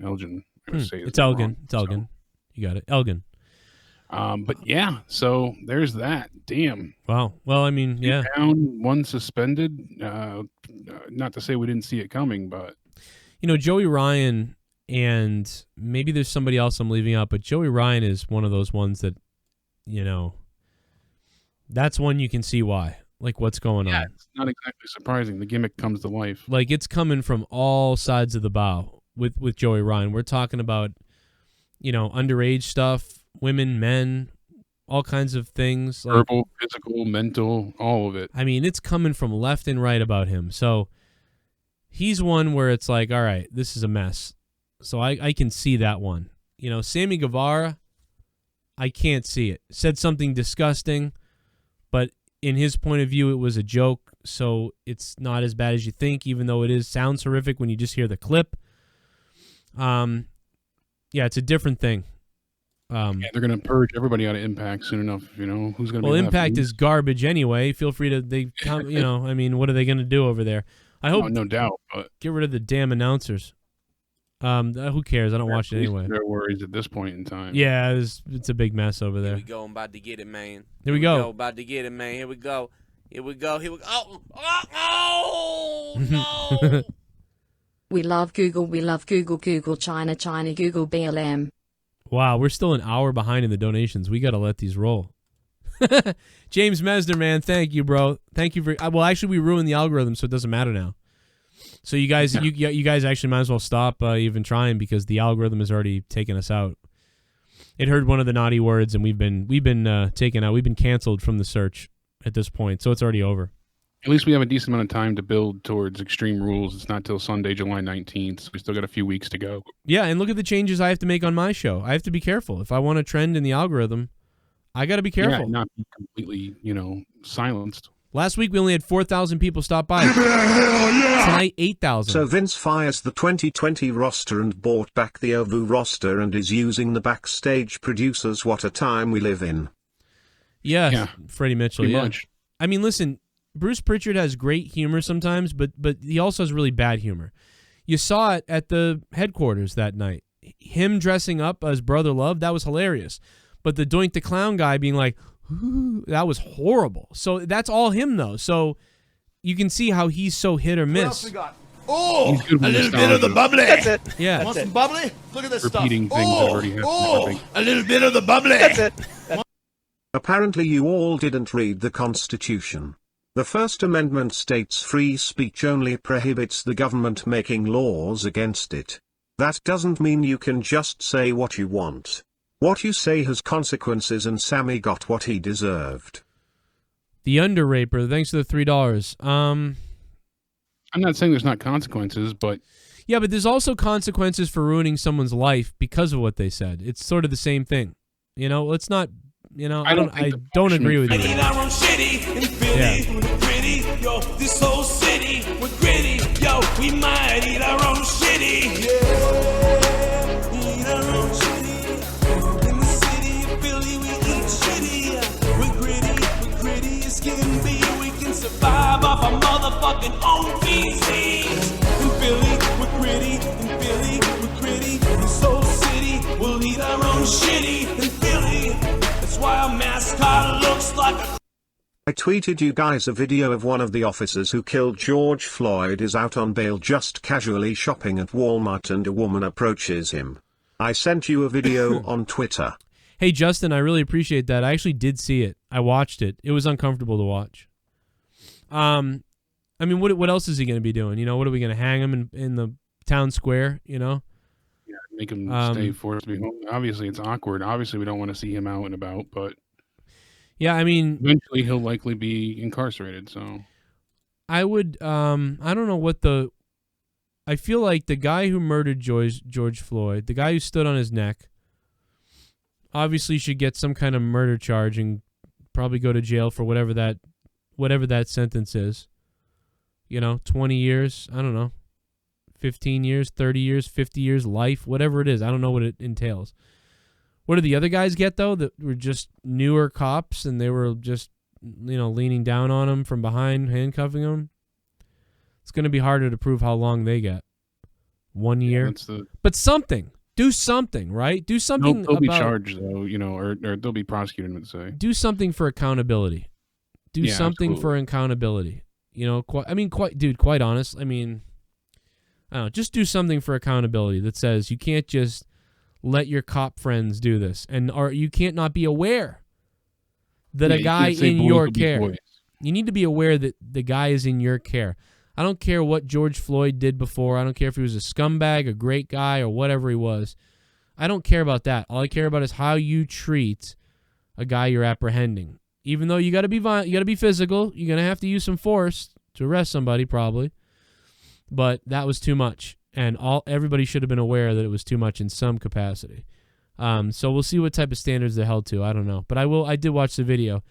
Speaker 2: It's Elgin. It's Elgin. You got it. Elgin.
Speaker 3: But yeah, so there's that. Damn.
Speaker 2: Wow. Well, I mean, yeah.
Speaker 3: Down, one suspended. Not to say we didn't see it coming, but
Speaker 2: you know, Joey Ryan, and maybe there's somebody else I'm leaving out, but Joey Ryan is one of those ones that, you know, that's one you can see why. Like, what's going on?
Speaker 3: It's not exactly surprising. The gimmick comes to life.
Speaker 2: Like, it's coming from all sides of the bow with Joey Ryan. We're talking about, you know, underage stuff, women, men, all kinds of things. Like,
Speaker 3: verbal, physical, mental, all of it.
Speaker 2: I mean, it's coming from left and right about him. So he's one where it's like, all right, this is a mess. So I can see that one. You know, Sammy Guevara, I can't see it. Said something disgusting, but in his point of view, it was a joke, so it's not as bad as you think, even though it sounds horrific when you just hear the clip. Yeah, it's a different thing.
Speaker 3: Yeah, they're going to purge everybody out of Impact soon enough. You know, who's going to be left?
Speaker 2: Impact is garbage anyway. Feel free to, you know, I mean, what are they going to do over there? I hope.
Speaker 3: No doubt, but
Speaker 2: get rid of the damn announcers. Who cares? I don't watch it anyway.
Speaker 3: Their worries at this point in time.
Speaker 2: Yeah, it's a big mess over there.
Speaker 13: Here we go. I'm about to get it, man.
Speaker 2: Here we go.
Speaker 13: About to get it, man. Here we go. Here we go. Here we go. Oh, no.
Speaker 4: We love Google. We love Google. Google China. China. Google BLM.
Speaker 2: Wow, we're still an hour behind in the donations. We got to let these roll. James Metzler, man, thank you, bro. Thank you for. Well, actually, we ruined the algorithm, so it doesn't matter now. So you guys, you guys actually might as well stop even trying, because the algorithm has already taken us out. It heard one of the naughty words, and we've been taken out. We've been canceled from the search at this point, so it's already over.
Speaker 3: At least we have a decent amount of time to build towards Extreme Rules. It's not till Sunday, July 19th. So we still got a few weeks to go.
Speaker 2: Yeah, and look at the changes I have to make on my show. I have to be careful. If I want to trend in the algorithm, I got to be careful.
Speaker 3: Yeah, not be completely, you know, silenced.
Speaker 2: Last week, we only had 4,000 people stop by. Tonight, 8,000.
Speaker 6: So Vince fires the 2020 roster and bought back the OVU roster and is using the backstage producers. What a time we live in.
Speaker 2: Yeah, Freddie Mitchell,
Speaker 3: pretty much.
Speaker 2: I mean, listen, Bruce Pritchard has great humor sometimes, but he also has really bad humor. You saw it at the headquarters that night. Him dressing up as Brother Love, that was hilarious. But the Doink the Clown guy being like, ooh, that was horrible. So that's all him, though. So you can see how he's so hit or miss.
Speaker 7: What else we got? Oh, a little bit of the bubbly.
Speaker 9: That's it.
Speaker 2: Yeah.
Speaker 7: Want some bubbly? Look at this
Speaker 3: Repeating
Speaker 7: stuff.
Speaker 3: things that already happened.
Speaker 7: Oh, a little bit of the bubbly.
Speaker 9: That's it.
Speaker 6: Apparently you all didn't read the Constitution. The First Amendment states free speech only prohibits the government making laws against it. That doesn't mean you can just say what you want. What you say has consequences, and Sammy got what he deserved.
Speaker 2: The Underraper, thanks for the $3.
Speaker 3: I'm not saying there's not consequences, but...
Speaker 2: Yeah, but there's also consequences for ruining someone's life because of what they said. It's sort of the same thing. You know, let's not... You know, I don't agree with you.
Speaker 16: Yeah. Gritty, yo, this whole city, we're gritty, yo, we might eat our own shitty. Yeah, eat our own shitty. In the city of Philly, we eat shitty. We're gritty as can be. We can survive off our motherfucking own feces. In Philly, we're gritty. In Philly, we're gritty. This whole city, we'll eat our own shitty. In Philly, that's why our mascot looks like a...
Speaker 6: I tweeted you guys a video of one of the officers who killed George Floyd is out on bail just casually shopping at Walmart and a woman approaches him. I sent you a video on Twitter.
Speaker 2: Hey, Justin, I really appreciate that. I actually did see it. I watched it. It was uncomfortable to watch. I mean, what else is he going to be doing? You know, what are we going to hang him in the town square, you know?
Speaker 3: Yeah, make him stay forced to be home. Obviously, it's awkward. Obviously, we don't want to see him out and about, but...
Speaker 2: Yeah, I mean...
Speaker 3: Eventually, he'll likely be incarcerated, so...
Speaker 2: I would... I don't know what the I feel like the guy who murdered George Floyd, the guy who stood on his neck, obviously should get some kind of murder charge and probably go to jail for whatever that sentence is. 20 years, I don't know, 15 years, 30 years, 50 years, life, whatever it is. I don't know what it entails. What do the other guys get, though, that were just newer cops and they were just, leaning down on him from behind, handcuffing him? It's going to be harder to prove how long they get. 1 year? But something. Do something, right? Do something.
Speaker 3: They'll be charged, though, or they'll be prosecuted, let's say.
Speaker 2: Do something for accountability. Do something for accountability. Quite honest. I don't know. Just do something for accountability that says you can't just let your cop friends do this, or you can't not be aware that a guy in your care. You need to be aware that the guy is in your care. I don't care what George Floyd did before. I don't care if he was a scumbag, a great guy, or whatever he was. I don't care about that. All I care about is how you treat a guy you're apprehending. Even though you got to be violent, you got to be physical. You're gonna have to use some force to arrest somebody, probably. But that was too much, and everybody should have been aware that it was too much in some capacity. So we'll see what type of standards they're held to. I don't know, but I did watch the video.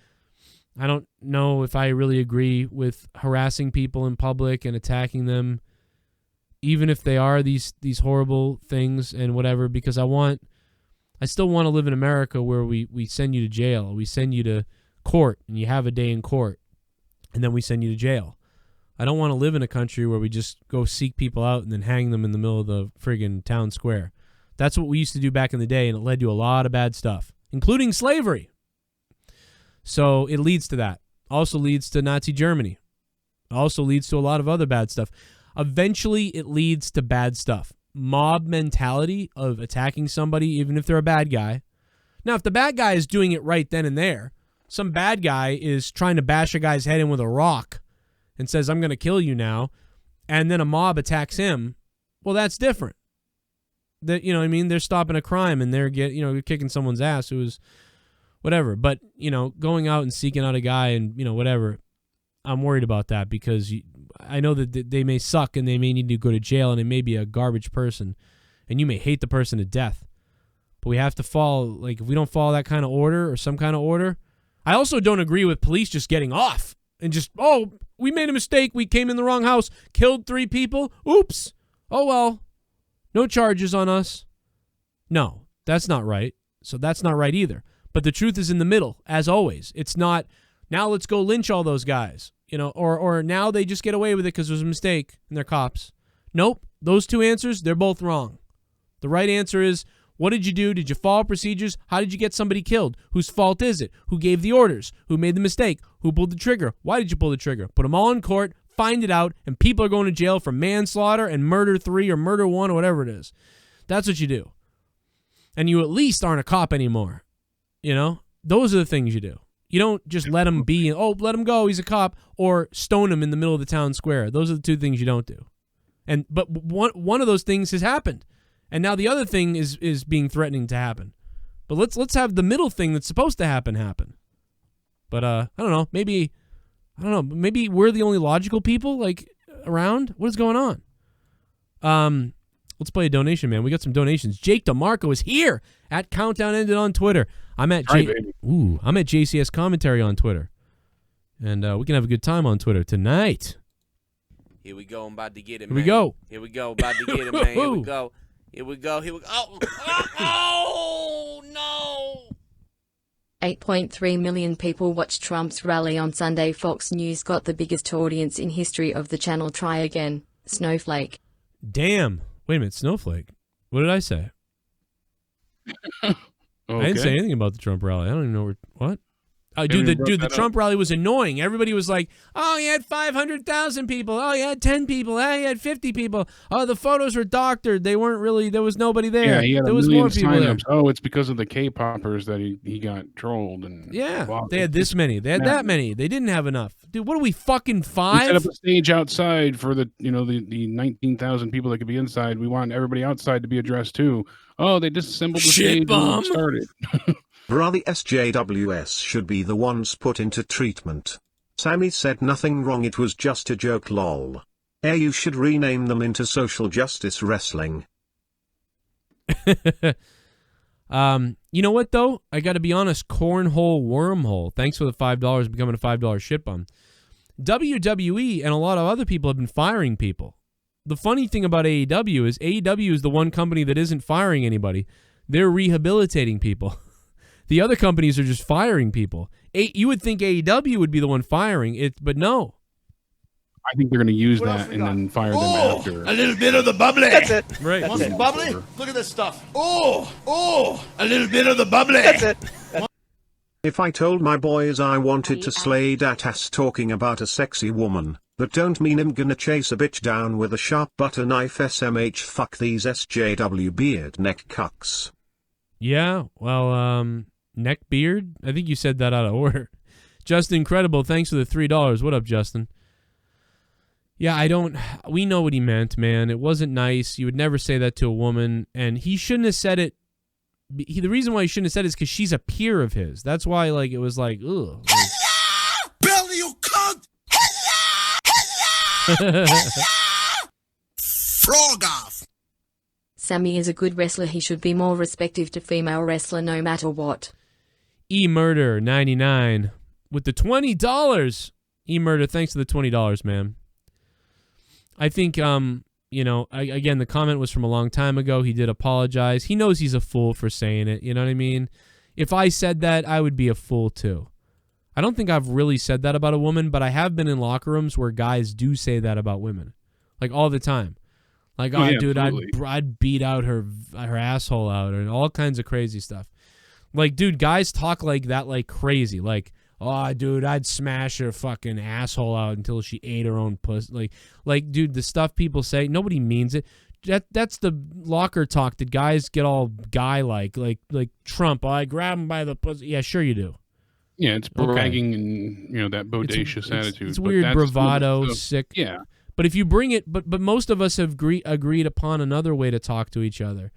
Speaker 2: I don't know if I really agree with harassing people in public and attacking them, even if they are these horrible things and whatever, because I still want to live in America where we send you to jail. We send you to court and you have a day in court and then we send you to jail. I don't want to live in a country where we just go seek people out and then hang them in the middle of the friggin' town square. That's what we used to do back in the day, and it led to a lot of bad stuff, including slavery. So it leads to that. Also leads to Nazi Germany. Also leads to a lot of other bad stuff. Eventually, it leads to bad stuff. Mob mentality of attacking somebody, even if they're a bad guy. Now, if the bad guy is doing it right then and there, some bad guy is trying to bash a guy's head in with a rock and says, I'm going to kill you now, and then a mob attacks him, well, that's different. That, you know what I mean? They're stopping a crime and they're kicking someone's ass who was whatever. But, going out and seeking out a guy and, whatever, I'm worried about that because I know that they may suck and they may need to go to jail and it may be a garbage person and you may hate the person to death. But we have to follow, if we don't follow that kind of order or some kind of order. I also don't agree with police just getting off and just, we made a mistake. We came in the wrong house, killed 3 people. Oops. Oh, well. No charges on us. No, that's not right. So that's not right either. But the truth is in the middle, as always. It's not, now let's go lynch all those guys, or now they just get away with it because it was a mistake and they're cops. Nope. Those 2 answers, they're both wrong. The right answer is, what did you do? Did you follow procedures? How did you get somebody killed? Whose fault is it? Who gave the orders? Who made the mistake? Who pulled the trigger? Why did you pull the trigger? Put them all in court, find it out, and people are going to jail for manslaughter and murder 3 or murder 1 or whatever it is. That's what you do. And you at least aren't a cop anymore. Those are the things you do. You don't just let him be, let him go, he's a cop, or stone him in the middle of the town square. Those are the 2 things you don't do. But one of those things has happened. And now the other thing is being threatening to happen. But let's have the middle thing that's supposed to happen. But I don't know, maybe we're the only logical people around. What is going on? Let's play a donation, man. We got some donations. Jake DeMarco is here at Countdown Ended on Twitter. I'm at JCS Commentary on Twitter. And we can have a good time on Twitter tonight.
Speaker 13: Here we go. I'm about to get it,
Speaker 2: man.
Speaker 13: Here we go. Here we go. About to get it, man. Here we go. Here we go. Here we go. Oh, no.
Speaker 4: 8.3 million people watched Trump's rally on Sunday. Fox News got the biggest audience in history of the channel. Try again. Snowflake.
Speaker 2: Damn. Wait a minute. Snowflake. What did I say? I didn't say anything about the Trump rally. I don't even know what. The Trump rally was annoying. Everybody was like, oh, he had 500,000 people. Oh, he had 10 people. Oh, he had 50 people. Oh, the photos were doctored. They weren't really, there was nobody there.
Speaker 3: Yeah, he had
Speaker 2: there
Speaker 3: a
Speaker 2: was
Speaker 3: million
Speaker 2: more people there.
Speaker 3: Oh, it's because of the K-poppers that he got trolled. And
Speaker 2: they had this many. They had that many. They didn't have enough. Dude, what are we, fucking 5?
Speaker 3: We set up a stage outside for the 19,000 people that could be inside. We want everybody outside to be addressed too. Oh, they disassembled the stage and started.
Speaker 6: Brother SJWS should be the ones put into treatment. Sammy said nothing wrong, it was just a joke, lol. You should rename them into social justice wrestling.
Speaker 2: You know what, though? I got to be honest. Cornhole Wormhole. Thanks for the $5 becoming a $5 shit bum. WWE and a lot of other people have been firing people. The funny thing about AEW is the one company that isn't firing anybody. They're rehabilitating people. The other companies are just firing people. You would think AEW would be the one firing it, but no.
Speaker 3: I think they're going to use that and then fire them after.
Speaker 7: A little bit of the bubbly.
Speaker 9: That's it.
Speaker 2: Right.
Speaker 7: Want some bubbly? Look at this stuff. Oh, a little bit of the bubbly.
Speaker 9: That's it.
Speaker 6: If I told my boys I wanted to slay dat ass talking about a sexy woman, that don't mean I'm gonna chase a bitch down with a sharp butter knife SMH fuck these SJW beard neck cucks.
Speaker 2: Yeah, well, neck beard? I think you said that out of order. Justin Incredible, thanks for the $3. What up, Justin? Yeah, we know what he meant, man. It wasn't nice. You would never say that to a woman, and he shouldn't have said it. The reason why he shouldn't have said it is because she's a peer of his. That's why, like, it was like, ugh.
Speaker 16: Hello! Billy, you cunt! Hello! Frog off!
Speaker 4: Sammy is a good wrestler. He should be more respectful to female wrestler no matter what.
Speaker 2: E-Murder 99 with the $20. E-Murder, thanks for the $20, man. I think, again, the comment was from a long time ago. He did apologize. He knows he's a fool for saying it. You know what I mean? If I said that, I would be a fool too. I don't think I've really said that about a woman, but I have been in locker rooms where guys do say that about women, like all the time. Like, oh, dude, I'd beat out her asshole out, and all kinds of crazy stuff. Like, dude, guys talk like that like crazy. Like, oh, dude, I'd smash her fucking asshole out until she ate her own pussy. Like, dude, the stuff people say, nobody means it. That's the locker talk that guys get all guy-like, like Trump. Oh, I grab him by the pussy. Yeah, sure you do.
Speaker 3: Yeah, it's bragging and, that bodacious attitude.
Speaker 2: It's weird bravado,
Speaker 3: stuff,
Speaker 2: sick.
Speaker 3: Yeah.
Speaker 2: But if you bring it, but most of us have agreed upon another way to talk to each other.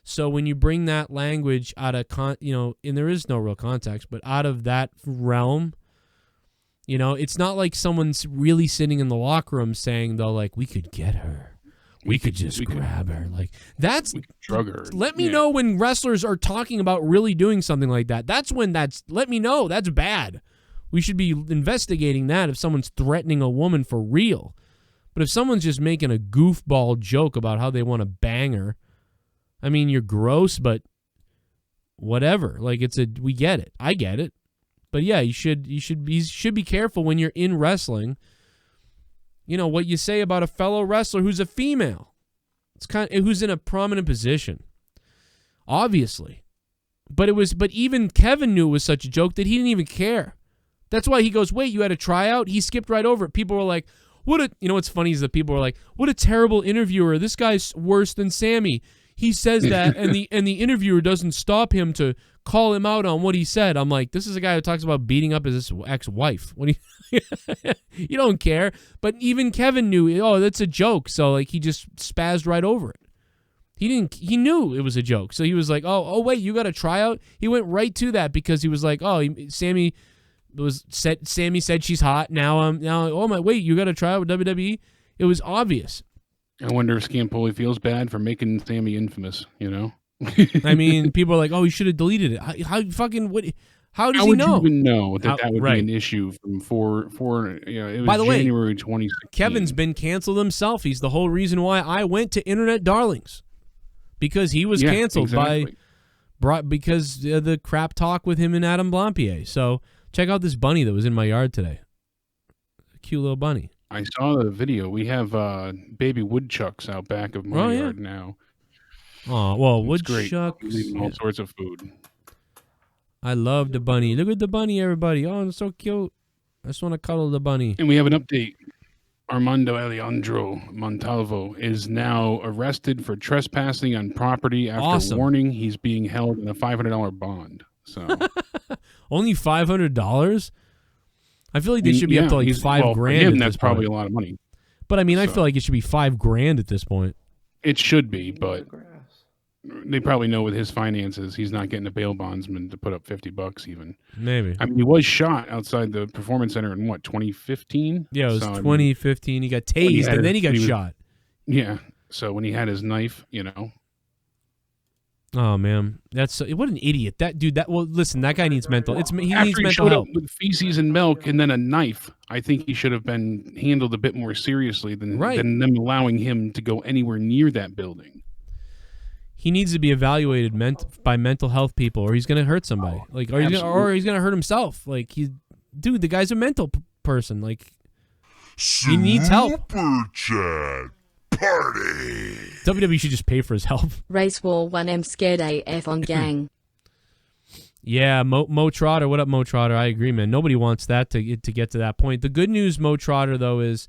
Speaker 2: So when you bring that language out of and there is no real context, but out of that realm, it's not like someone's really sitting in the locker room saying though, like, we could get her, we could just grab her, like that's
Speaker 3: drug her.
Speaker 2: Let me know when wrestlers are talking about really doing something like that. That's when let me know that's bad. We should be investigating that if someone's threatening a woman for real. But if someone's just making a goofball joke about how they want to bang her, I mean, you're gross, but whatever. Like, we get it. I get it. But yeah, you should be careful when you're in wrestling. What you say about a fellow wrestler who's a female. Who's in a prominent position. Obviously. But even Kevin knew it was such a joke that he didn't even care. That's why he goes, "Wait, you had a tryout?" He skipped right over it. People were like, what's funny is that people were like, "What a terrible interviewer. This guy's worse than Sammy. He says that, and the interviewer doesn't stop him to call him out on what he said." I'm like, this is a guy who talks about beating up his ex-wife. You don't care. But even Kevin knew, that's a joke. So like he just spazzed right over it. He knew it was a joke. So he was like, oh wait, you got a tryout? He went right to that because he was like, Sammy said she's hot. Now wait, you got a tryout with WWE? It was obvious.
Speaker 3: I wonder if Scampoli feels bad for making Sammy infamous,
Speaker 2: I mean, people are like, "Oh, he should have deleted it." How does he know?
Speaker 3: How would you even know that would be an issue from it was
Speaker 2: By the
Speaker 3: January
Speaker 2: way,
Speaker 3: 2016.
Speaker 2: Kevin's been canceled himself. He's the whole reason why I went to Internet Darlings. Because he was canceled because of the crap talk with him and Adam Blampier. So, check out this bunny that was in my yard today. A cute little bunny.
Speaker 3: I saw the video. We have baby woodchucks out back of my yard now.
Speaker 2: Oh, well,
Speaker 3: it's
Speaker 2: woodchucks.
Speaker 3: Leaving all sorts of food.
Speaker 2: I love the bunny. Look at the bunny, everybody. Oh, it's so cute. I just want to cuddle the bunny.
Speaker 3: And we have an update. Armando Alejandro Montalvo is now arrested for trespassing on property after warning he's being held in a $500 bond. So
Speaker 2: only $500? I feel like they should be up to like $5,000.
Speaker 3: For him, that's probably a lot of money.
Speaker 2: But I mean, I feel like it should be $5,000 at this point.
Speaker 3: It should be, but they probably know with his finances, he's not getting a bail bondsman to put up $50 even.
Speaker 2: Maybe.
Speaker 3: I mean, he was shot outside the Performance Center in what, 2015?
Speaker 2: Yeah, it was
Speaker 3: So, I mean,
Speaker 2: 2015. He got tased, and then he got shot.
Speaker 3: Yeah. So when he had his knife, you know.
Speaker 2: Oh man, what an idiot! That dude. Well, listen, that guy needs mental. He
Speaker 3: After
Speaker 2: needs
Speaker 3: he
Speaker 2: mental
Speaker 3: showed
Speaker 2: help.
Speaker 3: up with feces and milk and then a knife, I think he should have been handled a bit more seriously than them allowing him to go anywhere near that building.
Speaker 2: He needs to be evaluated by mental health people, or he's going to hurt somebody. Or he's going to hurt himself. Dude, the guy's a mental person. He needs help.
Speaker 1: Super chat party.
Speaker 2: WWE should just pay for his help.
Speaker 4: Race War 1M scared AF on gang.
Speaker 2: Yeah, Mo Trotter. What up, Mo Trotter? I agree, man. Nobody wants that to get to that point. The good news, Mo Trotter, though, is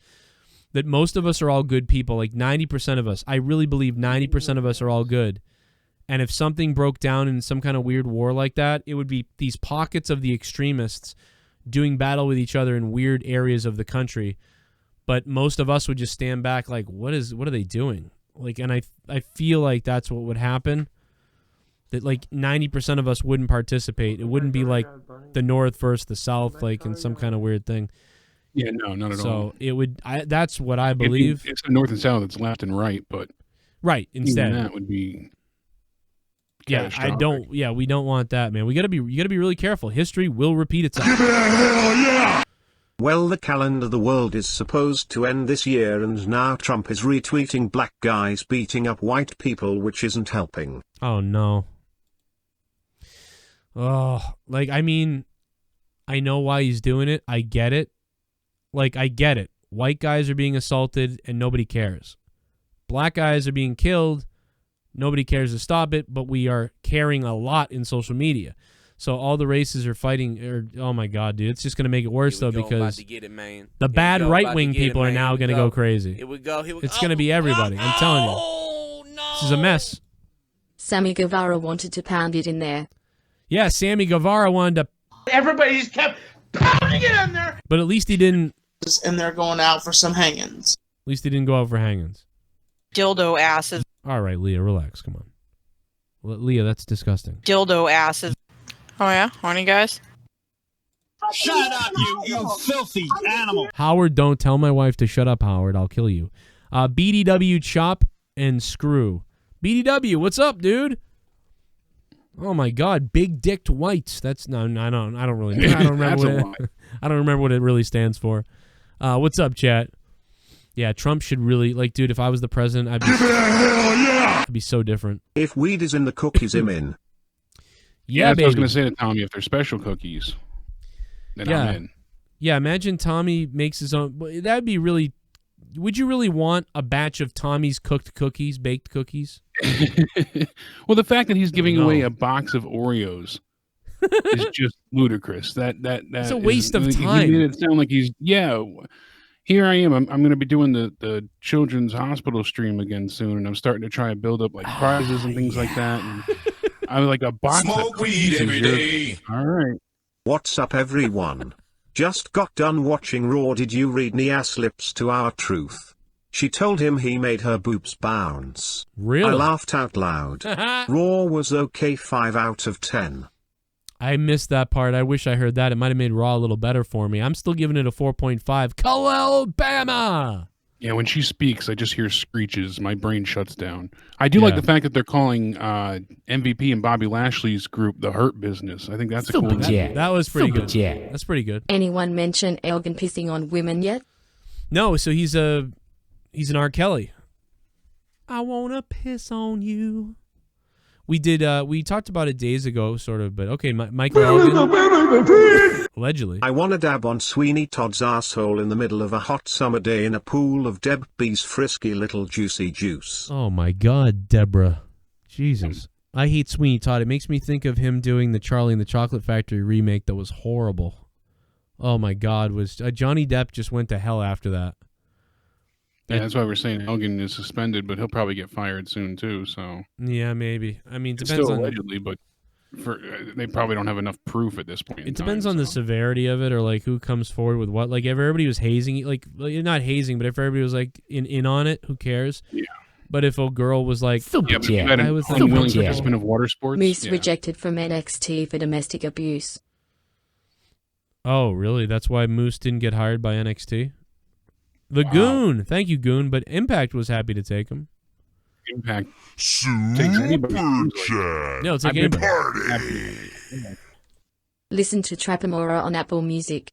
Speaker 2: that most of us are all good people. 90% of us. I really believe 90% of us are all good. And if something broke down in some kind of weird war like that, it would be these pockets of the extremists doing battle with each other in weird areas of the country. But most of us would just stand back what are they doing? And I feel like that's what would happen. That 90% of us wouldn't participate. It wouldn't be like the North versus the South, in some kind of weird thing.
Speaker 3: Yeah, no, not at all.
Speaker 2: So it would. That's what I believe.
Speaker 3: It's the North and South. It's left and right, but
Speaker 2: instead
Speaker 3: that would be.
Speaker 2: Yeah, I don't. Yeah, we don't want that, man. You gotta be really careful. History will repeat itself.
Speaker 1: Give it a hell yeah!
Speaker 6: Well, the calendar the world is supposed to end this year, and now Trump is retweeting black guys beating up white people, which isn't helping.
Speaker 2: Oh no. Oh, I mean, I know why he's doing it. I get it. I get it. White guys are being assaulted and nobody cares. Black guys are being killed. Nobody cares to stop it, but we are caring a lot in social media. So all the races are fighting. Oh my God, dude! It's just gonna make it worse though, because the bad right-wing people are now gonna go crazy.
Speaker 13: Here we go.
Speaker 2: It's gonna be everybody. I'm telling you, this is a mess.
Speaker 4: Sammy Guevara wanted to pound it in there.
Speaker 2: Yeah, Sammy Guevara wanted to.
Speaker 9: Everybody just kept pounding it in there.
Speaker 2: But at least he didn't.
Speaker 18: And they're going out for some hangings.
Speaker 2: At least he didn't go out for hangings.
Speaker 19: Dildo asses.
Speaker 2: All right, Leah, relax. Come on. Leah, that's disgusting.
Speaker 19: Dildo asses. Oh yeah, horny guys.
Speaker 20: Shut up, you filthy animal.
Speaker 2: Howard, don't tell my wife to shut up, Howard. I'll kill you. BDW chop and screw. BDW, what's up, dude? Oh my God, big dicked whites. That's no, I don't really. I don't remember. I don't remember what it really stands for. What's up, chat? Yeah, Trump should really dude. If I was the president, I'd be. Give it a hell yeah! I'd be so different.
Speaker 6: If weed is in the cookies, I'm in.
Speaker 2: Yeah,
Speaker 3: that's
Speaker 2: baby.
Speaker 3: what I was going to say to Tommy. If they're special cookies, then I'm in.
Speaker 2: Yeah, imagine Tommy makes his own. That'd be really. Would you really want a batch of Tommy's cooked cookies, baked cookies?
Speaker 3: Well, the fact that he's giving away a box of Oreos is just ludicrous. That
Speaker 2: it's a waste of time.
Speaker 3: He made it sound like he's Here I am. I'm going to be doing the children's hospital stream again soon, and I'm starting to try to build up prizes and things like that. And I was a box.
Speaker 1: Smoke weed every day.
Speaker 3: All right.
Speaker 6: What's up, everyone? Just got done watching Raw. Did you read Nia's lips to our truth? She told him he made her boobs bounce.
Speaker 2: Really?
Speaker 6: I laughed out loud. Raw was okay, 5 out of 10.
Speaker 2: I missed that part. I wish I heard that. It might have made Raw a little better for me. I'm still giving it a 4.5. Alabama!
Speaker 3: Yeah, when she speaks, I just hear screeches. My brain shuts down. I do like the fact that they're calling MVP and Bobby Lashley's group the Hurt Business. I think that's a cool name.
Speaker 2: That was pretty good. Yeah. That's pretty good.
Speaker 4: Anyone mention Elgin pissing on women yet?
Speaker 2: No, so he's an R. Kelly. I wanna piss on you. We did. We talked about it days ago, sort of, but okay. Michael Elgin, allegedly.
Speaker 6: I want to dab on Sweeney Todd's asshole in the middle of a hot summer day in a pool of Deb B's frisky little juicy juice.
Speaker 2: Oh my God, Deborah, Jesus! I hate Sweeney Todd. It makes me think of him doing the Charlie and the Chocolate Factory remake that was horrible. Oh my God, was Johnny Depp just went to hell after that?
Speaker 3: Yeah, that's why we're saying Elgin is suspended, but he'll probably get fired soon too. So
Speaker 2: yeah, maybe. I mean,
Speaker 3: it's
Speaker 2: depends
Speaker 3: still
Speaker 2: on
Speaker 3: allegedly, but they probably don't have enough proof at this point.
Speaker 2: It depends on the severity of it, or who comes forward with what. If everybody was hazing, not hazing, but if everybody was in on it, who cares?
Speaker 3: Yeah.
Speaker 2: But if a girl was like,
Speaker 3: Yeah, but you had an unwilling participant of water sports.
Speaker 4: Moose
Speaker 3: Yeah.
Speaker 4: rejected from NXT for domestic abuse.
Speaker 2: oh, really? That's why Moose didn't get hired by NXT? The Goon. Thank you, Goon. But Impact was happy to take him.
Speaker 3: Impact takes anybody.
Speaker 2: No, it's like
Speaker 3: I've been
Speaker 2: Impact.
Speaker 4: Listen to Trapamora on Apple Music.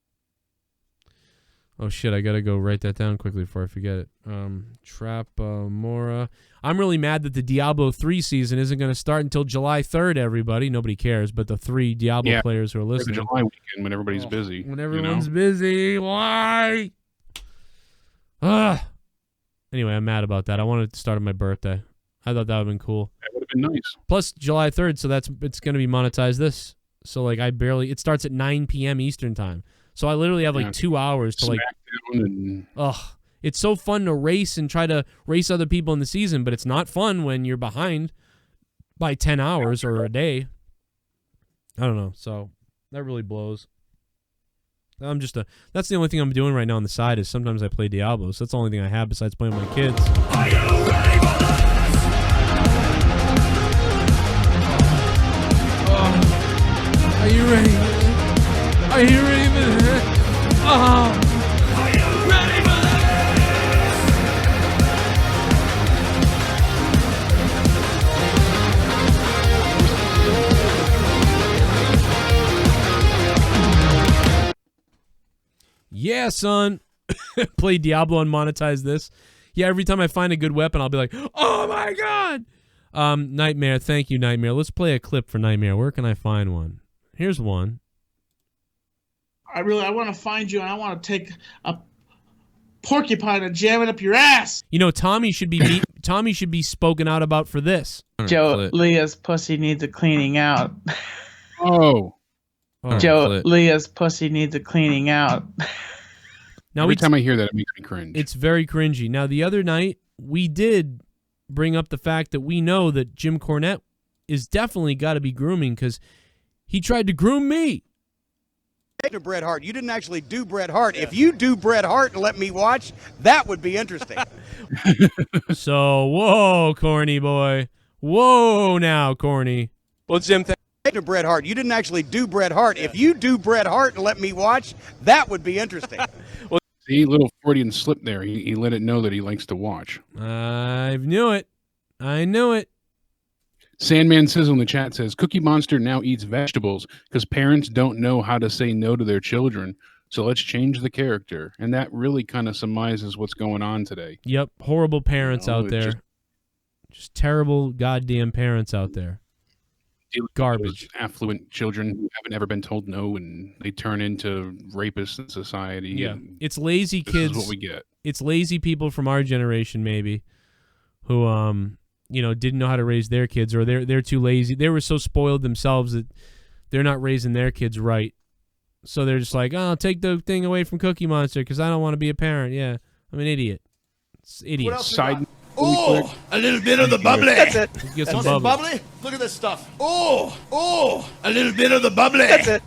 Speaker 2: Oh, shit. I got to go write that down quickly before I forget it. Trapamora. I'm really mad that the Diablo 3 season isn't going to start until July 3rd, everybody. Nobody cares, but the 3 Diablo players who are
Speaker 3: For the
Speaker 2: listening.
Speaker 3: July weekend when everybody's busy.
Speaker 2: When everyone's busy. Why? Ugh. Anyway, I'm mad about that. I wanted to start on my birthday. I thought that would have been cool.
Speaker 3: That would have been nice.
Speaker 2: Plus July 3rd, so it's going to be monetized this. So like it starts at 9 p.m. Eastern time. So I literally have like 2 hours to like it's so fun to race and try to race other people in the season, but it's not fun when you're behind by 10 hours or a day. I don't know. So that really blows. That's the only thing I'm doing right now on the side is sometimes I play Diablo. So that's the only thing I have besides playing with my kids.
Speaker 16: Are you ready for this?
Speaker 2: Are you ready? Are you ready for this? Oh.
Speaker 16: Are you ready for
Speaker 2: Yeah, son. Play Diablo and monetize this. Yeah, every time I find a good weapon, I'll be like, oh my God. Nightmare, thank you, Nightmare. Let's play a clip for Nightmare. Where can I find one? Here's one.
Speaker 18: I want to find you, and I want to take a porcupine and jam it up your ass.
Speaker 2: You know, Tommy should be spoken out about for this.
Speaker 21: Joe, Leah's pussy needs a cleaning out.
Speaker 3: Oh.
Speaker 21: Joe, Leah's pussy needs a cleaning out.
Speaker 2: Now
Speaker 3: Every time I hear that, it makes me cringe.
Speaker 2: It's very cringy. Now, the other night, we did bring up the fact that we know that Jim Cornette is definitely got to be grooming because he tried to groom me.
Speaker 22: To Bret Hart. You didn't actually do Bret Hart. If you do Bret Hart and let me watch, that would be interesting.
Speaker 2: So, whoa, corny boy. Whoa now, corny.
Speaker 22: Well, Jim, to Bret Hart. You didn't actually do Bret Hart. If you do Bret Hart and let me watch, that would be interesting.
Speaker 3: Well, see, little Freudian slip there. He let it know that he likes to watch.
Speaker 2: I knew it. I knew it.
Speaker 3: Sandman Sizzle in the chat says, Cookie Monster now eats vegetables because parents don't know how to say no to their children. So let's change the character. And that really kind of surmises what's going on today.
Speaker 2: Yep. Horrible parents out there. Just terrible goddamn parents out there. Garbage.
Speaker 3: Affluent children who haven't ever been told no, and they turn into rapists in society.
Speaker 2: Yeah. It's lazy kids.
Speaker 3: This is what we get.
Speaker 2: It's lazy people from our generation, maybe, who, didn't know how to raise their kids, or they're too lazy. They were so spoiled themselves that they're not raising their kids right. So they're just like, oh, take the thing away from Cookie Monster because I don't want to be a parent. Yeah, I'm an idiot. It's idiot.
Speaker 7: Oh, a little bit of the bubbly.
Speaker 2: That's it. Get some
Speaker 7: Want some
Speaker 2: bubbly.
Speaker 7: bubbly? Look at this stuff. Oh, a little bit of the bubbly. That's it.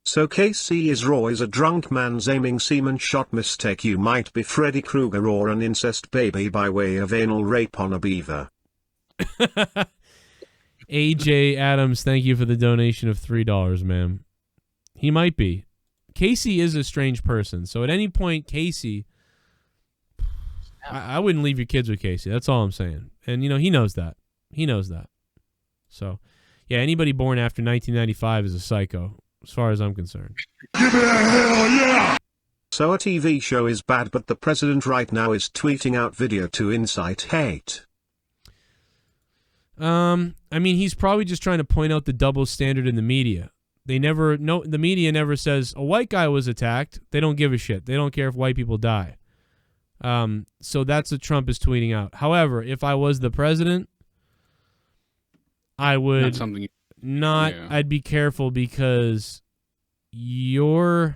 Speaker 6: So KC is raw is a drunk man's aiming semen shot mistake. You might be Freddy Krueger or an incest baby by way of anal rape on a beaver.
Speaker 2: AJ Adams, thank you for the donation of $3, ma'am. He might be. Casey is a strange person, so at any point, Casey, I wouldn't leave your kids with Casey. That's all I'm saying. And, he knows that. He knows that. So, yeah, anybody born after 1995 is a psycho, as far as I'm concerned.
Speaker 6: Give it a hell yeah! So a TV show is bad, but the president right now is tweeting out video to incite hate.
Speaker 2: He's probably just trying to point out the double standard in the media. The media never says a white guy was attacked. They don't give a shit. They don't care if white people die. So that's what Trump is tweeting out. However, if I was the president, I would I'd be careful because the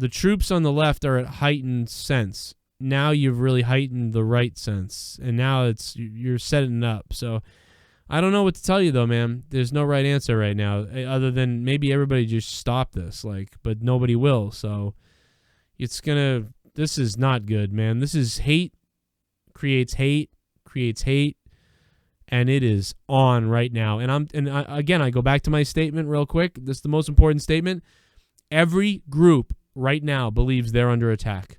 Speaker 2: troops on the left are at heightened sense. Now you've really heightened the right sense, and now you're setting it up. So I don't know what to tell you though, man. There's no right answer right now, other than maybe everybody just stop this, but nobody will. So this is not good, man. This is hate creates hate, and it is on right now. Again, I go back to my statement real quick. This is the most important statement. Every group right now believes they're under attack.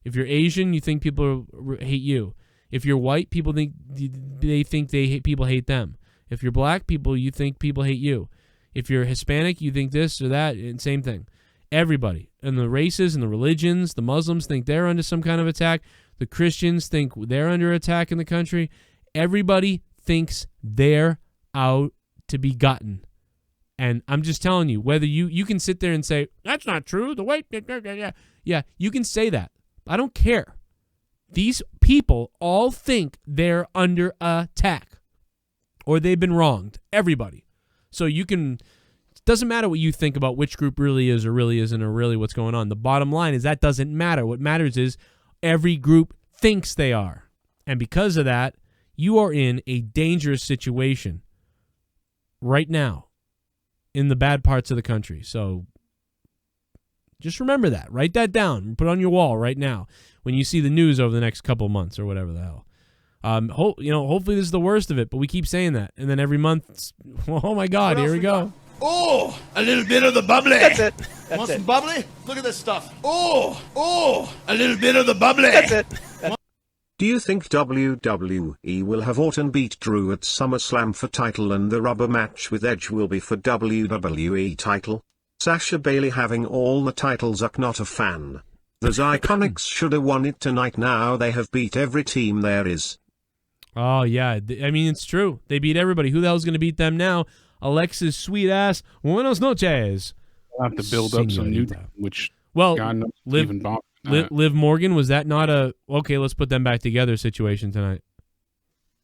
Speaker 2: If you're Asian, you think people hate you. If you're white, people think people hate them. If you're black, you think people hate you. If you're Hispanic, you think this or that, and same thing. Everybody, and the races and the religions, the Muslims think they're under some kind of attack. The Christians think they're under attack in the country. Everybody thinks they're out to be gotten. And I'm just telling you, whether you can sit there and say, that's not true, the white, yeah, you can say that. I don't care. These people all think they're under attack or they've been wronged. Everybody. So you can, it doesn't matter what you think about which group really is or really isn't or really what's going on. The bottom line is that doesn't matter. What matters is every group thinks they are. And because of that, you are in a dangerous situation right now in the bad parts of the country. So just remember that. Write that down. Put it on your wall right now when you see the news over the next couple months or whatever the hell. Hopefully this is the worst of it, but we keep saying that. And then every month, oh my God, here we go.
Speaker 7: Oh, a little bit of the bubbly.
Speaker 13: That's it.
Speaker 7: Want some bubbly? Look at this stuff. Oh, a little bit of the bubbly.
Speaker 13: That's it.
Speaker 6: Do you think WWE will have Orton beat Drew at SummerSlam for title and the rubber match with Edge will be for WWE title? Sasha Bailey having all the titles. I'm not a fan. Those Iconics should have won it tonight. Now they have beat every team there is.
Speaker 2: Oh, yeah. I mean, it's true. They beat everybody. Who the hell's going to beat them now? Alexa's sweet ass. Buenos noches.
Speaker 3: We'll have to build up some new time, which God knows even bother.
Speaker 2: Liv Morgan, was that not a, okay, let's put them back together situation tonight?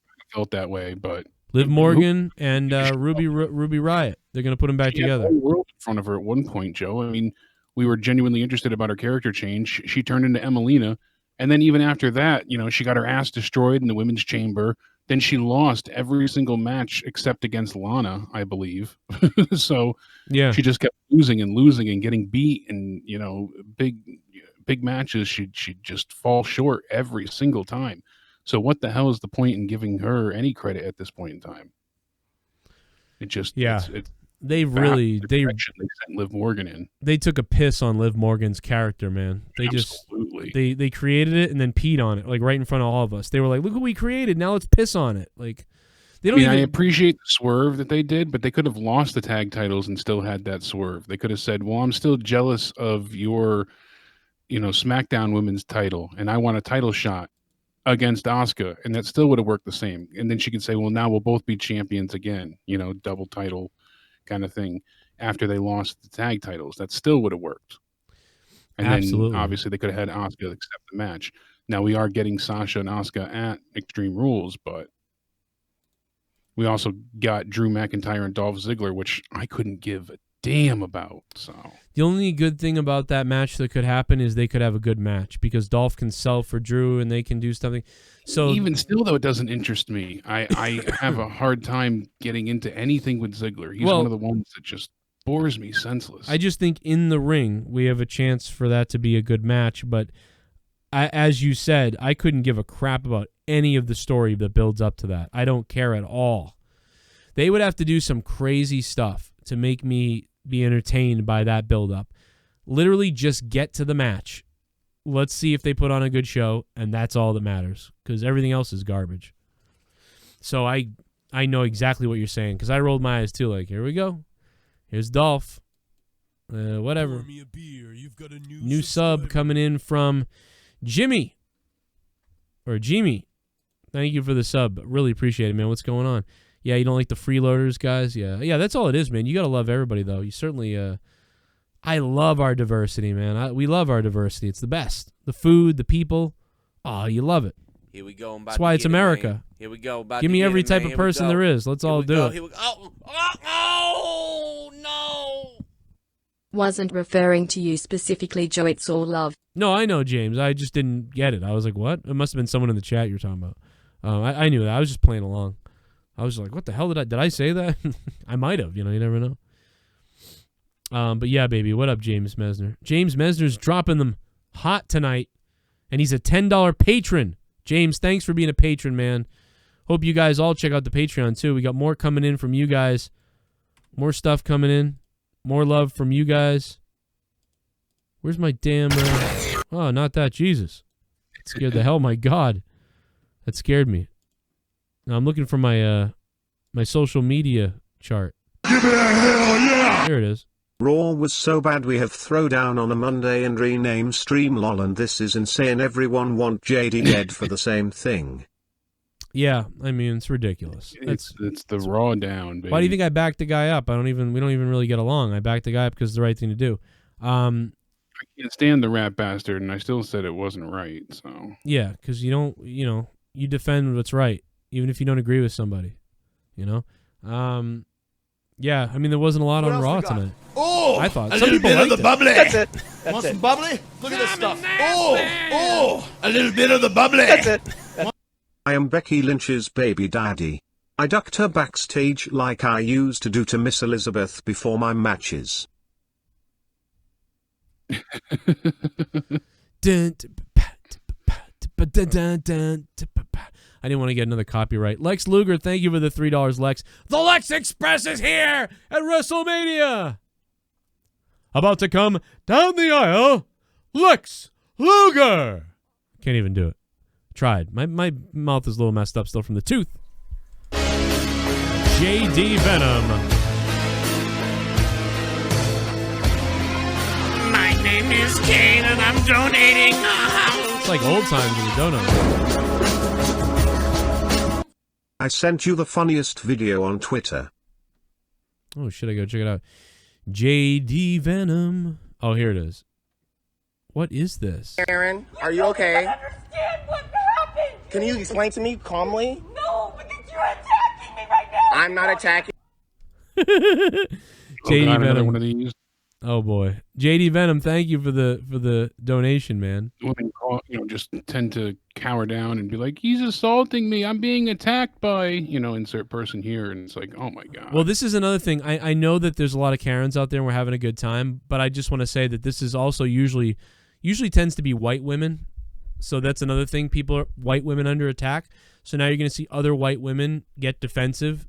Speaker 3: I felt that way, but
Speaker 2: Liv Morgan and Ruby Riott, they're going to put them back together.
Speaker 3: She had the whole world in front of her at one point, Joe. I mean, we were genuinely interested about her character change. She turned into Emelina, and then even after that, she got her ass destroyed in the women's chamber. Then she lost every single match except against Lana, I believe. So
Speaker 2: yeah,
Speaker 3: she just kept losing and getting beat, and big matches, she'd just fall short every single time. So what the hell is the point in giving her any credit at this point in time? It just they sent Liv Morgan in.
Speaker 2: They took a piss on Liv Morgan's character, man. They
Speaker 3: Absolutely.
Speaker 2: they created it and then peed on it, like right in front of all of us. They were like, "Look what we created. Now let's piss on it." Like they don't.
Speaker 3: I appreciate the swerve that they did, but they could have lost the tag titles and still had that swerve. They could have said, "Well, I'm still jealous of your, SmackDown Women's title, and I want a title shot against Asuka," and that still would have worked the same. And then she could say, "Well, now we'll both be champions again," double title kind of thing. After they lost the tag titles, that still would have worked. And
Speaker 2: Absolutely.
Speaker 3: Then obviously they could have had Asuka accept the match. Now we are getting Sasha and Asuka at Extreme Rules, but we also got Drew McIntyre and Dolph Ziggler, which I couldn't give a damn about. So
Speaker 2: the only good thing about that match that could happen is they could have a good match because Dolph can sell for Drew and they can do something. So
Speaker 3: even still, though, it doesn't interest me. I have a hard time getting into anything with Ziggler. He's one of the ones that just bores me senseless.
Speaker 2: I just think in the ring we have a chance for that to be a good match. But as you said, I couldn't give a crap about any of the story that builds up to that. I don't care at all. They would have to do some crazy stuff to make me be entertained by that build-up. Literally just get to the match. Let's see if they put on a good show, and that's all that matters, because everything else is garbage. So I know exactly what you're saying, because I rolled my eyes too, like, here we go. Here's Dolph. Whatever. New sub coming in from Jimmy. Or Jimmy. Thank you for the sub. Really appreciate it, man. What's going on? Yeah, you don't like the freeloaders, guys? Yeah, that's all it is, man. You got to love everybody, though. You certainly... I love our diversity, man. We love our diversity. It's the best. The food, the people. Oh, you love it.
Speaker 13: Here we go.
Speaker 2: That's why it's America.
Speaker 13: Here we go.
Speaker 2: Give me every type of person there is. Let's all do it.
Speaker 13: Here we go. Oh, no.
Speaker 4: Wasn't referring to you specifically, Joe. It's all love.
Speaker 2: No, I know, James. I just didn't get it. I was like, what? It must have been someone in the chat you're talking about. I knew that. I was just playing along. I was like, what the hell did I say that? I might have. You never know. But yeah, baby. What up, James Metzler? James Metzler's dropping them hot tonight, and he's a $10 patron. James, thanks for being a patron, man. Hope you guys all check out the Patreon, too. We got more coming in from you guys. More stuff coming in. More love from you guys. Where's my damn... oh, not that. Jesus. That scared the hell. My God. That scared me. Now I'm looking for my my social media chart.
Speaker 6: Give it a hell yeah!
Speaker 2: Here it is.
Speaker 6: Raw was so bad we have throw down on a Monday and rename stream lol, and this is insane. Everyone want JD dead for the same thing.
Speaker 2: Yeah, I mean, it's ridiculous.
Speaker 3: It's the raw down, baby.
Speaker 2: Why do you think I backed the guy up? We don't even really get along. I backed the guy up because it's the right thing to do.
Speaker 3: I can't stand the rat bastard, and I still said it wasn't right. So
Speaker 2: yeah, because you defend what's right, even if you don't agree with somebody. Yeah, I mean, there wasn't a lot on Raw tonight.
Speaker 7: Oh,
Speaker 2: I thought
Speaker 7: a
Speaker 2: some
Speaker 7: little
Speaker 2: people
Speaker 7: bit of
Speaker 2: liked
Speaker 7: the
Speaker 2: it.
Speaker 7: bubbly.
Speaker 9: That's it.
Speaker 7: Want some bubbly? Look at this stuff. Oh, a little bit of the bubbly.
Speaker 9: That's it.
Speaker 6: I am Becky Lynch's baby daddy. I ducked her backstage like I used to do to Miss Elizabeth before my matches.
Speaker 2: I didn't want to get another copyright. Lex Luger, thank you for the $3, Lex. The Lex Express is here at WrestleMania. About to come down the aisle, Lex Luger. Can't even do it. Tried. My mouth is a little messed up still from the tooth. JDVenom.
Speaker 16: My name is Kane and I'm donating a house.
Speaker 2: It's like old times in the donut.
Speaker 6: I sent you the funniest video on Twitter.
Speaker 2: Oh, should I go check it out? JDVenom. Oh, here it is. What is this?
Speaker 8: Aaron, are you okay? Can you explain to me calmly?
Speaker 12: No, because you're attacking me right now.
Speaker 8: I'm not attacking.
Speaker 2: JDVenom. Oh boy, JDVenom, thank you for the donation, man.
Speaker 3: Women just tend to cower down and be like, "He's assaulting me. I'm being attacked by insert person here," and it's like, oh my god.
Speaker 2: Well, this is another thing. I know that there's a lot of Karens out there and we're having a good time, but I just want to say that this is also usually tends to be white women. So that's another thing. White women under attack. So now you're going to see other white women get defensive.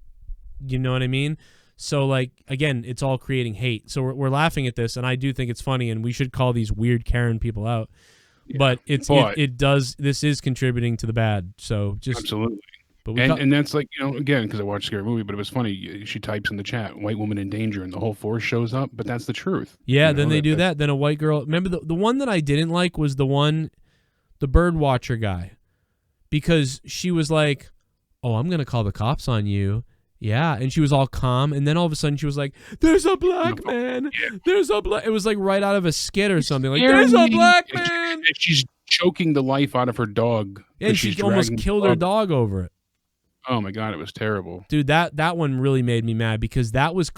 Speaker 2: You know what I mean? So, like, again, it's all creating hate. So we're laughing at this, and I do think it's funny, and we should call these weird Karen people out. Yeah, but this is contributing to the bad. So just
Speaker 3: absolutely.
Speaker 2: But
Speaker 3: and that's like, again, because I watched a scary movie, but it was funny. She types in the chat, "white woman in danger," and the whole force shows up. But that's the truth.
Speaker 2: Yeah, then they do that. Then a white girl. Remember the one that I didn't like was the bird watcher guy, because she was like, "Oh, I'm gonna call the cops on you." Yeah, and she was all calm, and then all of a sudden she was like, "There's a black man. There's a black." It was like right out of a skit or something. Like, "There's a black man."
Speaker 3: She's choking the life out of her dog,
Speaker 2: and she almost killed her dog over it.
Speaker 3: Oh my god, it was terrible,
Speaker 2: dude. That one really made me mad because that was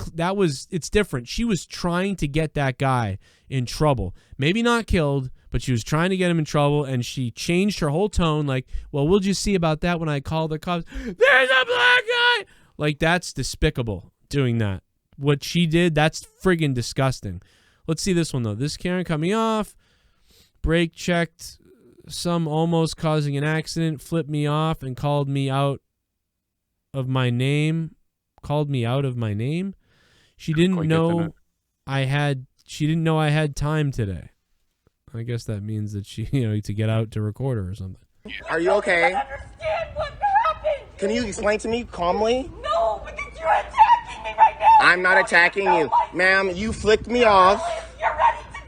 Speaker 2: it's different. She was trying to get that guy in trouble, maybe not killed, but she was trying to get him in trouble, and she changed her whole tone. Like, "Well, we'll just see about that when I call the cops." There's a black guy. Like, that's despicable, doing that. What she did, that's friggin' disgusting. Let's see this one, though. This Karen cut me off. Brake checked. Some almost causing an accident. Flipped me off and called me out of my name. Called me out of my name. She didn't know I had time today. I guess that means that she, to get out to record her or something.
Speaker 8: Are you okay? Can you explain to me calmly?
Speaker 12: No, because you're attacking me right now.
Speaker 8: I'm not attacking you. Ma'am, you flicked me off.
Speaker 12: You're ready to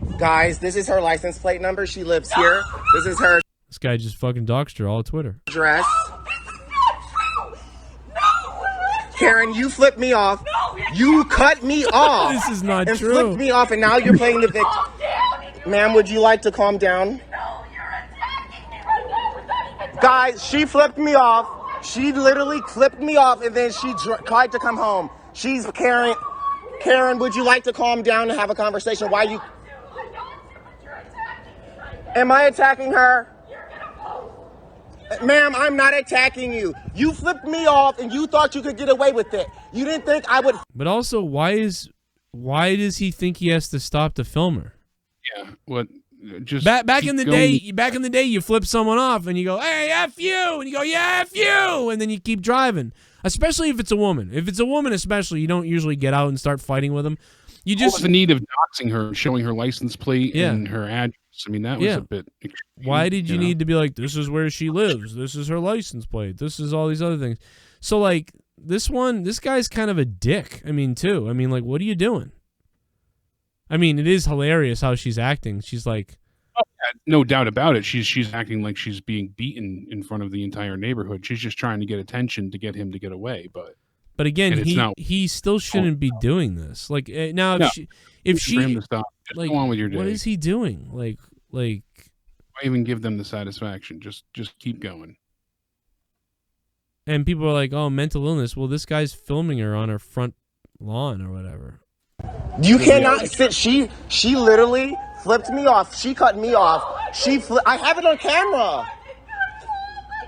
Speaker 12: take it.
Speaker 8: Guys, this is her license plate number. She lives here. This is her.
Speaker 2: This guy just fucking doxed her all Twitter.
Speaker 8: Address.
Speaker 12: No, this is not true. No,
Speaker 8: Karen, you flipped me off.
Speaker 12: No,
Speaker 8: you cut me off.
Speaker 2: This is not
Speaker 8: and
Speaker 2: true.
Speaker 8: And flipped me off, and now you're playing the victim. Ma'am, would you like to calm down?
Speaker 12: No, you're attacking me right now.
Speaker 8: Guys, she flipped me off. She literally flipped me off, and then she tried to come home. She's Karen. Karen, would you like to calm down and have a conversation? Why you? Am I attacking her? Ma'am, I'm not attacking you. You flipped me off, and you thought you could get away with it. You didn't think I would.
Speaker 2: But also, why does he think he has to stop the filmer?
Speaker 3: Yeah, what Just
Speaker 2: back in the
Speaker 3: going.
Speaker 2: day, you flip someone off and you go, "Hey, F you," and you go, "Yeah, F you," and then you keep driving. Especially if it's a woman. If it's a woman, especially, you don't usually get out and start fighting with them. You just
Speaker 3: the need of doxing her, showing her license plate and her address. I mean, that was a bit extreme.
Speaker 2: Why did you need to be like, this is where she lives, this is her license plate, this is all these other things? So like this guy's kind of a dick. I mean, too. I mean, like, what are you doing? I mean, it is hilarious how she's acting. She's like,
Speaker 3: no doubt about it. She's acting like she's being beaten in front of the entire neighborhood. She's just trying to get attention to get him to get away. But
Speaker 2: again, he still shouldn't be doing this. Like now, if she
Speaker 3: for him to stop, just
Speaker 2: like,
Speaker 3: go on with your day.
Speaker 2: What is he doing? Like,
Speaker 3: why even give them the satisfaction? Just keep going.
Speaker 2: And people are like, "Oh, mental illness." Well, this guy's filming her on her front lawn or whatever.
Speaker 8: You cannot sit. She literally flipped me off. She cut me off. I have it on camera.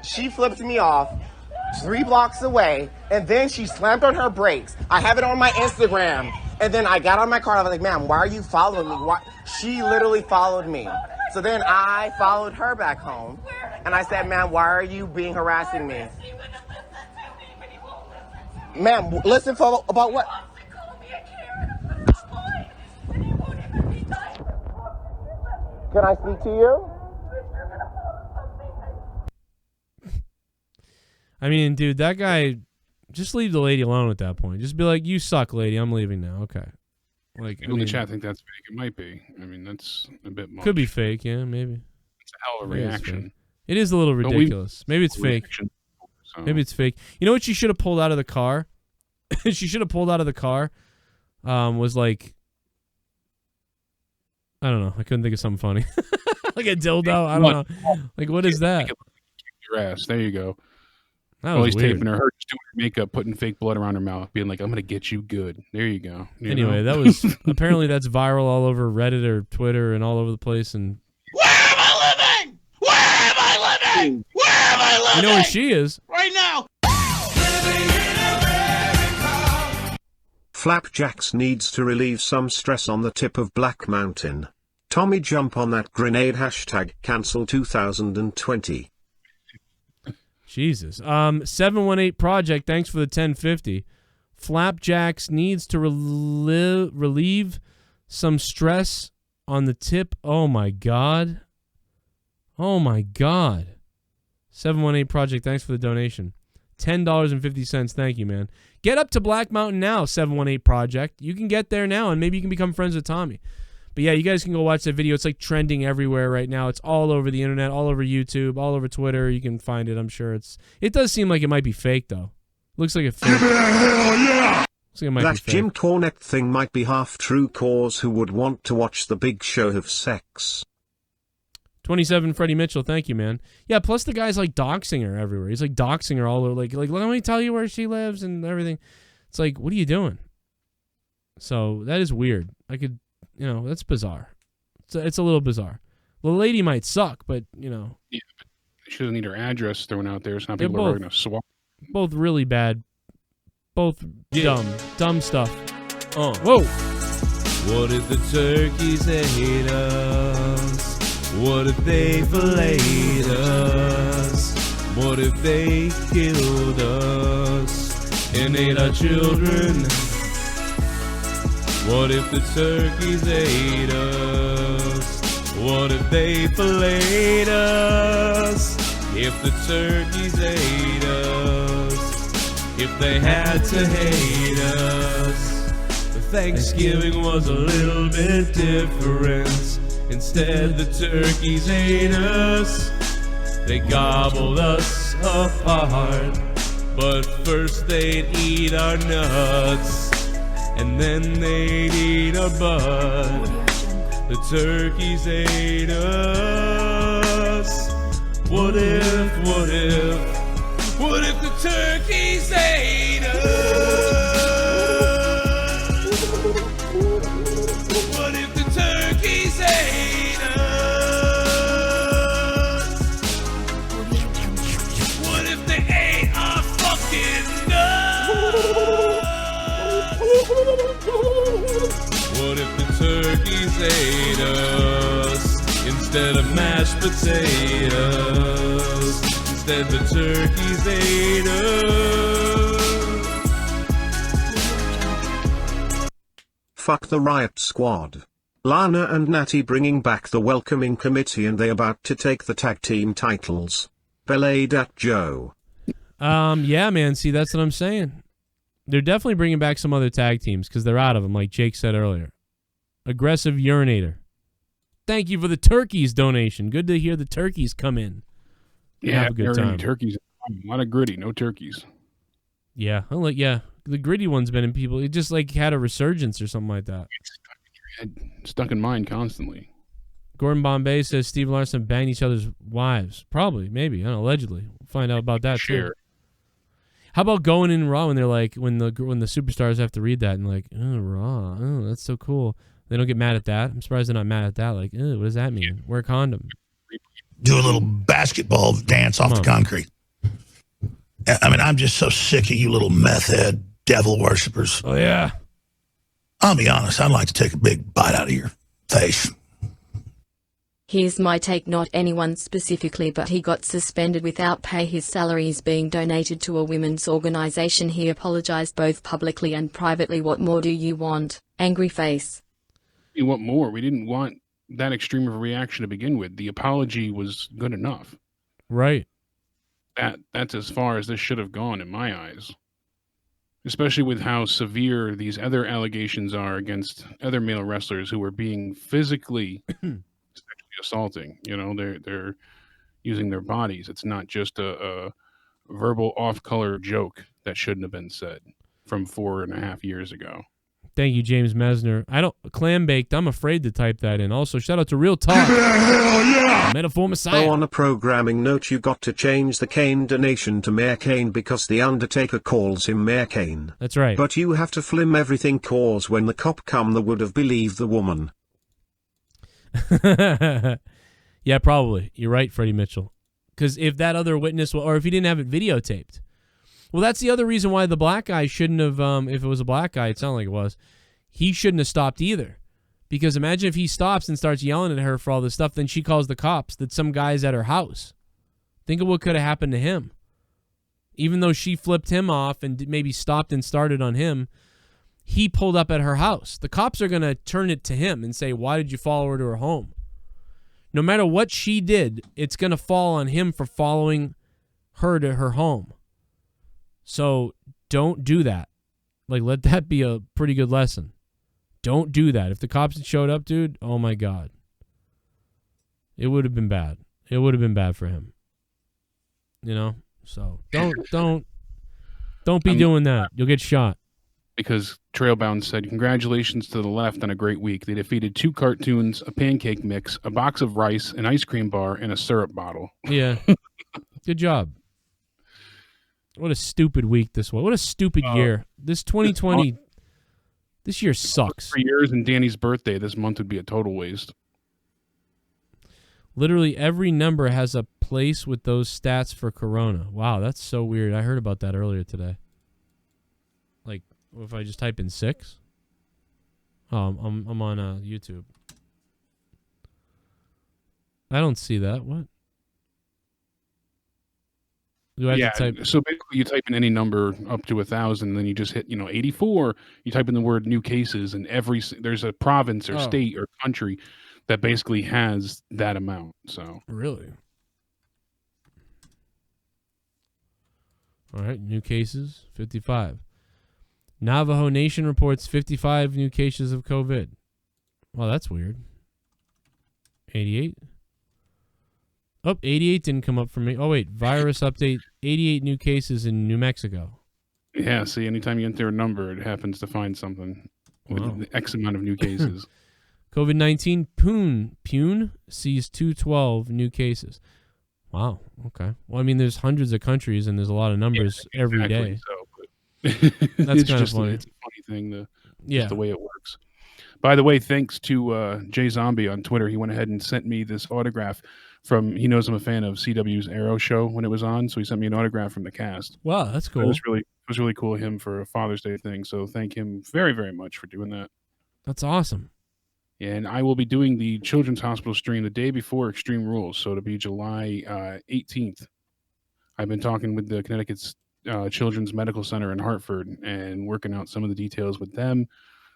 Speaker 8: She flipped me off 3 blocks away, and then she slammed on her brakes. I have it on my Instagram. And then I got on my car, and I was like, "Ma'am, why are you following me?" Why? She literally followed me. So then I followed her back home, and I said, "Ma'am, why are you harassing me?" Ma'am, listen about what? Can I speak to you?
Speaker 2: I mean, dude, that guy, just leave the lady alone at that point. Just be like, "You suck, lady. I'm leaving now." Okay. Like,
Speaker 3: People in the chat think that's fake. It might be. I mean, that's a bit much.
Speaker 2: Could be fake, yeah, maybe.
Speaker 3: It's a hell of a reaction.
Speaker 2: It is a little ridiculous. Maybe it's fake. Maybe it's fake. You know what she should have pulled out of the car? She should have pulled out of the car. Was like, I don't know. I couldn't think of something funny. Like a dildo. I don't know. Like, what is that?
Speaker 3: Your ass. There you go.
Speaker 2: That was
Speaker 3: he's
Speaker 2: weird.
Speaker 3: taping her just doing her makeup, putting fake blood around her mouth, being like, "I'm gonna get you good." There you go.
Speaker 2: Anyway, that was apparently that's viral all over Reddit or Twitter and all over the place. And
Speaker 18: Where am I living? Where am I living? Where am I living?
Speaker 2: you know where she is.
Speaker 18: Right now.
Speaker 6: Flapjacks needs to relieve some stress on the tip of Black Mountain. Tommy jump on that grenade hashtag cancel 2020.
Speaker 2: Jesus. 718 Project, thanks for the 1050. Flapjacks needs to relieve some stress on the tip. Oh my God. Oh my God. 718 Project, thanks for the donation. $10.50. Thank you, man. Get up to Black Mountain now, 718 Project. You can get there now, and maybe you can become friends with Tommy. But yeah, you guys can go watch that video. It's like trending everywhere right now. It's all over the internet, all over YouTube, all over Twitter. You can find it, I'm sure. It does seem like it might be fake, though. Looks like a fake.
Speaker 6: Hell yeah!
Speaker 2: Looks like it might
Speaker 6: That
Speaker 2: be fake.
Speaker 6: Jim Cornette thing might be half true, cause who would want to watch the big show of sex?
Speaker 2: 27 Freddie Mitchell, thank you, man. Yeah, plus the guy's like doxing her everywhere. He's like doxing her all over. Like let me tell you where she lives and everything. It's like, what are you doing? So that is weird. That's bizarre. It's a little bizarre. The lady might suck, but,
Speaker 3: Yeah, but she doesn't need her address thrown out there. So not people are going to swap.
Speaker 2: Both really bad. Both dumb stuff. Whoa.
Speaker 16: What if the turkeys hate us? What if they filleted us? What if they killed us and ate our children? What if the turkeys ate us? What if they filleted us? If the turkeys ate us, if they had to hate us, the Thanksgiving was a little bit different. Instead, the turkeys ate us. They gobbled us apart. But first they'd eat our nuts, and then they'd eat our butt. The turkeys ate us. What if the turkeys ate us? What if the turkeys ate us? What if they ate our fucking nuts? What if the turkeys ate us?
Speaker 2: instead of mashed potatoes. Instead the turkeys ate us.
Speaker 6: Fuck the riot squad. Lana and Natty bringing back the welcoming committee and they about to take the tag team titles. Belayed at Joe.
Speaker 2: Yeah, man. See, that's what I'm saying. They're definitely bringing back some other tag teams because they're out of them, like Jake said earlier. Aggressive Urinator. Thank you for the turkeys donation. Good to hear the turkeys come in.
Speaker 3: Yeah,
Speaker 2: have a good time.
Speaker 3: Turkeys. A lot of gritty, no turkeys.
Speaker 2: Yeah, the gritty one's been in people. It just like had a resurgence or something like that.
Speaker 3: It's stuck in mind constantly.
Speaker 2: Gordon Bombay says Steve Larson banged each other's wives. Probably, maybe, I don't know, allegedly. We'll find out about that too. How about going in Raw when they're like when the superstars have to read that and like, oh, Raw, oh, that's so cool. They don't get mad at that. I'm surprised they're not mad at that. Like, what does that mean? Wear a condom.
Speaker 17: Do a little basketball dance off the concrete. I mean, I'm just so sick of you little meth head devil worshippers.
Speaker 2: Oh, yeah.
Speaker 17: I'll be honest, I'd like to take a big bite out of your face.
Speaker 4: Here's my take, not anyone specifically, but he got suspended without pay. His salary is being donated to a women's organization. He apologized both publicly and privately. What more do you want? Angry face.
Speaker 3: You want more? We didn't want that extreme of a reaction to begin with. The apology was good enough.
Speaker 2: Right.
Speaker 3: That's as far as this should have gone in my eyes. Especially with how severe these other allegations are against other male wrestlers who are being physically sexually assaulting. You know, they're using their bodies. It's not just a verbal off-color joke that shouldn't have been said from 4.5 years ago.
Speaker 2: Thank you, James Mesner. Clam baked. I'm afraid to type that in. Also, shout out to Real Talk. Hell yeah! Metaphor Messiah.
Speaker 6: Oh, on a programming note, you got to change the Kane donation to Mayor Kane because the Undertaker calls him Mayor Kane.
Speaker 2: That's right.
Speaker 6: But you have to flim everything cause when the cop come, they would have believed the woman.
Speaker 2: Yeah, probably. You're right, Freddie Mitchell. Because if that other witness, or if he didn't have it videotaped. Well, that's the other reason why the black guy shouldn't have, if it was a black guy, it sounded like it was, he shouldn't have stopped either. Because imagine if he stops and starts yelling at her for all this stuff, then she calls the cops that some guy's at her house. Think of what could have happened to him. Even though she flipped him off and maybe stopped and started on him, he pulled up at her house. The cops are going to turn it to him and say, why did you follow her to her home? No matter what she did, it's going to fall on him for following her to her home. So don't do that. Like, let that be a pretty good lesson. Don't do that. If the cops had showed up, dude, oh my God. It would have been bad. It would have been bad for him. You know? So don't be doing that. You'll get shot.
Speaker 3: Because Trailbound said, congratulations to the left on a great week. They defeated 2 cartoons, a pancake mix, a box of rice, an ice cream bar, and a syrup bottle.
Speaker 2: Yeah. Good job. What a stupid week this was. What a stupid year. This 2020, this year sucks.
Speaker 3: 3 years and Danny's birthday this month would be a total waste.
Speaker 2: Literally every number has a place with those stats for Corona. Wow, that's so weird. I heard about that earlier today. Like, if I just type in 6? Oh, I'm on YouTube. I don't see that. What? Do I have to type?
Speaker 3: So basically you type in any number up to 1,000, then you just hit, 84. You type in the word new cases, and there's a province or state or country that basically has that amount. So
Speaker 2: really? All right, new cases, 55. Navajo Nation reports 55 new cases of COVID. Well, that's weird. 88? Oh, 88 didn't come up for me. Oh, wait. Virus update. 88 new cases in New Mexico.
Speaker 3: Yeah, see, anytime you enter a number, it happens to find something with X amount of new cases.
Speaker 2: COVID-19, Pune sees 212 new cases. Wow, okay. Well, I mean, there's hundreds of countries, and there's a lot of numbers every day. That's kind of funny.
Speaker 3: It's a funny thing, just the way it works. By the way, thanks to Jay Zombie on Twitter. He went ahead and sent me this autograph he knows I'm a fan of CW's Arrow show when it was on, so he sent me an autograph from the cast.
Speaker 2: Wow, that's cool.
Speaker 3: It was really cool of him for a Father's Day thing, so thank him very, very much for doing that.
Speaker 2: That's awesome.
Speaker 3: And I will be doing the Children's Hospital stream the day before Extreme Rules, so it'll be July 18th. I've been talking with the Connecticut's Children's Medical Center in Hartford and working out some of the details with them.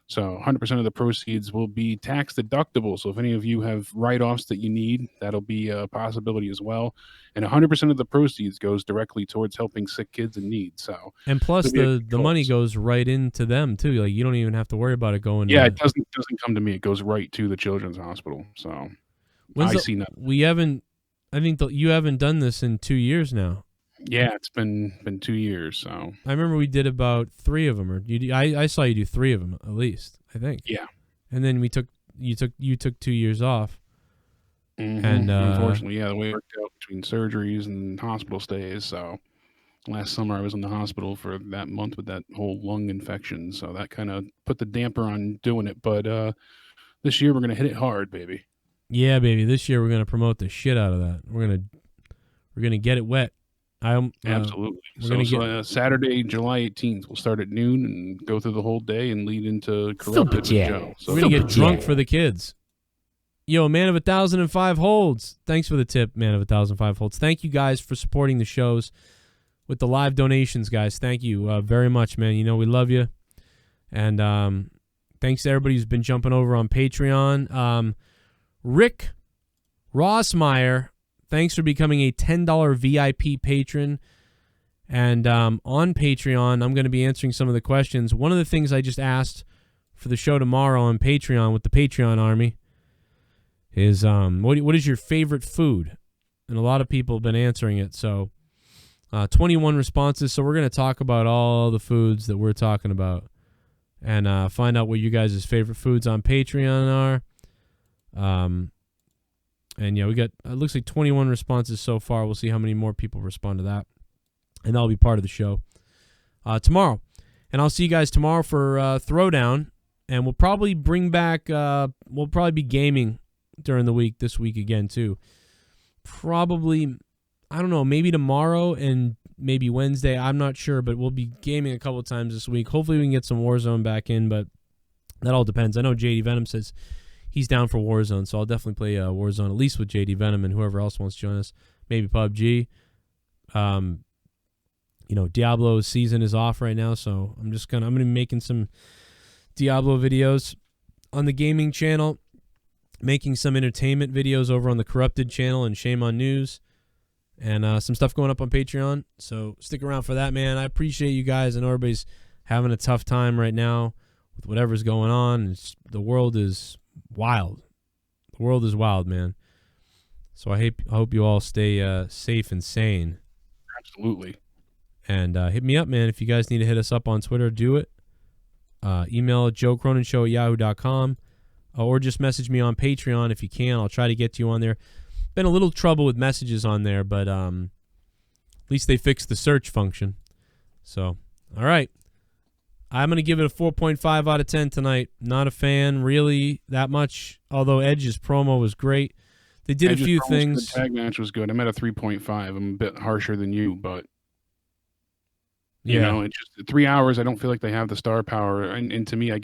Speaker 3: So 100% of the proceeds will be tax deductible. So if any of you have write-offs that you need, that'll be a possibility as well. And 100% of the proceeds goes directly towards helping sick kids in need. So
Speaker 2: and plus the money goes right into them too. Like you don't even have to worry about it going.
Speaker 3: Yeah, it doesn't come to me. It goes right to the Children's Hospital. So I see nothing.
Speaker 2: We haven't. I think you haven't done this in 2 years now.
Speaker 3: Yeah, it's been 2 years. So
Speaker 2: I remember we did about 3 of them, or I saw you do 3 of them at least. I think.
Speaker 3: Yeah.
Speaker 2: And then you took 2 years off.
Speaker 3: Mm-hmm.
Speaker 2: And
Speaker 3: unfortunately, the way it worked out between surgeries and hospital stays. So last summer I was in the hospital for that month with that whole lung infection. So that kind of put the damper on doing it. But this year we're gonna hit it hard, baby.
Speaker 2: Yeah, baby. This year we're gonna promote the shit out of that. We're gonna get it wet.
Speaker 3: Absolutely. So Saturday, July 18th, we'll start at noon and go through the whole day and lead into Corrupted with Joe. So
Speaker 2: we're gonna get drunk for the kids. Yo, Man of 1,005 holds. Thanks for the tip, Man of 1,005 holds. Thank you guys for supporting the shows with the live donations, guys. Thank you very much, man. You know we love you. And thanks to everybody who's been jumping over on Patreon. Rick Rossmeier, thanks for becoming a $10 VIP patron. And on Patreon, I'm going to be answering some of the questions. One of the things I just asked for the show tomorrow on Patreon with the Patreon army is what is your favorite food? And a lot of people have been answering it. So 21 responses. So we're going to talk about all the foods that we're talking about and find out what you guys' favorite foods on Patreon are. And yeah, we got, it looks like 21 responses so far. We'll see how many more people respond to that. And that'll be part of the show tomorrow. And I'll see you guys tomorrow for Throwdown. And we'll probably bring back, we'll probably be gaming during the week, this week again, too. Probably, I don't know, maybe tomorrow and maybe Wednesday. I'm not sure, but we'll be gaming a couple times this week. Hopefully we can get some Warzone back in, but that all depends. I know JDVenom says he's down for Warzone, so I'll definitely play Warzone, at least with JDVenom and whoever else wants to join us. Maybe PUBG. You know, Diablo's season is off right now, so I'm gonna be making some Diablo videos on the gaming channel, making some entertainment videos over on the Corrupted channel and Shame on News, and some stuff going up on Patreon. So stick around for that, man. I appreciate you guys. I know everybody's having a tough time right now with whatever's going on. The world is wild. The world is wild, man. So I hope you all stay safe and sane.
Speaker 3: Absolutely.
Speaker 2: And hit me up, man. If you guys need to hit us up on Twitter, do it. Email joecroninshow@yahoo.com. Or just message me on Patreon if you can. I'll try to get to you on there. Been a little trouble with messages on there, but at least they fixed the search function. So, all right. I'm going to give it a 4.5 out of 10 tonight. Not a fan, really, that much. Although Edge's promo was great. They did
Speaker 3: Edge's
Speaker 2: a few
Speaker 3: promo was
Speaker 2: things.
Speaker 3: good. Tag match was good. I'm at a 3.5. I'm a bit harsher than you, but you know, it's just 3 hours. I don't feel like they have the star power, and to me, I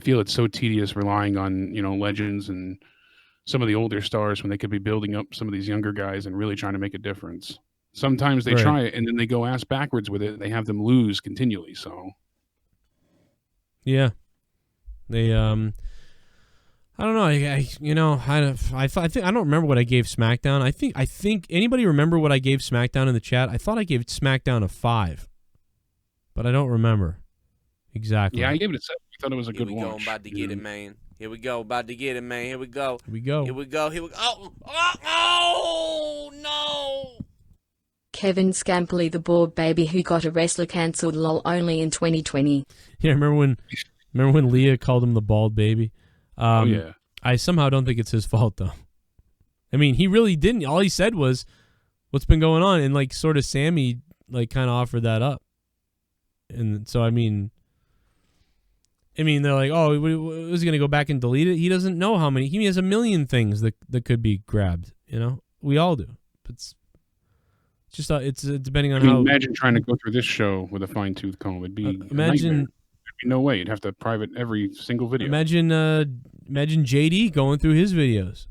Speaker 3: feel it's so tedious relying on, you know, legends and some of the older stars when they could be building up some of these younger guys and really trying to make a difference. Sometimes they try it and then they go ass backwards with it. They have them lose continually. So
Speaker 2: yeah, they I don't know. I think I don't remember what I gave SmackDown. I think anybody remember what I gave SmackDown in the chat? I thought I gave SmackDown a 5, but I don't remember exactly.
Speaker 3: Yeah, I gave it a 7. I thought it was a good
Speaker 13: Here we go.
Speaker 3: watch.
Speaker 13: I'm about to get it, man. Here we go. About to get it, man. Here we go.
Speaker 2: Here we go.
Speaker 13: Here we go. Here we go. Oh, no.
Speaker 4: Kevin Scamperly, the bored baby who got a wrestler cancelled lol only in 2020.
Speaker 2: Yeah, remember when Leah called him the bald baby?
Speaker 3: Oh, yeah.
Speaker 2: I somehow don't think it's his fault, though. I mean, he really didn't. All he said was, what's been going on? And, like, sort of Sammy, like, kind of offered that up. And so, I mean, they're like, oh, was he going to go back and delete it? He doesn't know how many. He has a million things that could be grabbed, you know? We all do. It's just, it's depending on how.
Speaker 3: Imagine trying to go through this show with a fine-tooth comb. It'd be
Speaker 2: imagine
Speaker 3: be no way. You'd have to private every single video.
Speaker 2: Imagine JD going through his videos.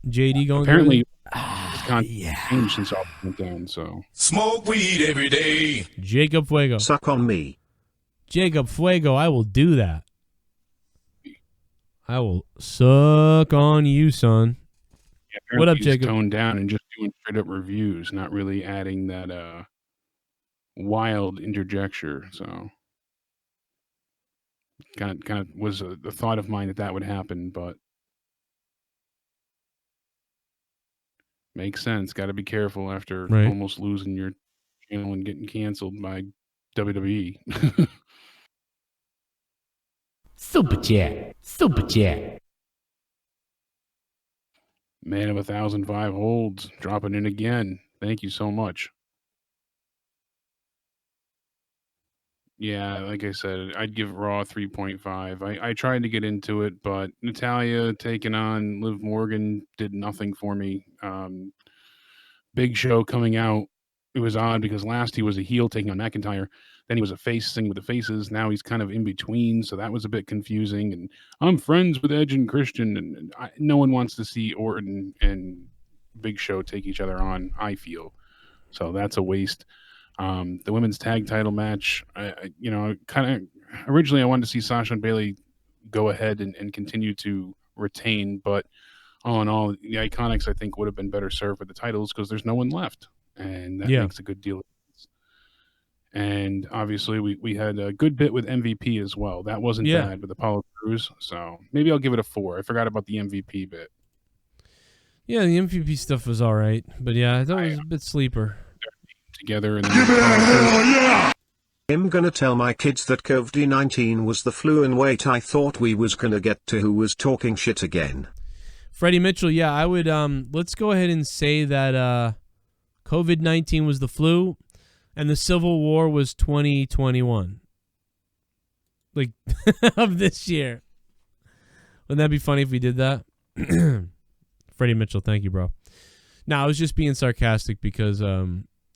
Speaker 2: JD going
Speaker 3: Apparently,
Speaker 2: through
Speaker 3: his content changed since all went down. So
Speaker 1: Smoke weed every day.
Speaker 2: Jacob Fuego.
Speaker 6: Suck on me.
Speaker 2: Jacob Fuego, I will do that. I will suck on you, son.
Speaker 3: Yeah,
Speaker 2: What up,
Speaker 3: he's
Speaker 2: Jacob?
Speaker 3: Toned down and just doing straight up reviews, not really adding that wild interjecture. So kind of was the thought of mine that would happen, but makes sense. Got to be careful after
Speaker 2: Right.
Speaker 3: almost losing your channel and getting canceled by WWE.
Speaker 5: Super chat. Super chat.
Speaker 3: Man of 1,005 holds, dropping in again. Thank you so much. Yeah, like I said, I'd give Raw 3.5. I tried to get into it, but Natalya taking on Liv Morgan did nothing for me. Big Show coming out, it was odd because last he was a heel taking on McIntyre. Then he was a face singing with the faces. Now he's kind of in between, so that was a bit confusing. And I'm friends with Edge and Christian, and no one wants to see Orton and Big Show take each other on, I feel. So that's a waste. The women's tag title match, originally I wanted to see Sasha and Bayley go ahead and continue to retain, but all in all, the Iconics, I think, would have been better served with the titles because there's no one left, and that makes a good deal of sense. And obviously, we had a good bit with MVP as well. That wasn't bad with Apollo Crews, so maybe I'll give it a 4. I forgot about the MVP bit.
Speaker 2: Yeah, the MVP stuff was all right, but yeah, I thought it was a bit sleeper.
Speaker 3: Together and
Speaker 6: I'm gonna tell my kids that COVID-19 was the flu and wait, I thought we was gonna get to who was talking shit again.
Speaker 2: Freddie Mitchell, yeah, I would let's go ahead and say that COVID-19 was the flu and the Civil War was 2021. Like of this year. Wouldn't that be funny if we did that? Freddie Mitchell, thank you, bro. No, I was just being sarcastic because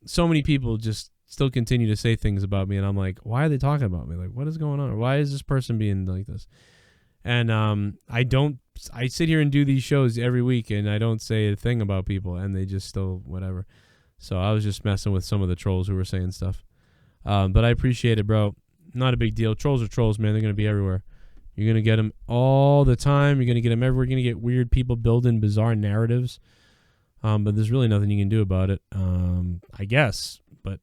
Speaker 2: so many people just still continue to say things about me, and I'm like, why are they talking about me? Like, what is going on? Why is this person being like this? And I sit here and do these shows every week, and I don't say a thing about people, and they just still whatever. So I was just messing with some of the trolls who were saying stuff. But I appreciate it, bro. Not a big deal. Trolls are trolls, man. They're going to be everywhere. You're going to get them all the time. You're going to get them everywhere. You're going to get weird people building bizarre narratives. But there's really nothing you can do about it, I guess. But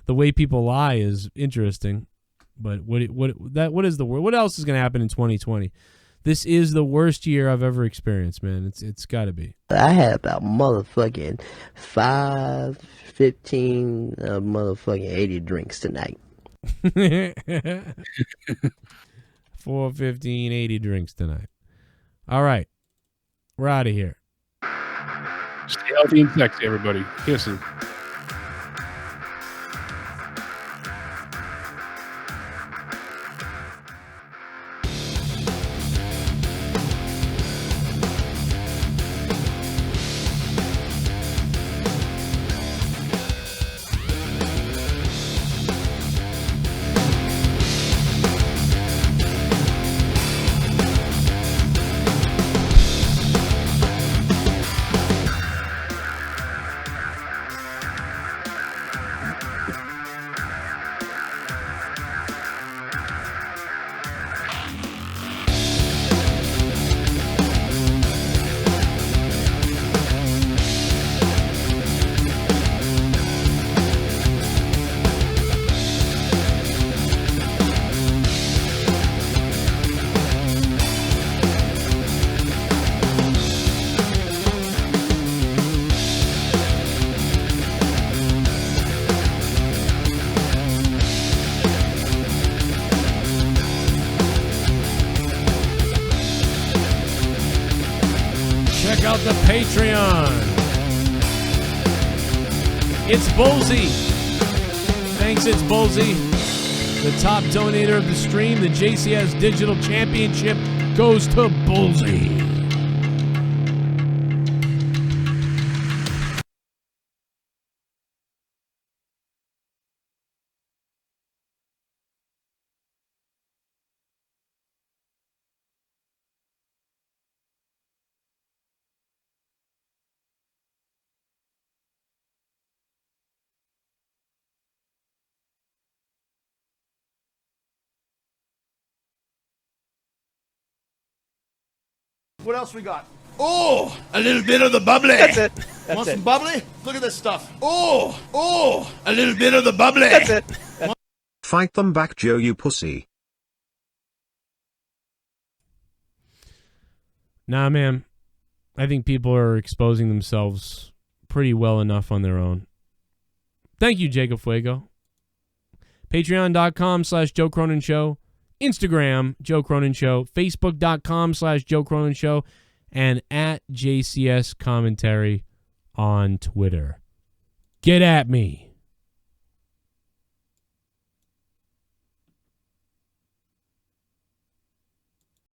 Speaker 2: the way people lie is interesting. But what is the word? What else is going to happen in 2020? This is the worst year I've ever experienced, man. It's got to be.
Speaker 10: I had about motherfucking 15 motherfucking 80 drinks tonight.
Speaker 2: 4, 15, 80 drinks tonight. All right. We're out of here.
Speaker 3: Stay healthy and sexy, everybody. Kisses.
Speaker 2: Check out the Patreon. ItsBulzie. Thanks, ItsBulzie. The top donator of the stream, the JCS Digital Championship, goes to Bulzie.
Speaker 7: What else we got? Oh, a little bit of the bubbly.
Speaker 8: That's it. That's
Speaker 7: Want
Speaker 8: it.
Speaker 7: some bubbly? Look at this stuff. Oh, a little bit of the bubbly.
Speaker 8: That's it.
Speaker 6: Fight them back, Joe, you pussy.
Speaker 2: Nah, man. I think people are exposing themselves pretty well enough on their own. Thank you, Jacob Fuego. Patreon.com/Joe Cronin Show. Instagram, Joe Cronin Show. Facebook.com/Joe Cronin Show. And at JCS Commentary on Twitter. Get at me.